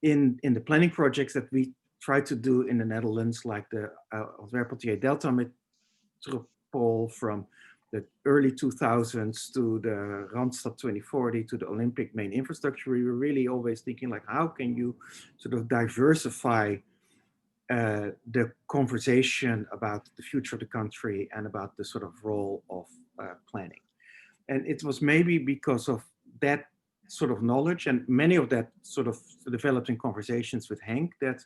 in the planning projects that we tried to do in the Netherlands, like the Antwerp-Poitiers Delta Metropole from the early 2000s to the Randstad 2040 to the Olympic main infrastructure, we were really always thinking like, how can you sort of diversify the conversation about the future of the country and about the sort of role of planning. And it was maybe because of that sort of knowledge, and many of that sort of developed in conversations with Henk, that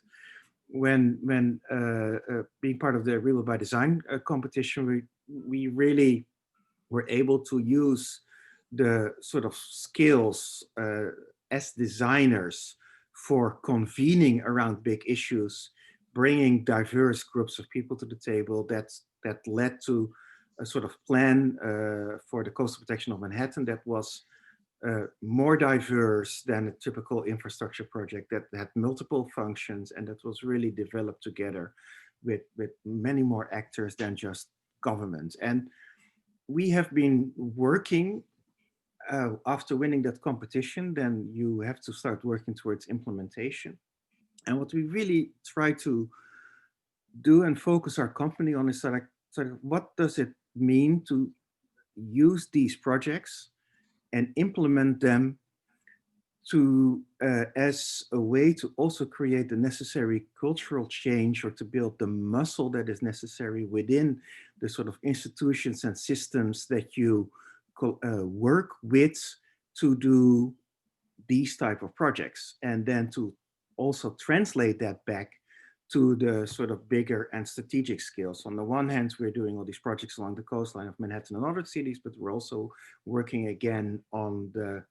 when being part of the Rebel by Design competition, we really were able to use the sort of skills as designers for convening around big issues, bringing diverse groups of people to the table. That led to a sort of plan for the coastal protection of Manhattan that was more diverse than a typical infrastructure project, that had multiple functions, and that was really developed together with many more actors than just government. And we have been working after winning that competition, then you have to start working towards implementation. And what we really try to do and focus our company on is sort of what does it mean to use these projects and implement them to as a way to also create the necessary cultural change, or to build the muscle that is necessary within the sort of institutions and systems that you work with to do these type of projects, and then to also translate that back to the sort of bigger and strategic skills. On the one hand, we're doing all these projects along the coastline of Manhattan and other cities, but we're also working again on the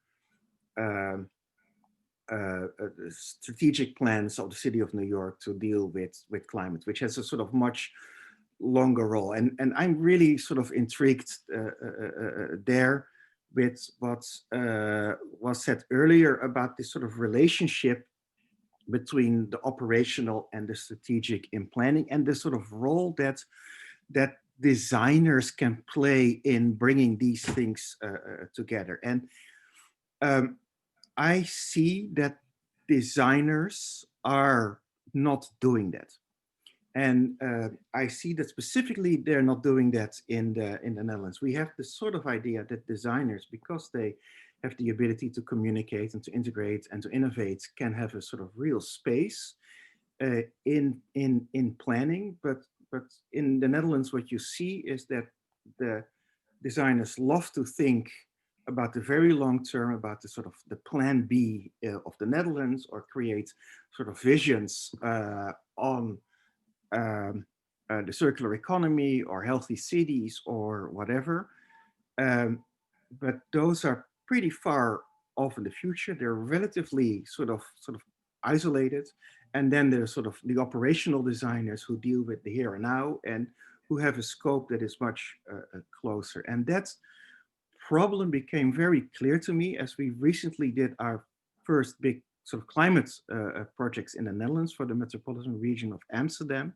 strategic plans of the city of New York to deal with climate, which has a sort of much longer role. And I'm really sort of intrigued there with what was said earlier about this sort of relationship between the operational and the strategic in planning, and the sort of role that designers can play in bringing these things together. And I see that designers are not doing that. And I see that specifically they're not doing that in the Netherlands. We have this sort of idea that designers, because they have the ability to communicate and to integrate and to innovate, can have a sort of real space in planning. But in the Netherlands, what you see is that the designers love to think about the very long term, about the sort of the plan B of the Netherlands, or create sort of visions on the circular economy or healthy cities or whatever. But those are pretty far off in the future. They're relatively sort of isolated. And then there's sort of the operational designers who deal with the here and now, and who have a scope that is much closer. And that problem became very clear to me as we recently did our first big sort of climate projects in the Netherlands for the metropolitan region of Amsterdam,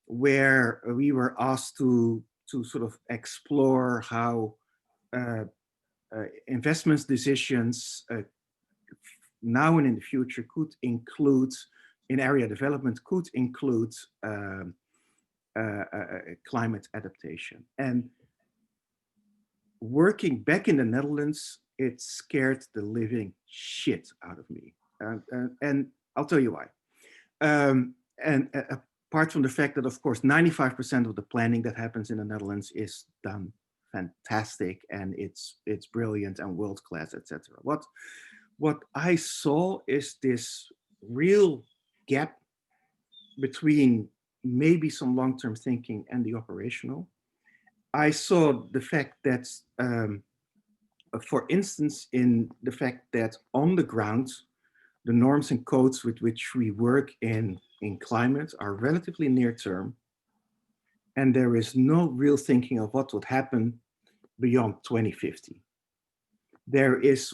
where we were asked to sort of explore how investments decisions now and in the future could include, in area development, could include climate adaptation. And working back in the Netherlands, it scared the living shit out of me. And I'll tell you why. And apart from the fact that, of course, 95% of the planning that happens in the Netherlands is done fantastic, and it's brilliant and world-class, etc. What I saw is this real gap between maybe some long-term thinking and the operational. I saw the fact that, for instance, in the fact that on the ground, the norms and codes with which we work in climate are relatively near term. And there is no real thinking of what would happen beyond 2050. There is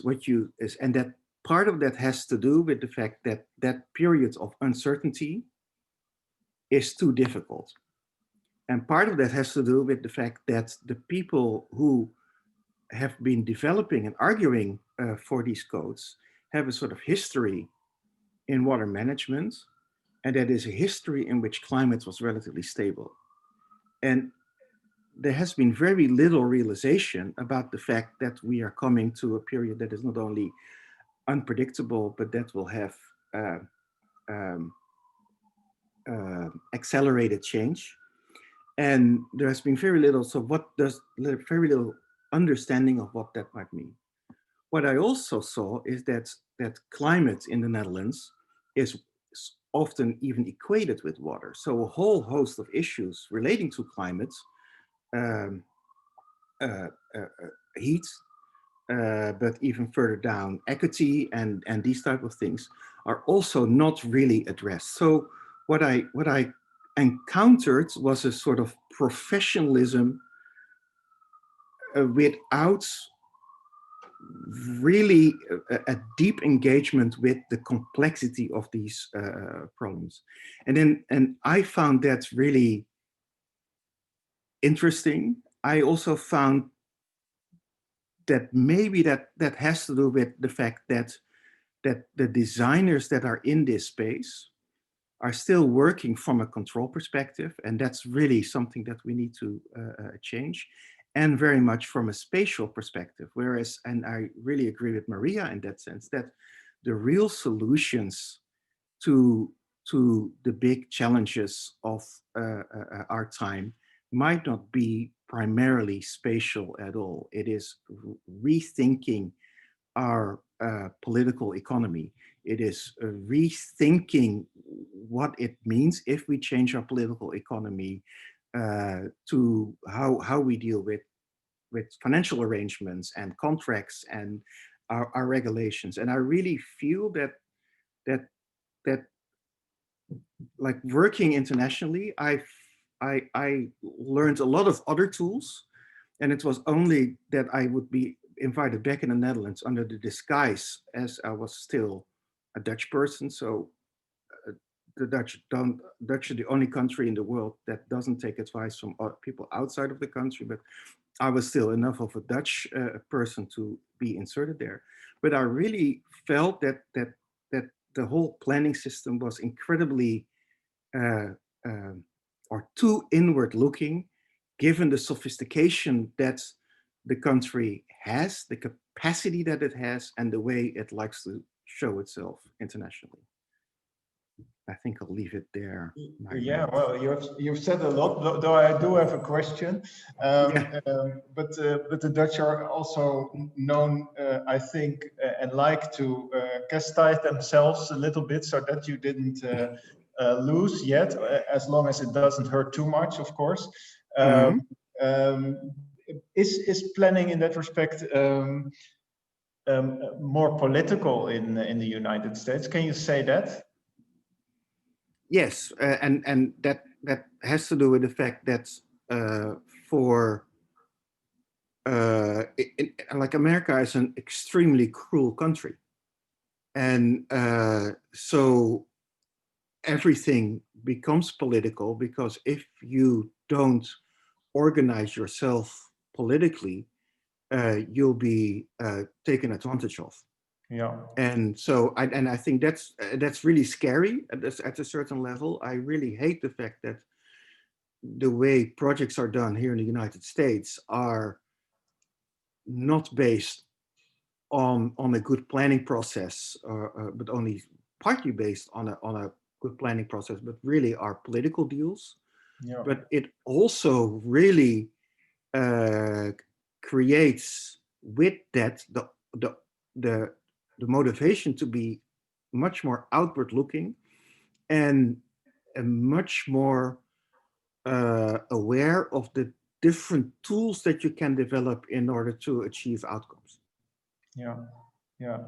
and that part of that has to do with the fact that that period of uncertainty is too difficult. And part of that has to do with the fact that the people who have been developing and arguing for these codes have a sort of history in water management, and that is a history in which climate was relatively stable. And there has been very little realization about the fact that we are coming to a period that is not only unpredictable, but that will have accelerated change. And there has been very little, very little understanding of what that might mean. What I also saw is that climate in the Netherlands is often even equated with water. So a whole host of issues relating to climate, heat, but even further down, equity and these type of things are also not really addressed. So what I encountered was a sort of professionalism without really a deep engagement with the complexity of these problems. And I found that really interesting. I also found that maybe that has to do with the fact that the designers that are in this space are still working from a control perspective, and that's really something that we need to change, and very much from a spatial perspective. Whereas, and I really agree with Maria in that sense, that the real solutions to the big challenges of our time might not be primarily spatial at all. It is rethinking our political economy. It is rethinking what it means if we change our political economy to how we deal with financial arrangements and contracts and our regulations. And I really feel that like working internationally, I learned a lot of other tools, and it was only that I would be invited back in the Netherlands under the disguise as I was still a Dutch person. So the Dutch are the only country in the world that doesn't take advice from people outside of the country, but I was still enough of a Dutch person to be inserted there. But I really felt that the whole planning system was incredibly or too inward looking, given the sophistication that the country has, the capacity that it has, and the way it likes to show itself internationally. I think I'll leave it there. Yeah, well, you've said a lot, though I do have a question. But the Dutch are also known, I think, and like to chastise themselves a little bit, so that you didn't lose yet, as long as it doesn't hurt too much, of course. Is planning in that respect more political in the United States? Can you say that? Yes, and that has to do with the fact that like America is an extremely cruel country, and so everything becomes political, because if you don't organize yourself politically, you'll be taken advantage of. Yeah. And so I think that's really scary at a certain level. I really hate the fact the way projects are done here in the United States are not based on a good planning process, but only partly based on a good planning process, but really are political deals. Yeah. But it also really creates with that the motivation to be much more outward looking and much more aware of the different tools that you can develop in order to achieve outcomes. Yeah, yeah.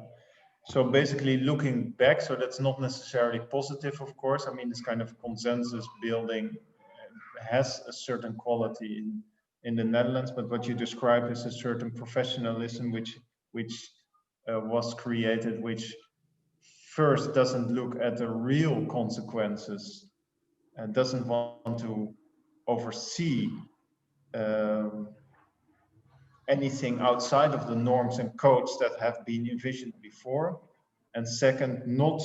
So basically looking back, so that's not necessarily positive, of course. I mean, this kind of consensus building has a certain quality in the Netherlands, but what you described is a certain professionalism which was created, which first doesn't look at the real consequences and doesn't want to oversee anything outside of the norms and codes that have been envisioned before. And second, not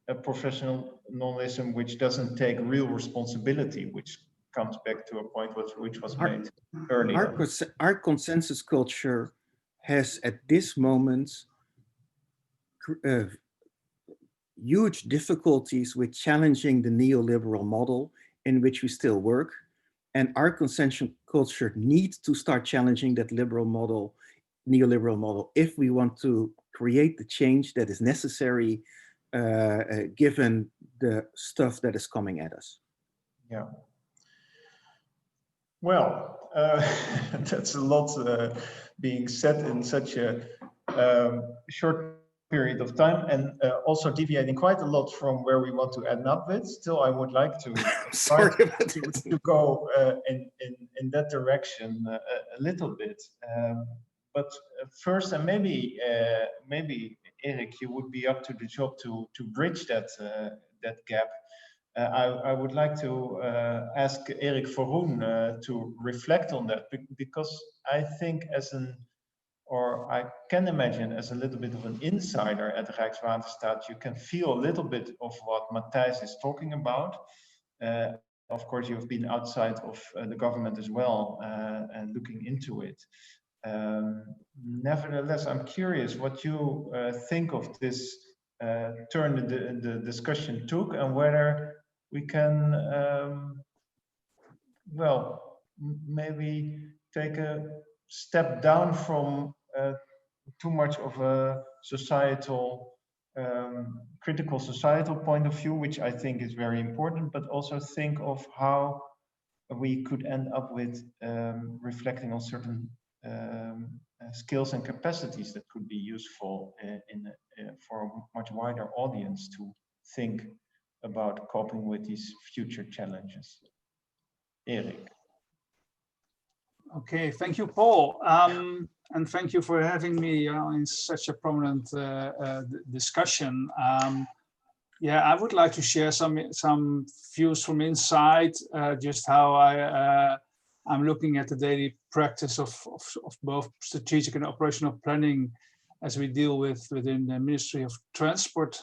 a professionalism which doesn't take real responsibility, which comes back to a point which was made earlier. Our consensus culture has at this moment huge difficulties with challenging the neoliberal model in which we still work. And our consensus culture needs to start challenging that neoliberal model, if we want to create the change that is necessary given the stuff that is coming at us. Yeah. Well, that's a lot being said in such a short period of time, and also deviating quite a lot from where we want to end up with. Still, I would like to to go in that direction a little bit. But first, and maybe Erik, you would be up to the job to bridge that gap. I would like to ask Erik Verhoen to reflect on that, because I think I can imagine as a little bit of an insider at Rijkswaterstaat, you can feel a little bit of what Matthijs is talking about. Of course, you've been outside of the government as well and looking into it. Nevertheless, I'm curious what you think of this turn the discussion took, and whether we can, well, maybe take a step down from too much of a societal, critical societal point of view, which I think is very important, but also think of how we could end up with reflecting on certain skills and capacities that could be useful for a much wider audience to think about coping with these future challenges. Erik. Okay, thank you, Paul. And thank you for having me in such a prominent discussion. Yeah, I would like to share some views from inside, just how I'm looking at the daily practice of both strategic and operational planning as we deal within the Ministry of Transport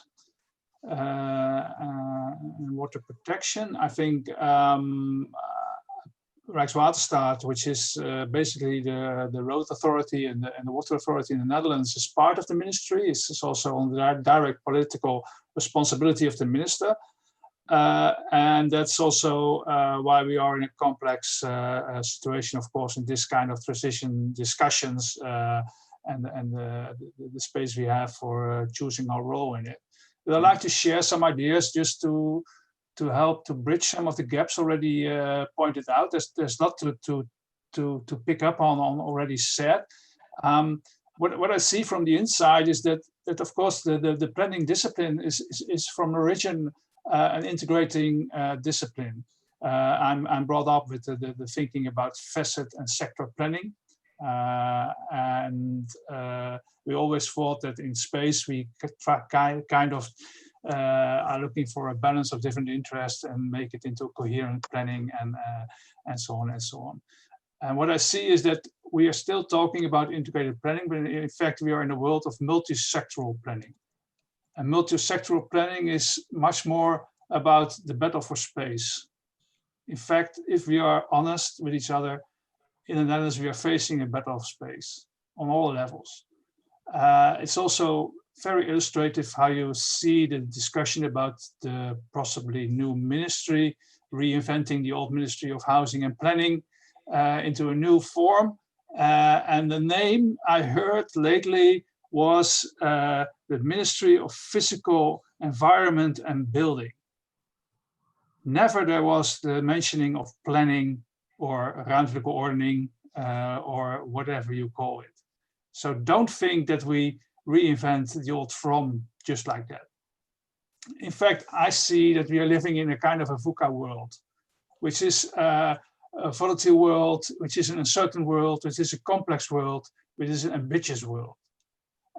and Water Protection. I think Rijkswaterstaat, which is basically the road authority and the water authority in the Netherlands, is part of the ministry. It's also on the direct political responsibility of the minister. And that's also why we are in a complex situation, of course, in this kind of transition discussions and the space we have for choosing our role in it. But I'd like to share some ideas just to help to bridge some of the gaps already pointed out. There's not to pick up on already said. What I see from the inside is that of course the planning discipline is from origin an integrating discipline. I'm brought up with the thinking about facet and sector planning, and we always thought that in space we kind of are looking for a balance of different interests and make it into coherent planning and so on and so on. And what I see is that we are still talking about integrated planning, but in fact we are in a world of multi-sectoral planning. And multi-sectoral planning is much more about the battle for space. In fact, if we are honest with each other, in the Netherlands, we are facing a battle of space on all levels. It's also very illustrative how you see the discussion about the possibly new ministry, reinventing the old Ministry of Housing and Planning into a new form. And the name I heard lately was the Ministry of Physical Environment and Building. Never there was the mentioning of planning or ruimtelijke ordening or whatever you call it. So don't think that we reinvent the old from just like that. In fact, I see that we are living in a kind of a VUCA world, which is a volatile world, which is an uncertain world, which is a complex world, which is an ambitious world.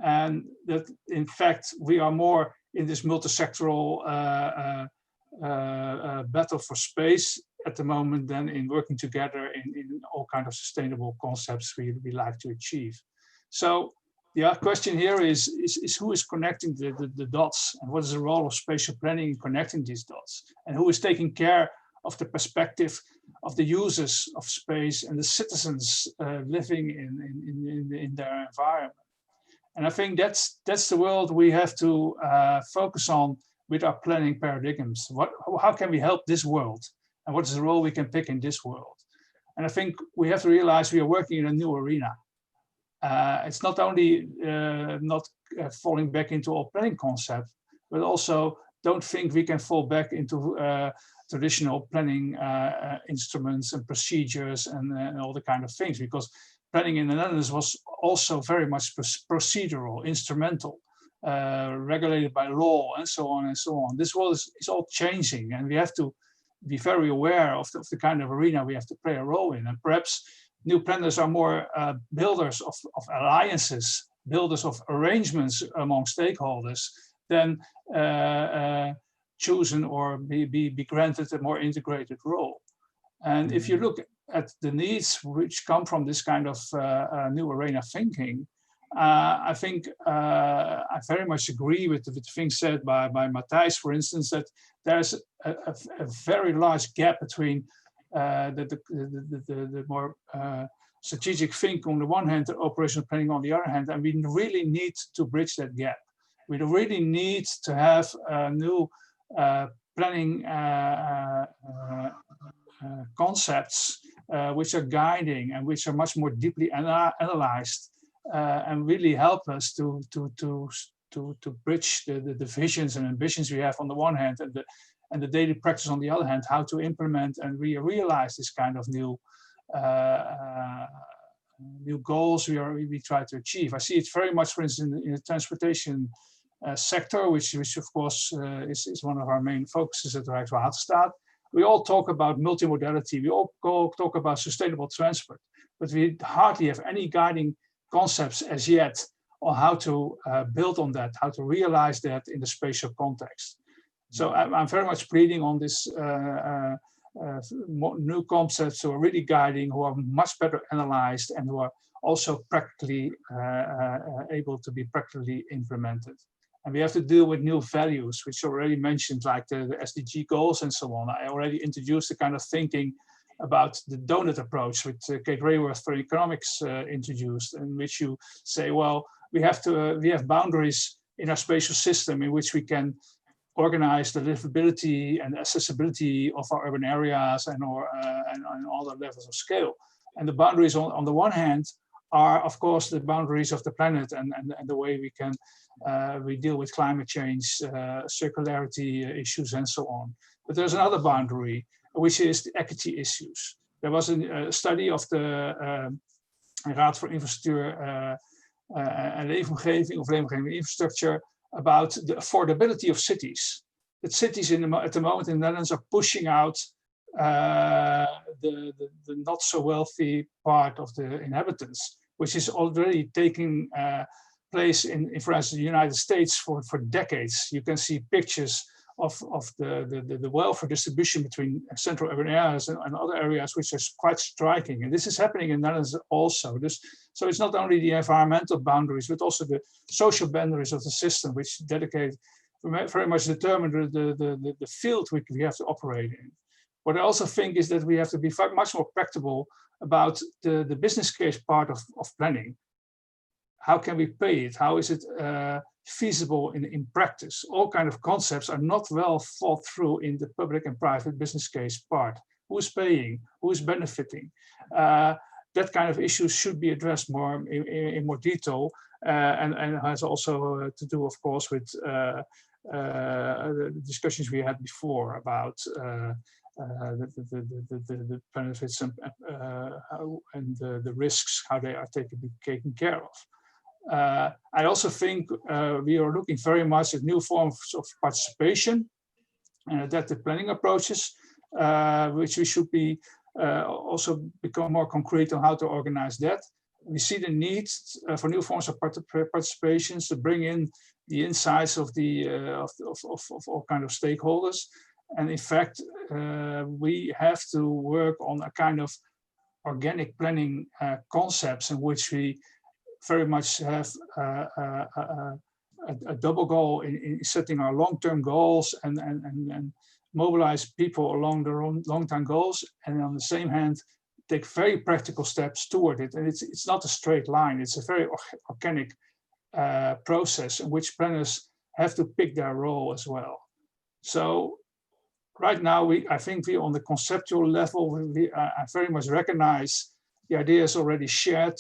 And that, in fact, we are more in this multi-sectoral battle for space at the moment than in working together in all kinds of sustainable concepts we like to achieve. So the question here is who is connecting the dots, and what is the role of spatial planning in connecting these dots, and who is taking care of the perspective of the users of space and the citizens living in their environment. And I think that's the world we have to focus on with our planning paradigms. How can we help this world? And what is the role we can pick in this world? And I think we have to realize we are working in a new arena. It's not only not falling back into old planning concept, but also don't think we can fall back into traditional planning instruments and procedures and all the kind of things, because planning in the Netherlands was also very much procedural, instrumental, regulated by law, and so on and so on. This world is all changing, and we have to be very aware of the kind of arena we have to play a role in. And perhaps new planners are more builders of alliances, builders of arrangements among stakeholders than chosen or be granted a more integrated role. And if you look at the needs which come from this kind of new arena thinking, I think I very much agree with the things said by Matthijs, for instance, that there's a very large gap between the more strategic thinking on the one hand, the operational planning on the other hand, and we really need to bridge that gap. We really need to have new planning concepts which are guiding and which are much more deeply analyzed and really help us to bridge the visions and ambitions we have on the one hand and the daily practice on the other hand, how to implement and realize this kind of new goals we try to achieve. I see it very much, for instance, in the transportation sector, which of course is one of our main focuses at Rijkswaterstaat. We all talk about multimodality, we all talk about sustainable transport, but we hardly have any guiding concepts as yet on how to build on that, how to realize that in the spatial context. So I'm very much pleading on this new concepts who are really guiding, who are much better analyzed, and who are also practically able to be practically implemented. And we have to deal with new values, which I already mentioned, like the SDG goals and so on. I already introduced the kind of thinking about the donut approach, which Kate Raworth for economics introduced, in which you say, well, we have boundaries in our spatial system in which we can organize the livability and accessibility of our urban areas and all the levels of scale. And the boundaries on the one hand are, of course, the boundaries of the planet and the way we deal with climate change, circularity issues, and so on. But there's another boundary, which is the equity issues. There was a study of the Raad voor Infrastructuur en Leefomgeving, of Leefomgeving Infrastructure, about the affordability of cities. That cities at the moment in the Netherlands are pushing out the not so wealthy part of the inhabitants, which is already taking place in, for instance, the United States for decades. You can see pictures of the welfare distribution between central urban areas and other areas, which is quite striking. And this is happening in the Netherlands also. So it's not only the environmental boundaries, but also the social boundaries of the system, which very much determine the field we have to operate in. What I also think is that we have to be much more practical about the business case part of planning. How can we pay it? How is it feasible in practice? All kind of concepts are not well thought through in the public and private business case part. Who's paying? Who's benefiting? That kind of issues should be addressed more in more detail, and has also to do, of course, with the discussions we had before about the benefits and the risks, how they are taken care of. I also think we are looking very much at new forms of participation and adaptive planning approaches, which we should be also become more concrete on how to organize that. We see the need for new forms of participations to bring in the insights of all kind of stakeholders. And in fact, we have to work on a kind of organic planning concepts in which we very much have a double goal in setting our long-term goals and mobilize people along their own long-term goals, and on the same hand take very practical steps toward it. And it's not a straight line, it's a very organic process in which planners have to pick their role as well. So right now, I think we on the conceptual level, I very much recognize the ideas already shared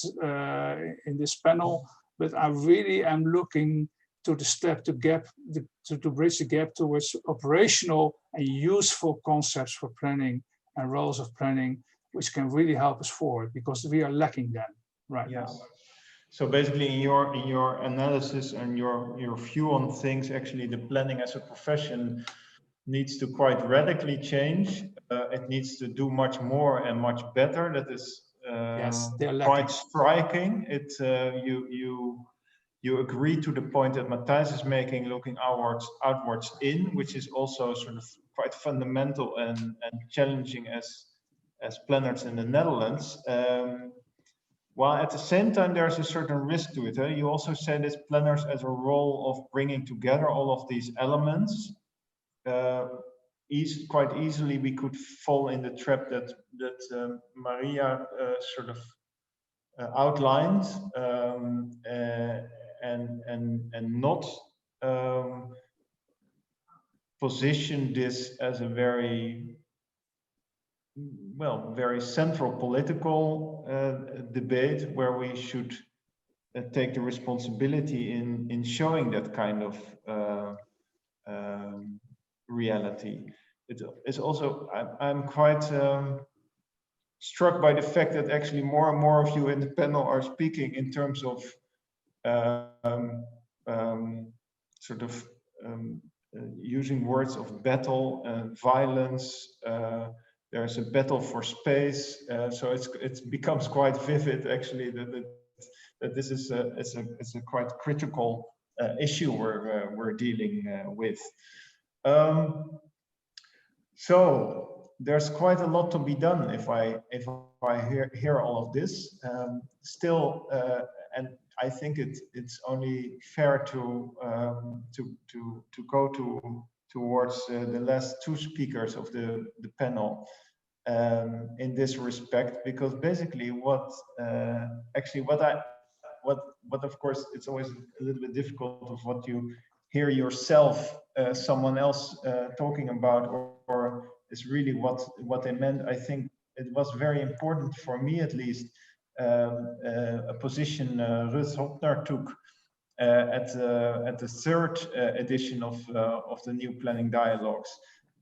in this panel, but I really am looking to the step to bridge the gap towards operational and useful concepts for planning and roles of planning, which can really help us forward, because we are lacking them right now. So basically, in your analysis and your view on things, actually, the planning as a profession needs to quite radically change. It needs to do much more and much better. That is quite striking. You agree to the point that Matthijs is making, looking outwards in, which is also sort of quite fundamental and challenging as planners in the Netherlands. While at the same time, there's a certain risk to it. You also said as planners as a role of bringing together all of these elements. Quite easily we could fall in the trap that Maria sort of outlined, and not position this as a very central political debate where we should take the responsibility in showing that kind of reality. It's also, I'm quite struck by the fact that actually more and more of you in the panel are speaking in terms of using words of battle and violence. There's a battle for space, so it becomes quite vivid actually that this is a quite critical issue we're dealing with. So there's quite a lot to be done if I hear all of this. Still, and I think it's only fair to go towards the last two speakers of the panel in this respect, because basically what of course it's always a little bit difficult of what you hear yourself someone else talking about or is really what they meant. I think it was very important for me at least, a position Ruth Hopner took at the third edition of the New Planning Dialogues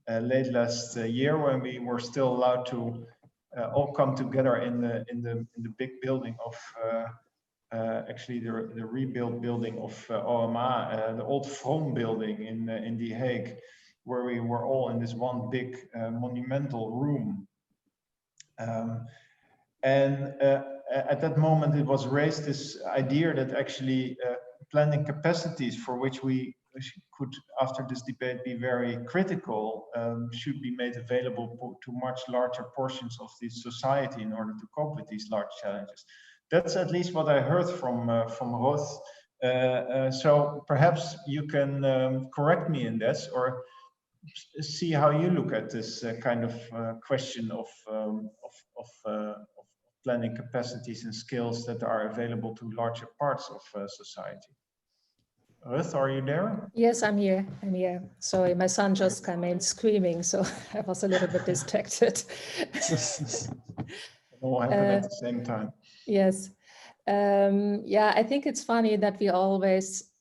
late last year, when we were still allowed to all come together in the big building of actually the rebuilt building of OMA, the old Vroom building in The Hague, where we were all in this one big monumental room. And at that moment, it was raised this idea that actually planning capacities, for which we could, after this debate, be very critical, should be made available to much larger portions of the society in order to cope with these large challenges. That's at least what I heard from Ruth. So perhaps you can correct me in this, or see how you look at this kind of question of planning capacities and skills that are available to larger parts of society. Ruth, are you there? Yes, I'm here. I'm here. Sorry, my son just came in screaming, so I was a little bit distracted. All happen at the same time. Yes. Yeah, I think it's funny that we always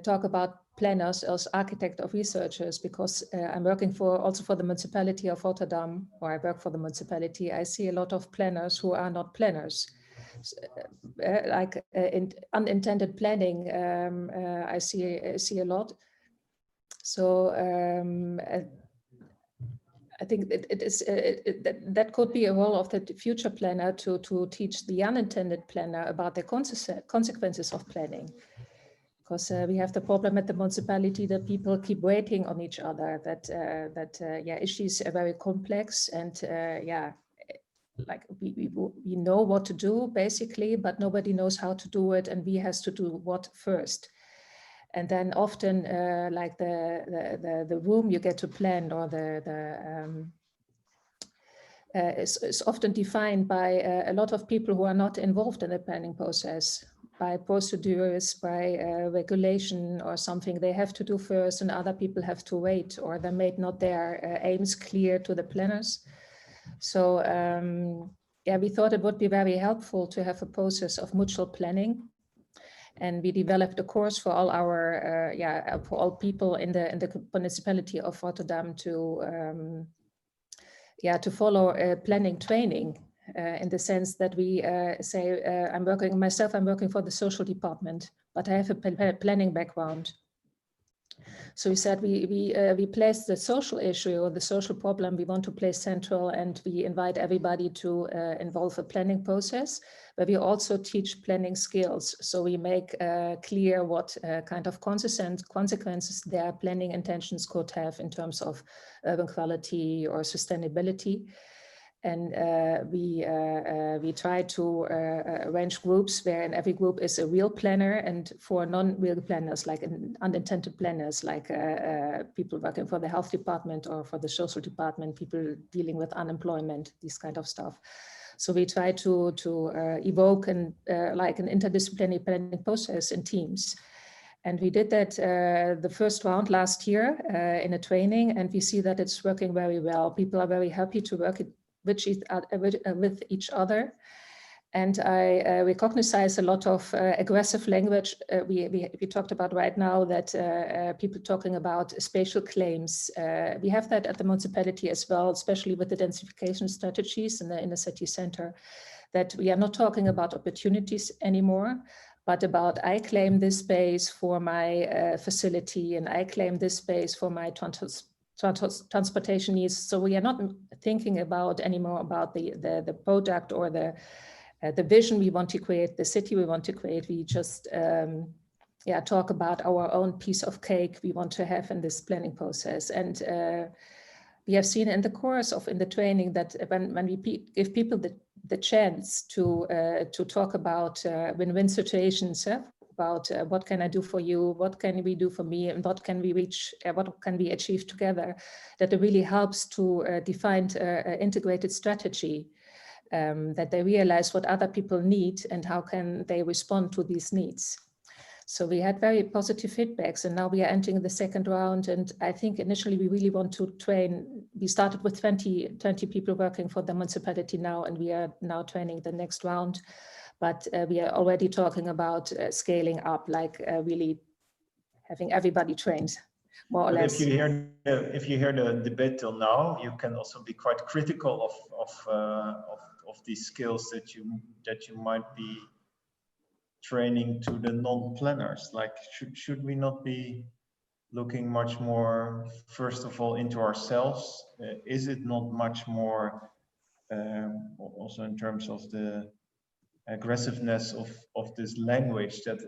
talk about planners as architect of researchers, because I'm working also for the municipality of Rotterdam, or I work for the municipality. I see a lot of planners who are not planners. Like in unintended planning, I see a lot. So I think that could be a role of the future planner to teach the unintended planner about the consequences of planning. Because we have the problem at the municipality that people keep waiting on each other, that issues are very complex, and like we know what to do basically, but nobody knows how to do it, and we has to do what first. And then often like the room you get to plan, or is often defined by a lot of people who are not involved in the planning process, by procedures, by regulation or something they have to do first, and other people have to wait, or they made not their aims clear to the planners. So yeah, we thought it would be very helpful to have a process of mutual planning, and we developed a course for all our for all people in the municipality of Rotterdam to follow planning training. In the sense that we say, I'm working for the social department, but I have a planning background. So we said we place the social issue or the social problem we want to place central, and we invite everybody to involve a planning process, but we also teach planning skills. So we make clear what kind of consequences their planning intentions could have in terms of urban quality or sustainability. And we try to arrange groups where in every group is a real planner, and for non-real planners, like unintended planners, like people working for the health department or for the social department, people dealing with unemployment, this kind of stuff. So we try to evoke like an interdisciplinary planning process in teams. And we did that the first round last year in a training, and we see that it's working very well. People are very happy to work with each other. And I recognize a lot of aggressive language we talked about right now, that people talking about spatial claims. We have that at the municipality as well, especially with the densification strategies in the city center, that we are not talking about opportunities anymore, but about I claim this space for my facility, and I claim this space for my transportation needs. So we are not thinking about anymore about the product or the vision we want to create, the city we want to create. We just talk about our own piece of cake we want to have in this planning process. And we have seen in the course in the training that when we give people the chance to talk about win-win situations, about what can I do for you, what can we do for me, and what can we reach, what can we achieve together, that it really helps to define an integrated strategy, that they realize what other people need and how can they respond to these needs. So we had very positive feedbacks, and now we are entering the second round. And I think initially we really want to train. We started with 20 people working for the municipality now, and we are now training the next round. But we are already talking about scaling up, like really having everybody trained, more or less. If you hear the debate till now, you can also be quite critical of these skills that you might be training to the non-planners. Like, should we not be looking much more, first of all, into ourselves? Is it not much more also in terms of the aggressiveness of this language, that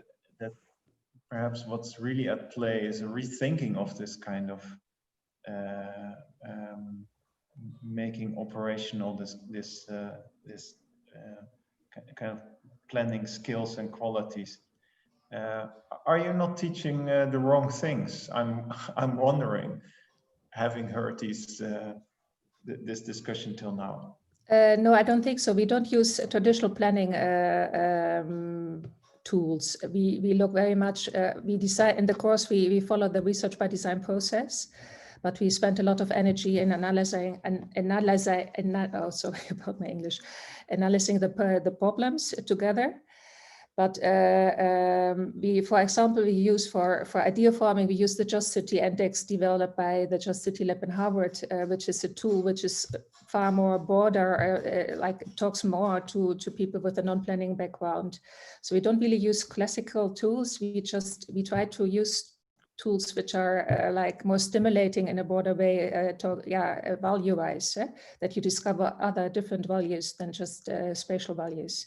perhaps what's really at play is a rethinking of this kind of making operational this kind of planning skills and qualities. Are you not teaching the wrong things? I'm wondering. having heard these this discussion till now? No, I don't think so. We don't use traditional planning tools. We look very much, we decide in the course, we follow the research by design process, but we spent a lot of energy in analyzing sorry about my English, analyzing the problems together. But for example, we use for idea forming, we use the Just City Index developed by the Just City Lab in Harvard, which is a tool which is far more broader, like talks more to people with a non-planning background. So we don't really use classical tools. We try to use tools which are like more stimulating in a broader way, value-wise, that you discover other different values than just spatial values.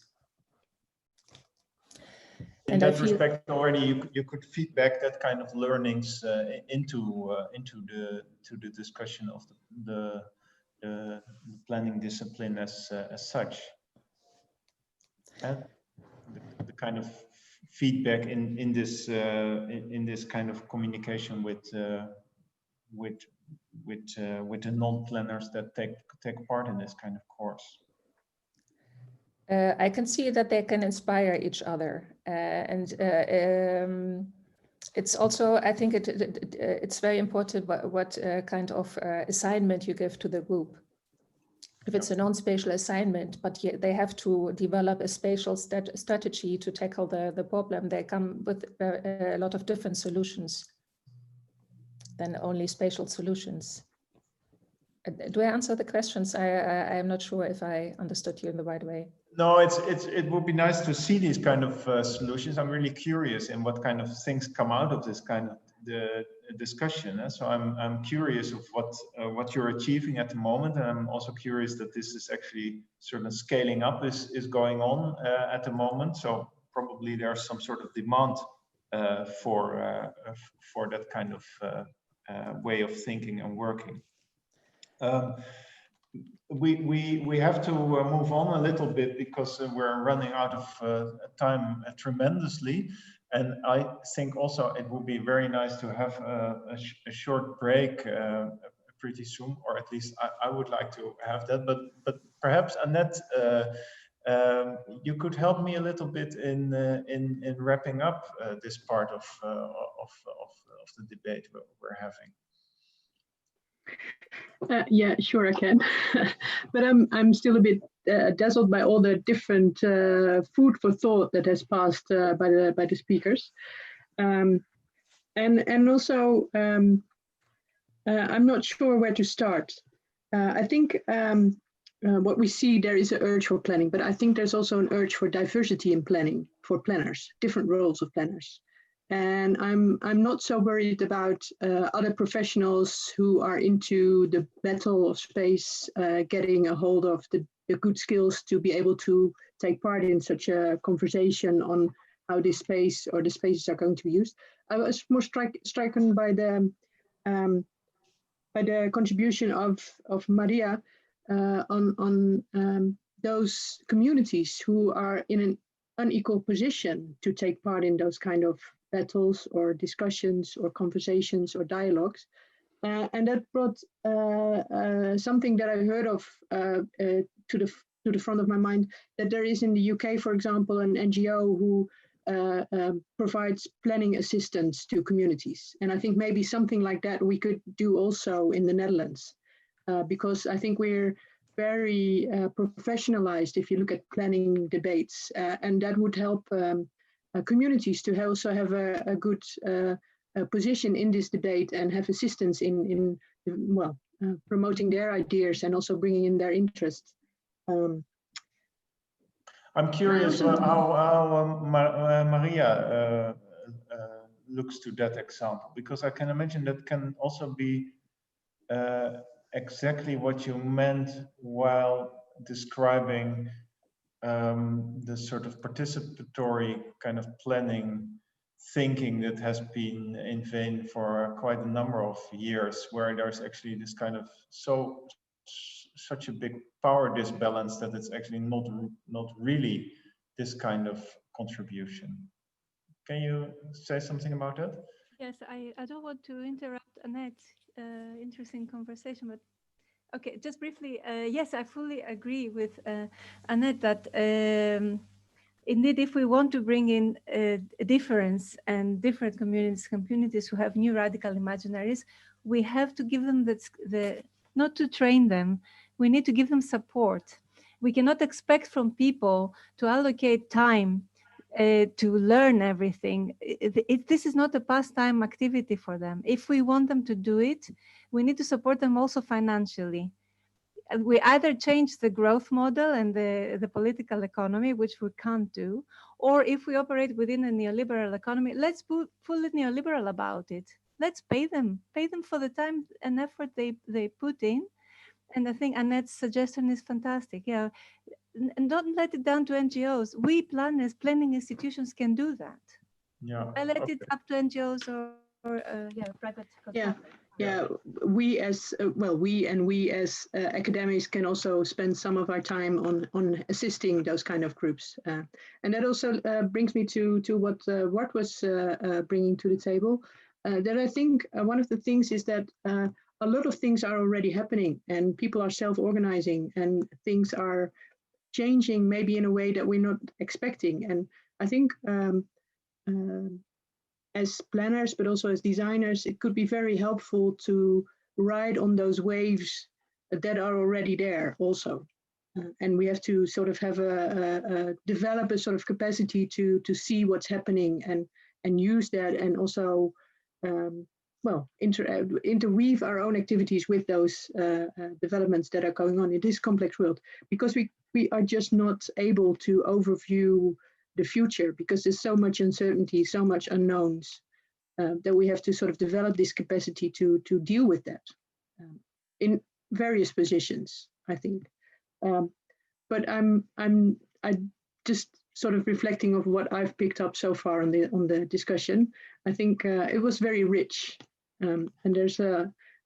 In that respect, already you could feedback that kind of learnings into the discussion of the planning discipline as such. And the kind of feedback in this kind of communication with the non-planners that take part in this kind of course. I can see that they can inspire each other, and it's also, I think it's very important what kind of assignment you give to the group. If it's a non-spatial assignment, but they have to develop a spatial strategy to tackle the problem, they come with a lot of different solutions than only spatial solutions. Do I answer the questions? I am not sure if I understood you in the right way. No, it would be nice to see these kind of solutions. I'm really curious in what kind of things come out of this kind of the discussion. So I'm curious of what you're achieving at the moment, and I'm also curious that this is actually sort of scaling up is going on at the moment. So probably there's some sort of demand for that kind of way of thinking and working. We have to move on a little bit because we're running out of time tremendously, and I think also it would be very nice to have a short break pretty soon, or at least I would like to have that. But perhaps Annette, you could help me a little bit in wrapping up this part of the debate we're having. Yeah, sure I can, but I'm still a bit dazzled by all the different food for thought that has passed by the speakers, and also I'm not sure where to start. I think what we see, there is an urge for planning, but I think there's also an urge for diversity in planning for planners, different roles of planners. And I'm not so worried about other professionals who are into the battle of space, getting a hold of the good skills to be able to take part in such a conversation on how this space or the spaces are going to be used. I was more stricken by the contribution of Maria on those communities who are in an unequal position to take part in those kind of battles or discussions or conversations or dialogues. And that brought something that I heard of to the front of my mind, that there is in the UK, for example, an NGO who provides planning assistance to communities. And I think maybe something like that we could do also in the Netherlands, because I think we're very professionalized if you look at planning debates, and that would help communities to also have a good position in this debate and have assistance in promoting their ideas and also bringing in their interests. I'm curious how Maria looks to that example, because I can imagine that can also be exactly what you meant while describing the sort of participatory kind of planning thinking that has been in vain for quite a number of years, where there's actually this kind of such a big power disbalance that it's actually not really this kind of contribution. Can you say something about that? Yes, I don't want to interrupt Annette. Interesting conversation, but okay, just briefly. Yes, I fully agree with Annette that indeed, if we want to bring in a difference and different communities who have new radical imaginaries, we have to give them not to train them, we need to give them support. We cannot expect from people to allocate time to learn everything. This is not a pastime activity for them. If we want them to do it, we need to support them also financially. We either change the growth model and the political economy, which we can't do, or if we operate within a neoliberal economy, let's be fully neoliberal about it. Let's pay them for the time and effort they put in. And I think Annette's suggestion is fantastic. Yeah, and don't let it down to NGOs. We planners, planning institutions can do that. Yeah. I let it up to NGOs or private. Yeah. Yeah, we as academics can also spend some of our time on assisting those kind of groups, and that also brings me to what Wart was bringing to the table. That I think one of the things is that a lot of things are already happening, and people are self-organizing, and things are changing maybe in a way that we're not expecting. And I think as planners, but also as designers, it could be very helpful to ride on those waves that are already there also. And we have to sort of have develop a sort of capacity to see what's happening and use that, and also interweave our own activities with those developments that are going on in this complex world, because we are just not able to overview the future, because there's so much uncertainty, so much unknowns, that we have to sort of develop this capacity to deal with that in various positions, I think. But I'm just sort of reflecting of what I've picked up so far on the discussion. I think it was very rich, and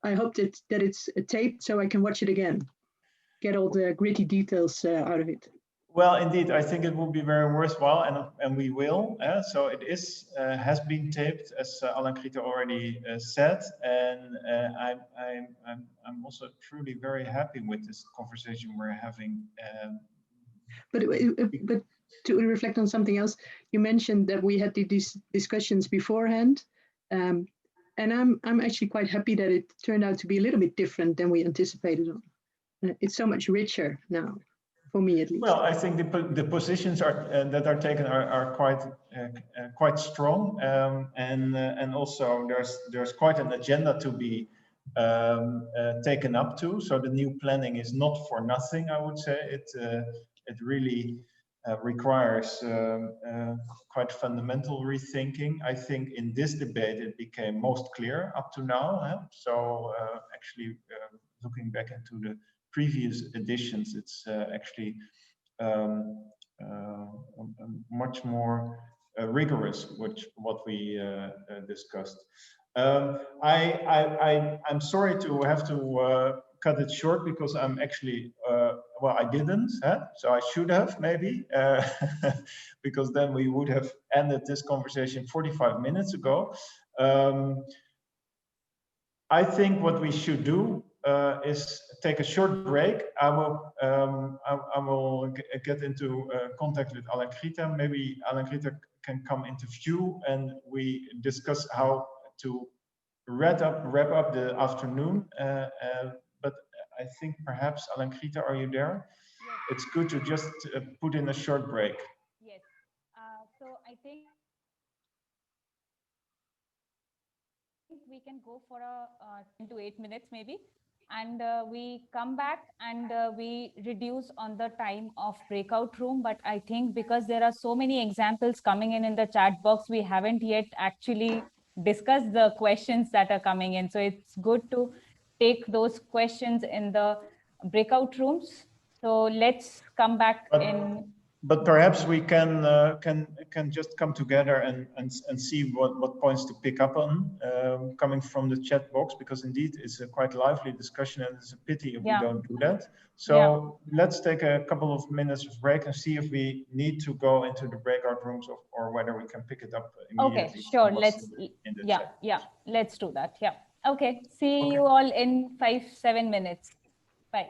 I hope that it's taped so I can watch it again, get all the gritty details out of it. Well, indeed, I think it will be very worthwhile, and we will. So it has been taped, as Alain-Griete already said, and I'm also truly very happy with this conversation we're having. But to reflect on something else, you mentioned that we had these discussions beforehand, and I'm actually quite happy that it turned out to be a little bit different than we anticipated. It's so much richer now. For me, at least. Well, I think the positions that are taken are quite strong, and also there's quite an agenda to be taken up to. So the new planning is not for nothing, I would say. It really requires quite fundamental rethinking. I think in this debate it became most clear up to now. So actually, looking back into the previous editions, it's actually much more rigorous, what we discussed. I'm sorry to have to cut it short, because I'm actually I didn't, so I should have maybe, because then we would have ended this conversation 45 minutes ago. I think what we should do is take a short break. I will get into contact with Alain-Griete. Maybe Alain-Griete can come into view, and we discuss how to wrap up the afternoon. But I think perhaps Alain-Griete, are you there? Yes. It's good to just put in a short break. Yes. So I think we can go for a 10 to 8 minutes maybe, and we come back and we reduce on the time of breakout room. But I think because there are so many examples coming in the chat box, we haven't yet actually discussed the questions that are coming in. So it's good to take those questions in the breakout rooms. So let's come back in but perhaps we can just come together and see what points to pick up on coming from the chat box, because indeed it's a quite lively discussion and it's a pity if we don't do that. So let's take a couple of minutes of break and see if we need to go into the breakout rooms or whether we can pick it up immediately. Okay, sure. Let's chat. let's do that. Yeah. Okay. See you all in 5-7 minutes. Bye.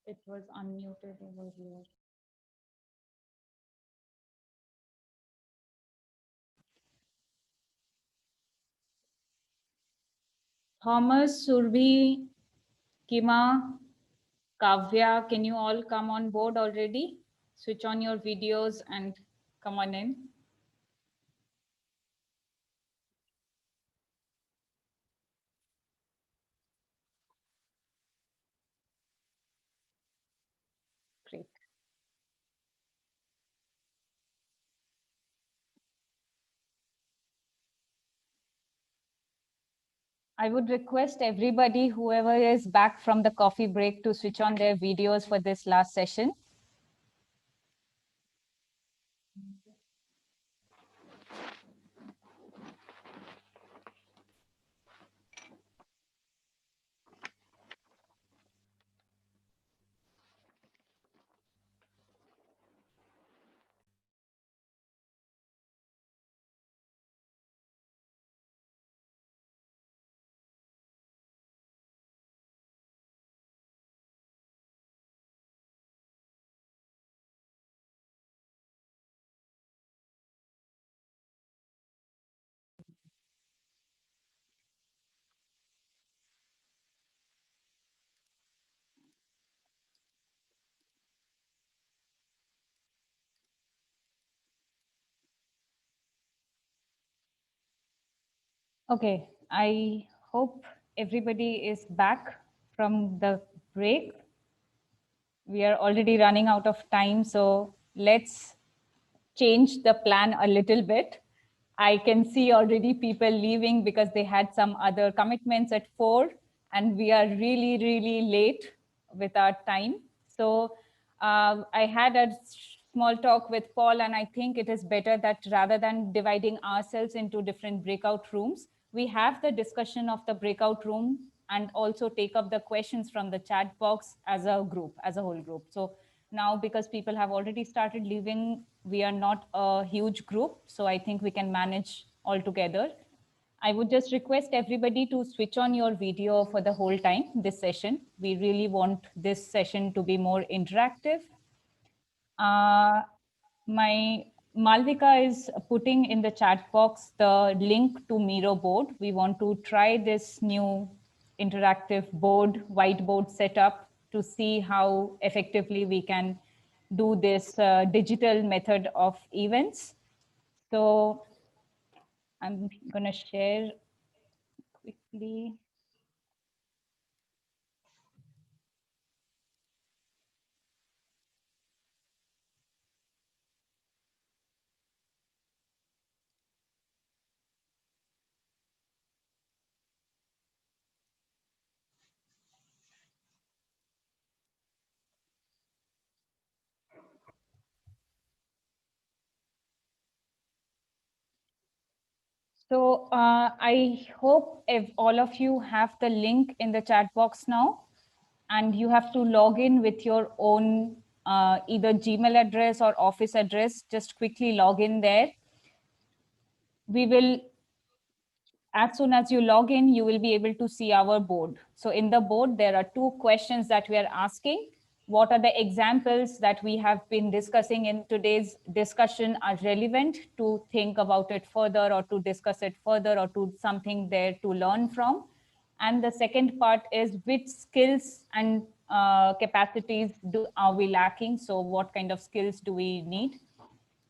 It was unmuted over here. Thomas, Surbi, Kima, Kavya, can you all come on board already? Switch on your videos and come on in. Great. I would request everybody, whoever is back from the coffee break, to switch on their videos for this last session. Okay, I hope everybody is back from the break. We are already running out of time, so let's change the plan a little bit. I can see already people leaving because they had some other commitments at 4, and we are really, really late with our time. So I had a small talk with Paul, and I think it is better that rather than dividing ourselves into different breakout rooms, we have the discussion of the breakout room and also take up the questions from the chat box as a group, as a whole group. So now, because people have already started leaving, we are not a huge group, so I think we can manage all together. I would just request everybody to switch on your video for the whole time, this session. We really want this session to be more interactive. My Malvika is putting in the chat box the link to Miro board. We want to try this new interactive board, whiteboard setup to see how effectively we can do this digital method of events. So I'm going to share quickly. So I hope if all of you have the link in the chat box now, and you have to log in with your own either Gmail address or office address, just quickly log in there. We will, as soon as you log in, you will be able to see our board. So in the board, there are 2 questions that we are asking. What are the examples that we have been discussing in today's discussion are relevant to think about it further or to discuss it further or to something there to learn from? And the second part is which skills and capacities are we lacking? So what kind of skills do we need?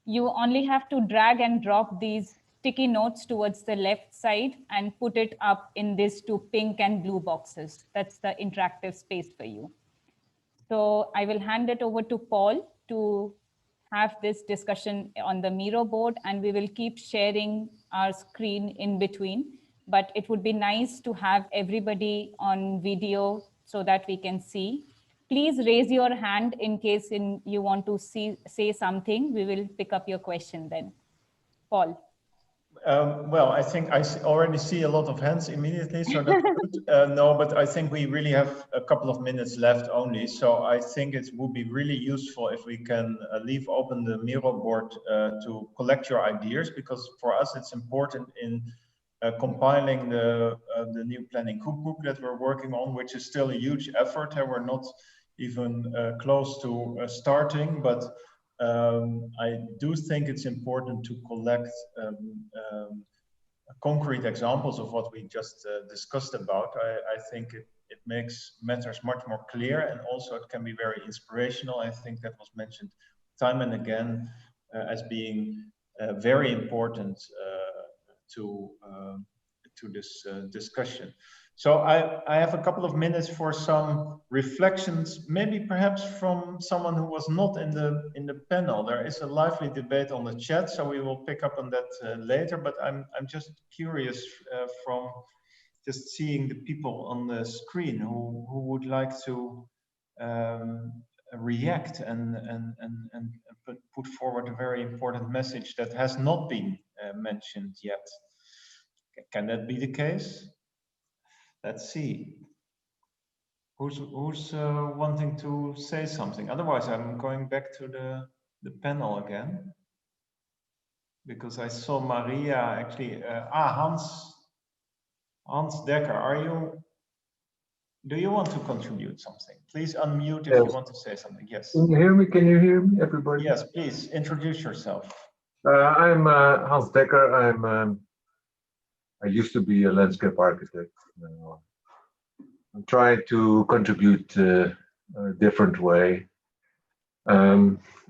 You only have to drag and drop these sticky notes towards the left side and put it up in these 2 pink and blue boxes. That's the interactive space for you. So I will hand it over to Paul to have this discussion on the Miro board, and we will keep sharing our screen in between. But it would be nice to have everybody on video so that we can see. Please raise your hand in case you want to say something. We will pick up your question then. Paul. Well, I think I already see a lot of hands immediately, so that's good. No, but I think we really have a couple of minutes left only. So I think it would be really useful if we can leave open the Miro board to collect your ideas, because for us it's important in compiling the new planning cookbook that we're working on, which is still a huge effort, and we're not even close to starting, but I do think it's important to collect concrete examples of what we just discussed about. I think it makes matters much more clear, and also it can be very inspirational. I think that was mentioned time and again as being very important to this discussion. So I have a couple of minutes for some reflections, maybe perhaps from someone who was not in the panel. There is a lively debate on the chat, so we will pick up on that later. But I'm just curious from just seeing the people on the screen who would like to react and put forward a very important message that has not been mentioned yet. Can that be the case? Let's see. Who's wanting to say something? Otherwise, I'm going back to the panel again, because I saw Maria actually. Hans Dekker, do you want to contribute something? Please unmute if you want to say something. Yes. Can you hear me? Can you hear me, everybody? Yes, please introduce yourself. I'm Hans Dekker. I used to be a landscape architect. I'm trying to contribute a different way,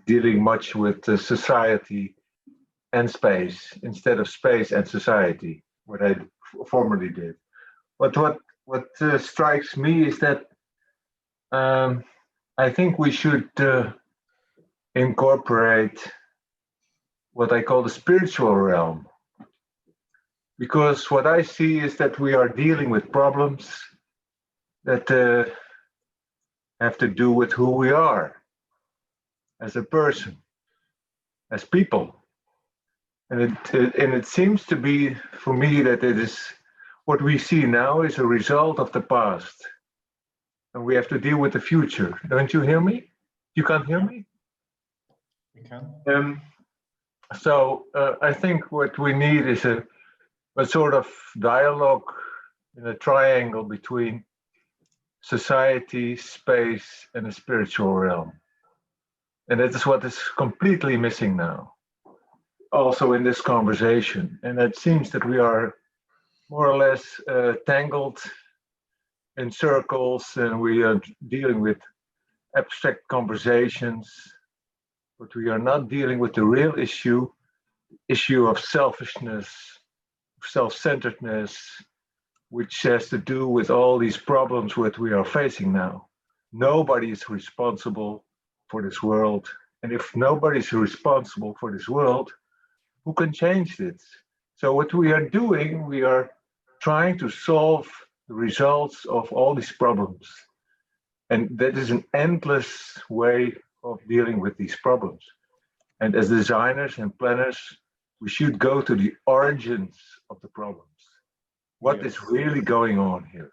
dealing much with society and space instead of space and society, what I formerly did. But what strikes me is that I think we should incorporate what I call the spiritual realm. Because what I see is that we are dealing with problems that have to do with who we are as a person, as people. And it seems to be, for me, that it is what we see now is a result of the past. And we have to deal with the future. Don't you hear me? You can't hear me? We can. So I think what we need is a sort of dialogue in a triangle between society, space, and the spiritual realm. And that is what is completely missing now, also in this conversation. And it seems that we are more or less tangled in circles, and we are dealing with abstract conversations, but we are not dealing with the real issue of selfishness, self-centeredness, which has to do with all these problems that we are facing now. Nobody is responsible for this world. And if nobody is responsible for this world, who can change it? So what we are doing, we are trying to solve the results of all these problems. And that is an endless way of dealing with these problems. And as designers and planners, we should go to the origins of the problems. What is really going on here?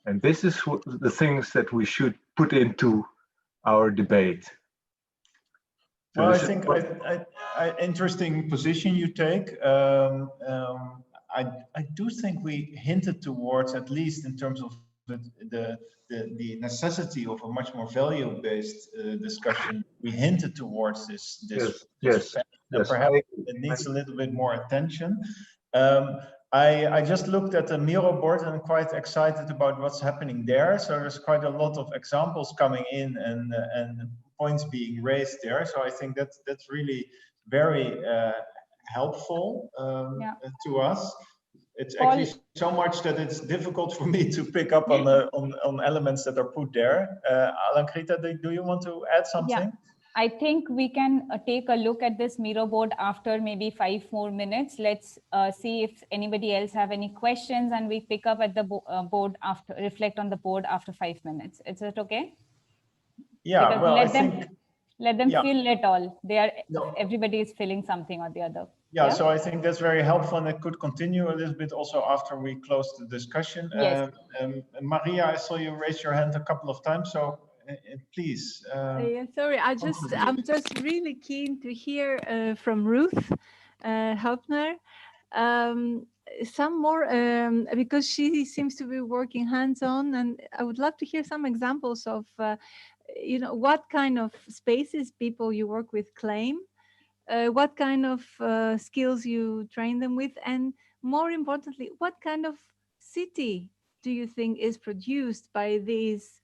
And this is the things that we should put into our debate. So well, I think interesting position you take. I do think we hinted towards, at least in terms of the necessity of a much more value-based discussion. We hinted towards this. Yes. Perhaps it needs a little bit more attention. I just looked at the Miro board and I'm quite excited about what's happening there. So there's quite a lot of examples coming in and points being raised there. So I think that's really very helpful to us. It's actually so much that it's difficult for me to pick up on elements that are put there. Alankrita, do you want to add something? Yeah. I think we can take a look at this Miro board after maybe 5 more minutes. Let's see if anybody else have any questions, and we pick up at the board after, reflect on the board after 5 minutes. Is it okay? Yeah, because well, let them feel it all. Everybody is feeling something or the other. Yeah, so I think that's very helpful, and it could continue a little bit also after we close the discussion. Yes. Maria, I saw you raise your hand a couple of times, so please. Yeah, sorry, I'm just really keen to hear from Ruth Helpner. some more, because she seems to be working hands-on, and I would love to hear some examples of, what kind of spaces people you work with claim, what kind of skills you train them with, and more importantly, what kind of city do you think is produced by these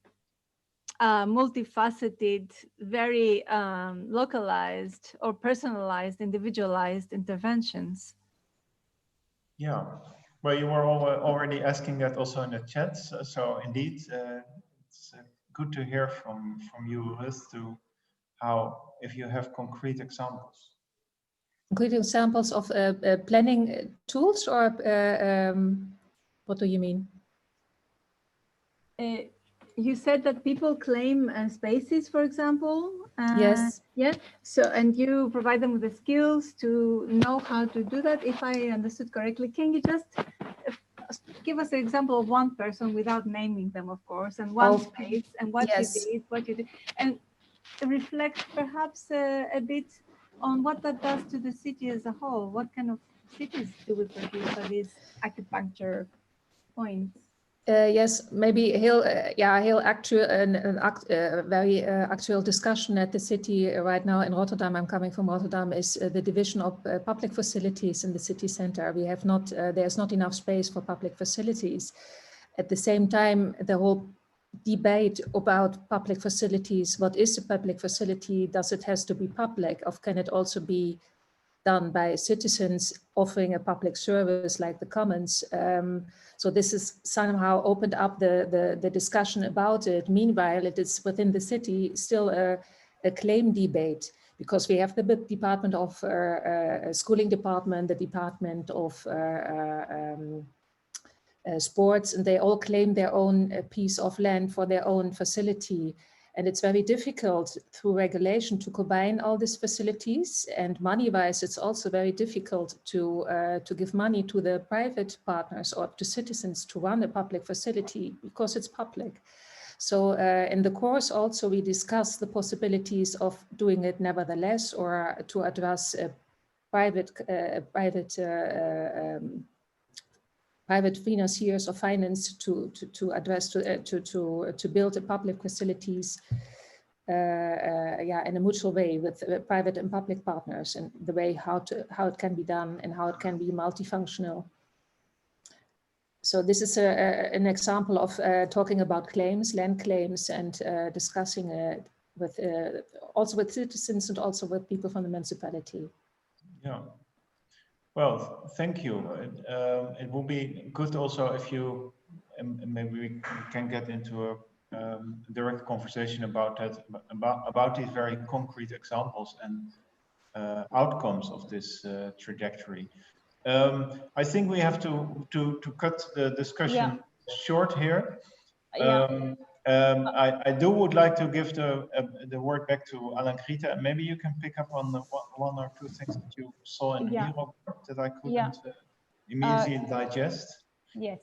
multifaceted, very localized or personalized, individualized interventions? Yeah, well, you were already asking that also in the chat. So indeed, it's good to hear from you, Ruth, to how, if you have concrete examples. Concrete examples of planning tools, or what do you mean? You said that people claim spaces, for example. Yes. Yeah. So, and you provide them with the skills to know how to do that, if I understood correctly. Can you just give us an example of one person without naming them, of course, and one space, and what you did, and reflect perhaps a bit on what that does to the city as a whole? What kind of cities do we produce by these acupuncture points? Yes, maybe he'll actual very actual discussion at the city right now in Rotterdam. I'm coming from Rotterdam. Is the division of public facilities in the city center. We have not there's not enough space for public facilities. At the same time, the whole debate about public facilities. What is a public facility? Does it has to be public, or can it also be done by citizens offering a public service like the commons? So this is somehow opened up the discussion about it. Meanwhile, it is within the city still a claim debate, because we have the department of schooling department, the department of sports, and they all claim their own piece of land for their own facility. And it's very difficult through regulation to combine all these facilities, and money-wise, it's also very difficult to give money to the private partners or to citizens to run a public facility because it's public. So in the course also we discuss the possibilities of doing it nevertheless, or to address private financiers or finance to address to build a public facilities in a mutual way with private and public partners, and the way how it can be done and how it can be multifunctional. So this is an example of talking about claims, land claims, and discussing it with also with citizens and also with people from the municipality. Yeah. Well, thank you. It will be good also if you, maybe we can get into a direct conversation about that, about these very concrete examples and outcomes of this trajectory. I think we have to cut the discussion short here. I would like to give the word back to Alain-Griete, and maybe you can pick up on the one or two things that you saw in the Miro board that I couldn't immediately digest. Yes.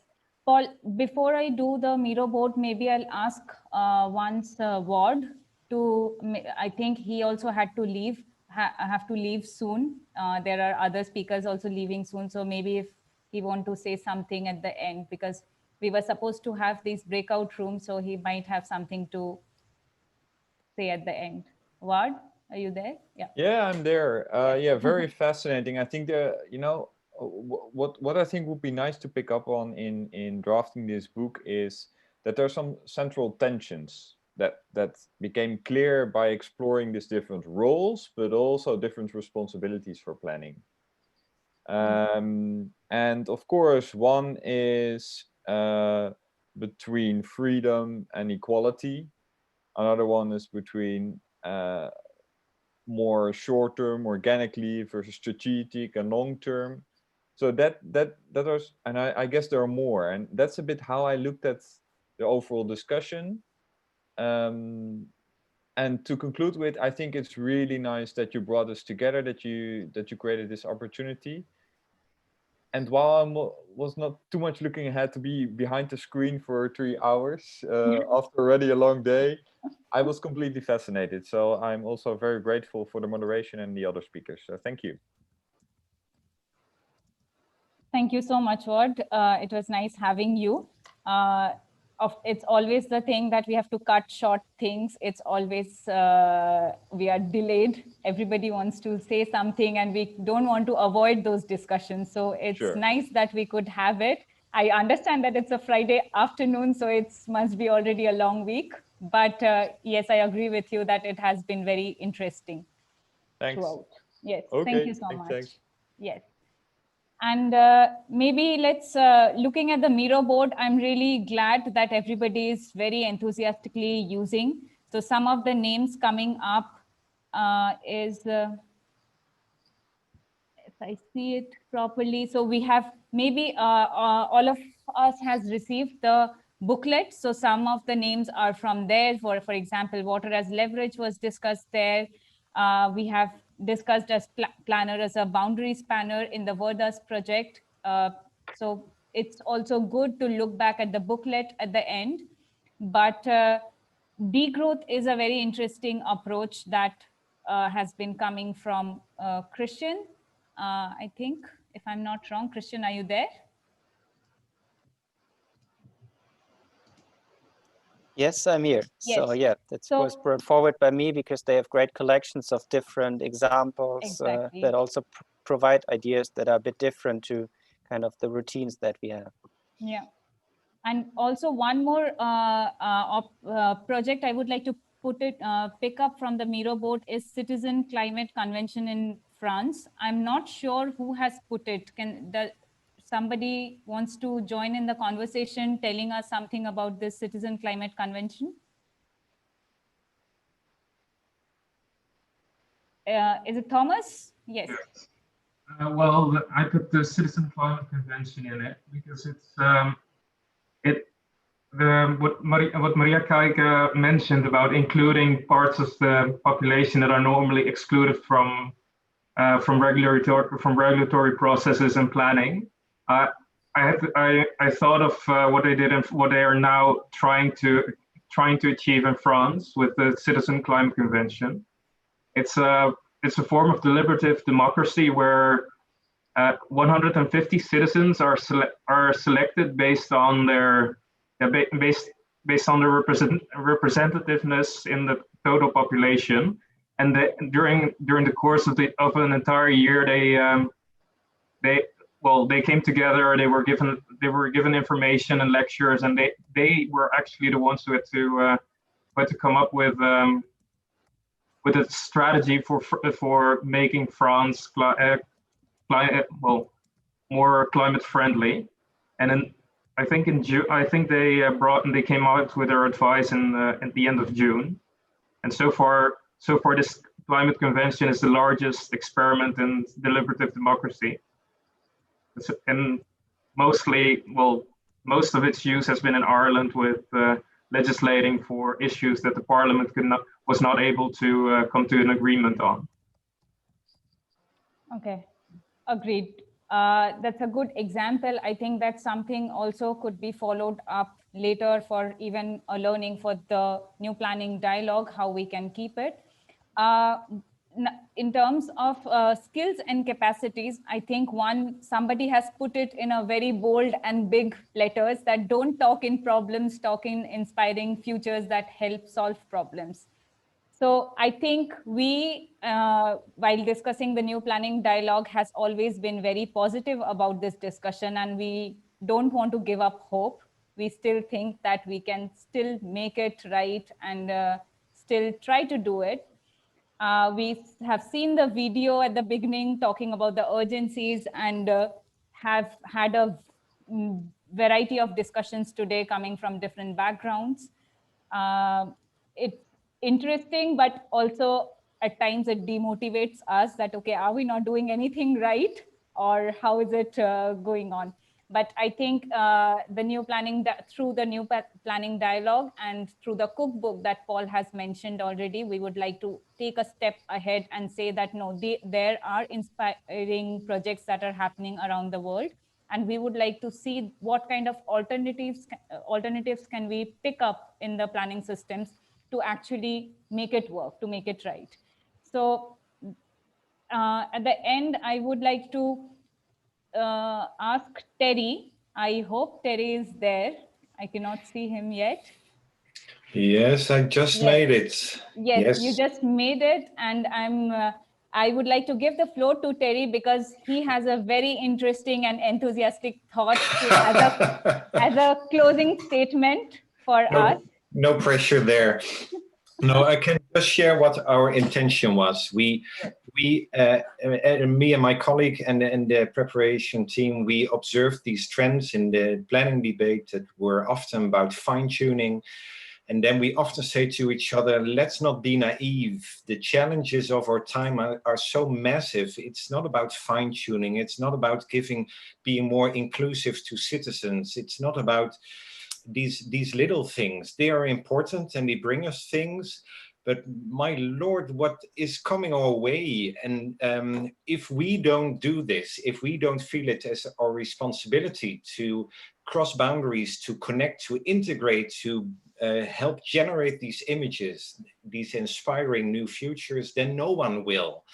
Paul, before I do the Miro board, maybe I'll ask once Ward to, I think he also had to leave, have to leave soon. There are other speakers also leaving soon. So maybe if he want to say something at the end, because we were supposed to have these breakout rooms, so he might have something to say at the end. Ward, are you there? Yeah. Yeah, I'm there. Yeah, very fascinating. I think what I think would be nice to pick up on in drafting this book is that there are some central tensions that became clear by exploring these different roles, but also different responsibilities for planning. And of course, one is between freedom and equality. Another one is between more short-term, organically versus strategic and long-term. So that was, and I guess there are more, and that's a bit how I looked at the overall discussion. And to conclude with, I think it's really nice that you brought us together, that you created this opportunity. And while I was not too much looking ahead to be behind the screen for 3 hours after already a long day, I was completely fascinated. So I'm also very grateful for the moderation and the other speakers. So thank you. Thank you so much, Ward. It was nice having you. It's always the thing that we have to cut short things. It's always, we are delayed. Everybody wants to say something and we don't want to avoid those discussions. So it's nice that we could have it. I understand that it's a Friday afternoon, so it must be already a long week. But yes, I agree with you that it has been very interesting. Thanks. Throughout. Yes, Okay, thank you so thanks, much. thanks. Yes. And maybe let's, looking at the Miro board, I'm really glad that everybody is very enthusiastically using. So some of the names coming up is, if I see it properly, so we have maybe all of us has received the booklet. So some of the names are from there. For example, water as leverage was discussed there. We have discussed as planner as a boundary spanner in the Verdas project. So it's also good to look back at the booklet at the end. But degrowth is a very interesting approach that has been coming from Christian. I think, if I'm not wrong, Christian, are you there? Yes, I'm here. Yes. So yeah, that was brought forward by me because they have great collections of different examples that also provide ideas that are a bit different to kind of the routines that we have. Yeah. And also one more project I would like to pick up from the Miro board is Citizen Climate Convention in France. I'm not sure who has put it. Somebody wants to join in the conversation telling us something about this Citizen Climate Convention? Is it Thomas? Yes. Well, I put the Citizen Climate Convention in it because it's what Maria Kaike mentioned about including parts of the population that are normally excluded from regulatory processes and planning. I thought of what they did and what they are now trying to achieve in France with the Citizen Climate Convention. It's a form of deliberative democracy where 150 citizens are selected based on their representativeness in the total population, and during the course of an entire year, they came together. They were given information and lectures, and they were actually the ones who had to come up with a strategy for making France more climate friendly. And then I think in June, they came out with their advice at the end of June. And so far this climate convention is the largest experiment in deliberative democracy. And most of its use has been in Ireland with legislating for issues that the parliament was not able to come to an agreement on. Okay, agreed. That's a good example. I think that something also could be followed up later for even a learning for the new planning dialogue, how we can keep it. In terms of skills and capacities, I think somebody has put it in a very bold and big letters that don't talk in problems, talk in inspiring futures that help solve problems. So I think we, while discussing the new planning dialogue, has always been very positive about this discussion, and we don't want to give up hope. We still think that we can still make it right and still try to do it. We have seen the video at the beginning talking about the urgencies and have had a variety of discussions today coming from different backgrounds. It's interesting, but also at times it demotivates us that, okay, are we not doing anything right? Or how is it going on? But I think the new planning, through the new planning dialogue and through the cookbook that Paul has mentioned already, we would like to take a step ahead and say that no, there are inspiring projects that are happening around the world. And we would like to see what kind of alternatives can we pick up in the planning systems to actually make it work, to make it right. So at the end, I would like to ask Terry. I hope Terry is there. I cannot see him yet. Yes, I just made it. Yes, you just made it, and I would like to give the floor to Terry because he has a very interesting and enthusiastic thought as a closing statement for us. No pressure there. No, I can just share what our intention was. Me and my colleague and the preparation team, we observed these trends in the planning debate that were often about fine-tuning. And then we often say to each other, let's not be naive. The challenges of our time are so massive. It's not about fine-tuning. It's not about being more inclusive to citizens. It's not about these little things. They are important and they bring us things. But my Lord, what is coming our way? And if we don't do this, if we don't feel it as our responsibility to cross boundaries, to connect, to integrate, to help generate these images, these inspiring new futures, then no one will.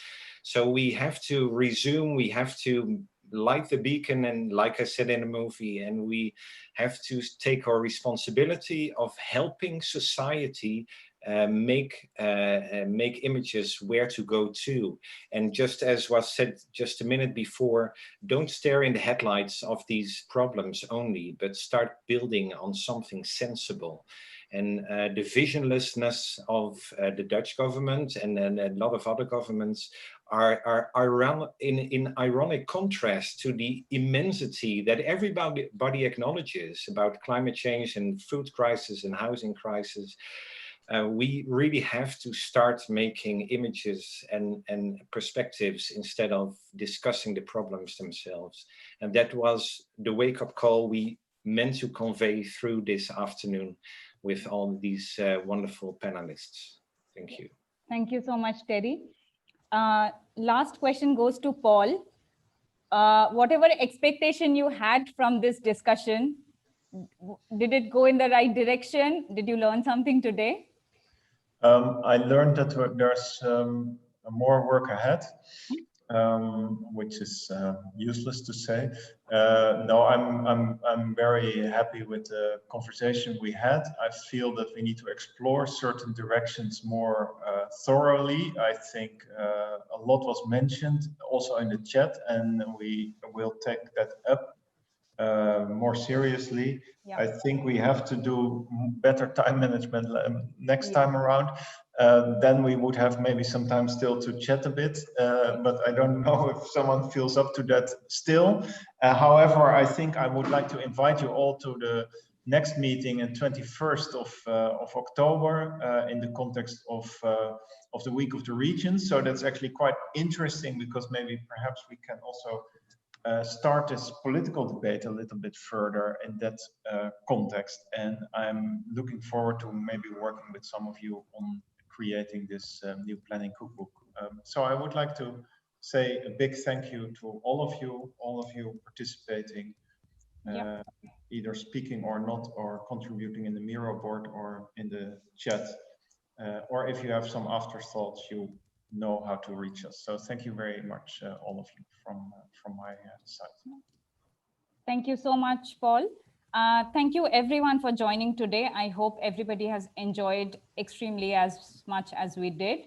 So we have to resume, we have to light the beacon, and like I said in the movie, and we have to take our responsibility of helping society make images where to go to. And just as was said just a minute before, don't stare in the headlights of these problems only, but start building on something sensible. And the visionlessness of the Dutch government and a lot of other governments are in ironic contrast to the immensity that everybody acknowledges about climate change and food crisis and housing crisis. We really have to start making images and perspectives instead of discussing the problems themselves. And that was the wake-up call we meant to convey through this afternoon with all these wonderful panelists. Thank you. Thank you so much, Terry. Last question goes to Paul. Whatever expectation you had from this discussion, did it go in the right direction? Did you learn something today? I learned that there's more work ahead, which is useless to say. No, I'm very happy with the conversation we had. I feel that we need to explore certain directions more thoroughly. I think a lot was mentioned also in the chat, and we will take that up more seriously. Yeah. I think we have to do better time management next time around. Then we would have maybe some time still to chat a bit, but I don't know if someone feels up to that still. However, I think I would like to invite you all to the next meeting on 21st of October in the context of the Week of the Regions. So that's actually quite interesting because maybe perhaps we can also start this political debate a little bit further in that context. And I'm looking forward to maybe working with some of you on creating this new planning cookbook. So I would like to say a big thank you to all of you participating, either speaking or not, or contributing in the Miro board or in the chat. Or if you have some afterthoughts, you know how to reach us. So thank you very much, all of you, from my side. Thank you so much, Paul. Thank you everyone for joining today. I hope everybody has enjoyed extremely as much as we did.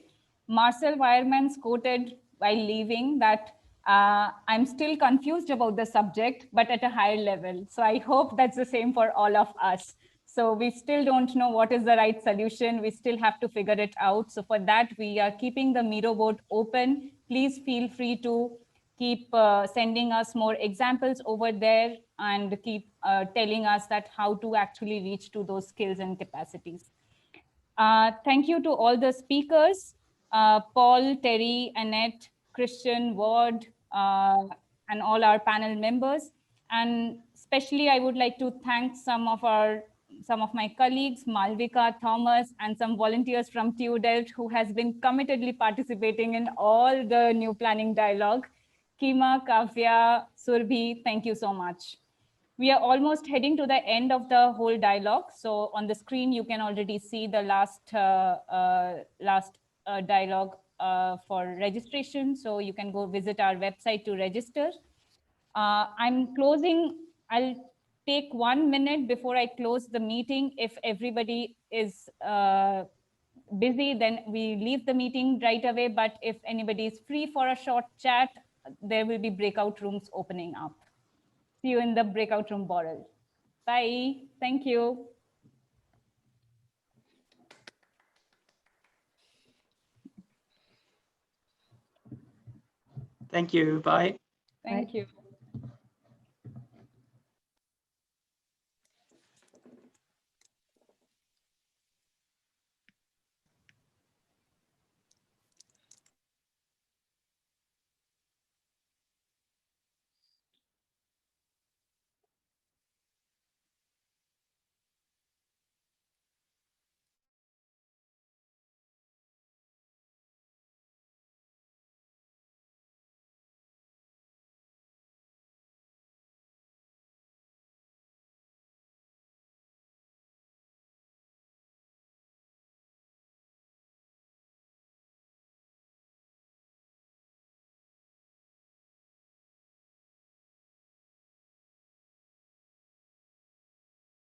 Marcel Weiermans quoted while leaving that I'm still confused about the subject, but at a higher level. So I hope that's the same for all of us. So we still don't know what is the right solution. We still have to figure it out. So for that, we are keeping the Miro board open. Please feel free to keep sending us more examples over there and keep telling us that how to actually reach to those skills and capacities. Thank you to all the speakers, Paul, Terry, Annette, Christian, Ward, and all our panel members. And especially I would like to thank some of my colleagues, Malvika, Thomas, and some volunteers from TU Delft who has been committedly participating in all the new planning dialogue. Kima, Kavya, Surbhi, thank you so much. We are almost heading to the end of the whole dialogue. So on the screen, you can already see the last dialogue for registration. So you can go visit our website to register. I'm closing. I'll take 1 minute before I close the meeting. If everybody is busy, then we leave the meeting right away. But if anybody is free for a short chat, there will be breakout rooms opening up. See you in the breakout room, Borrell. Bye. Thank you. Thank you. Bye. Thank you.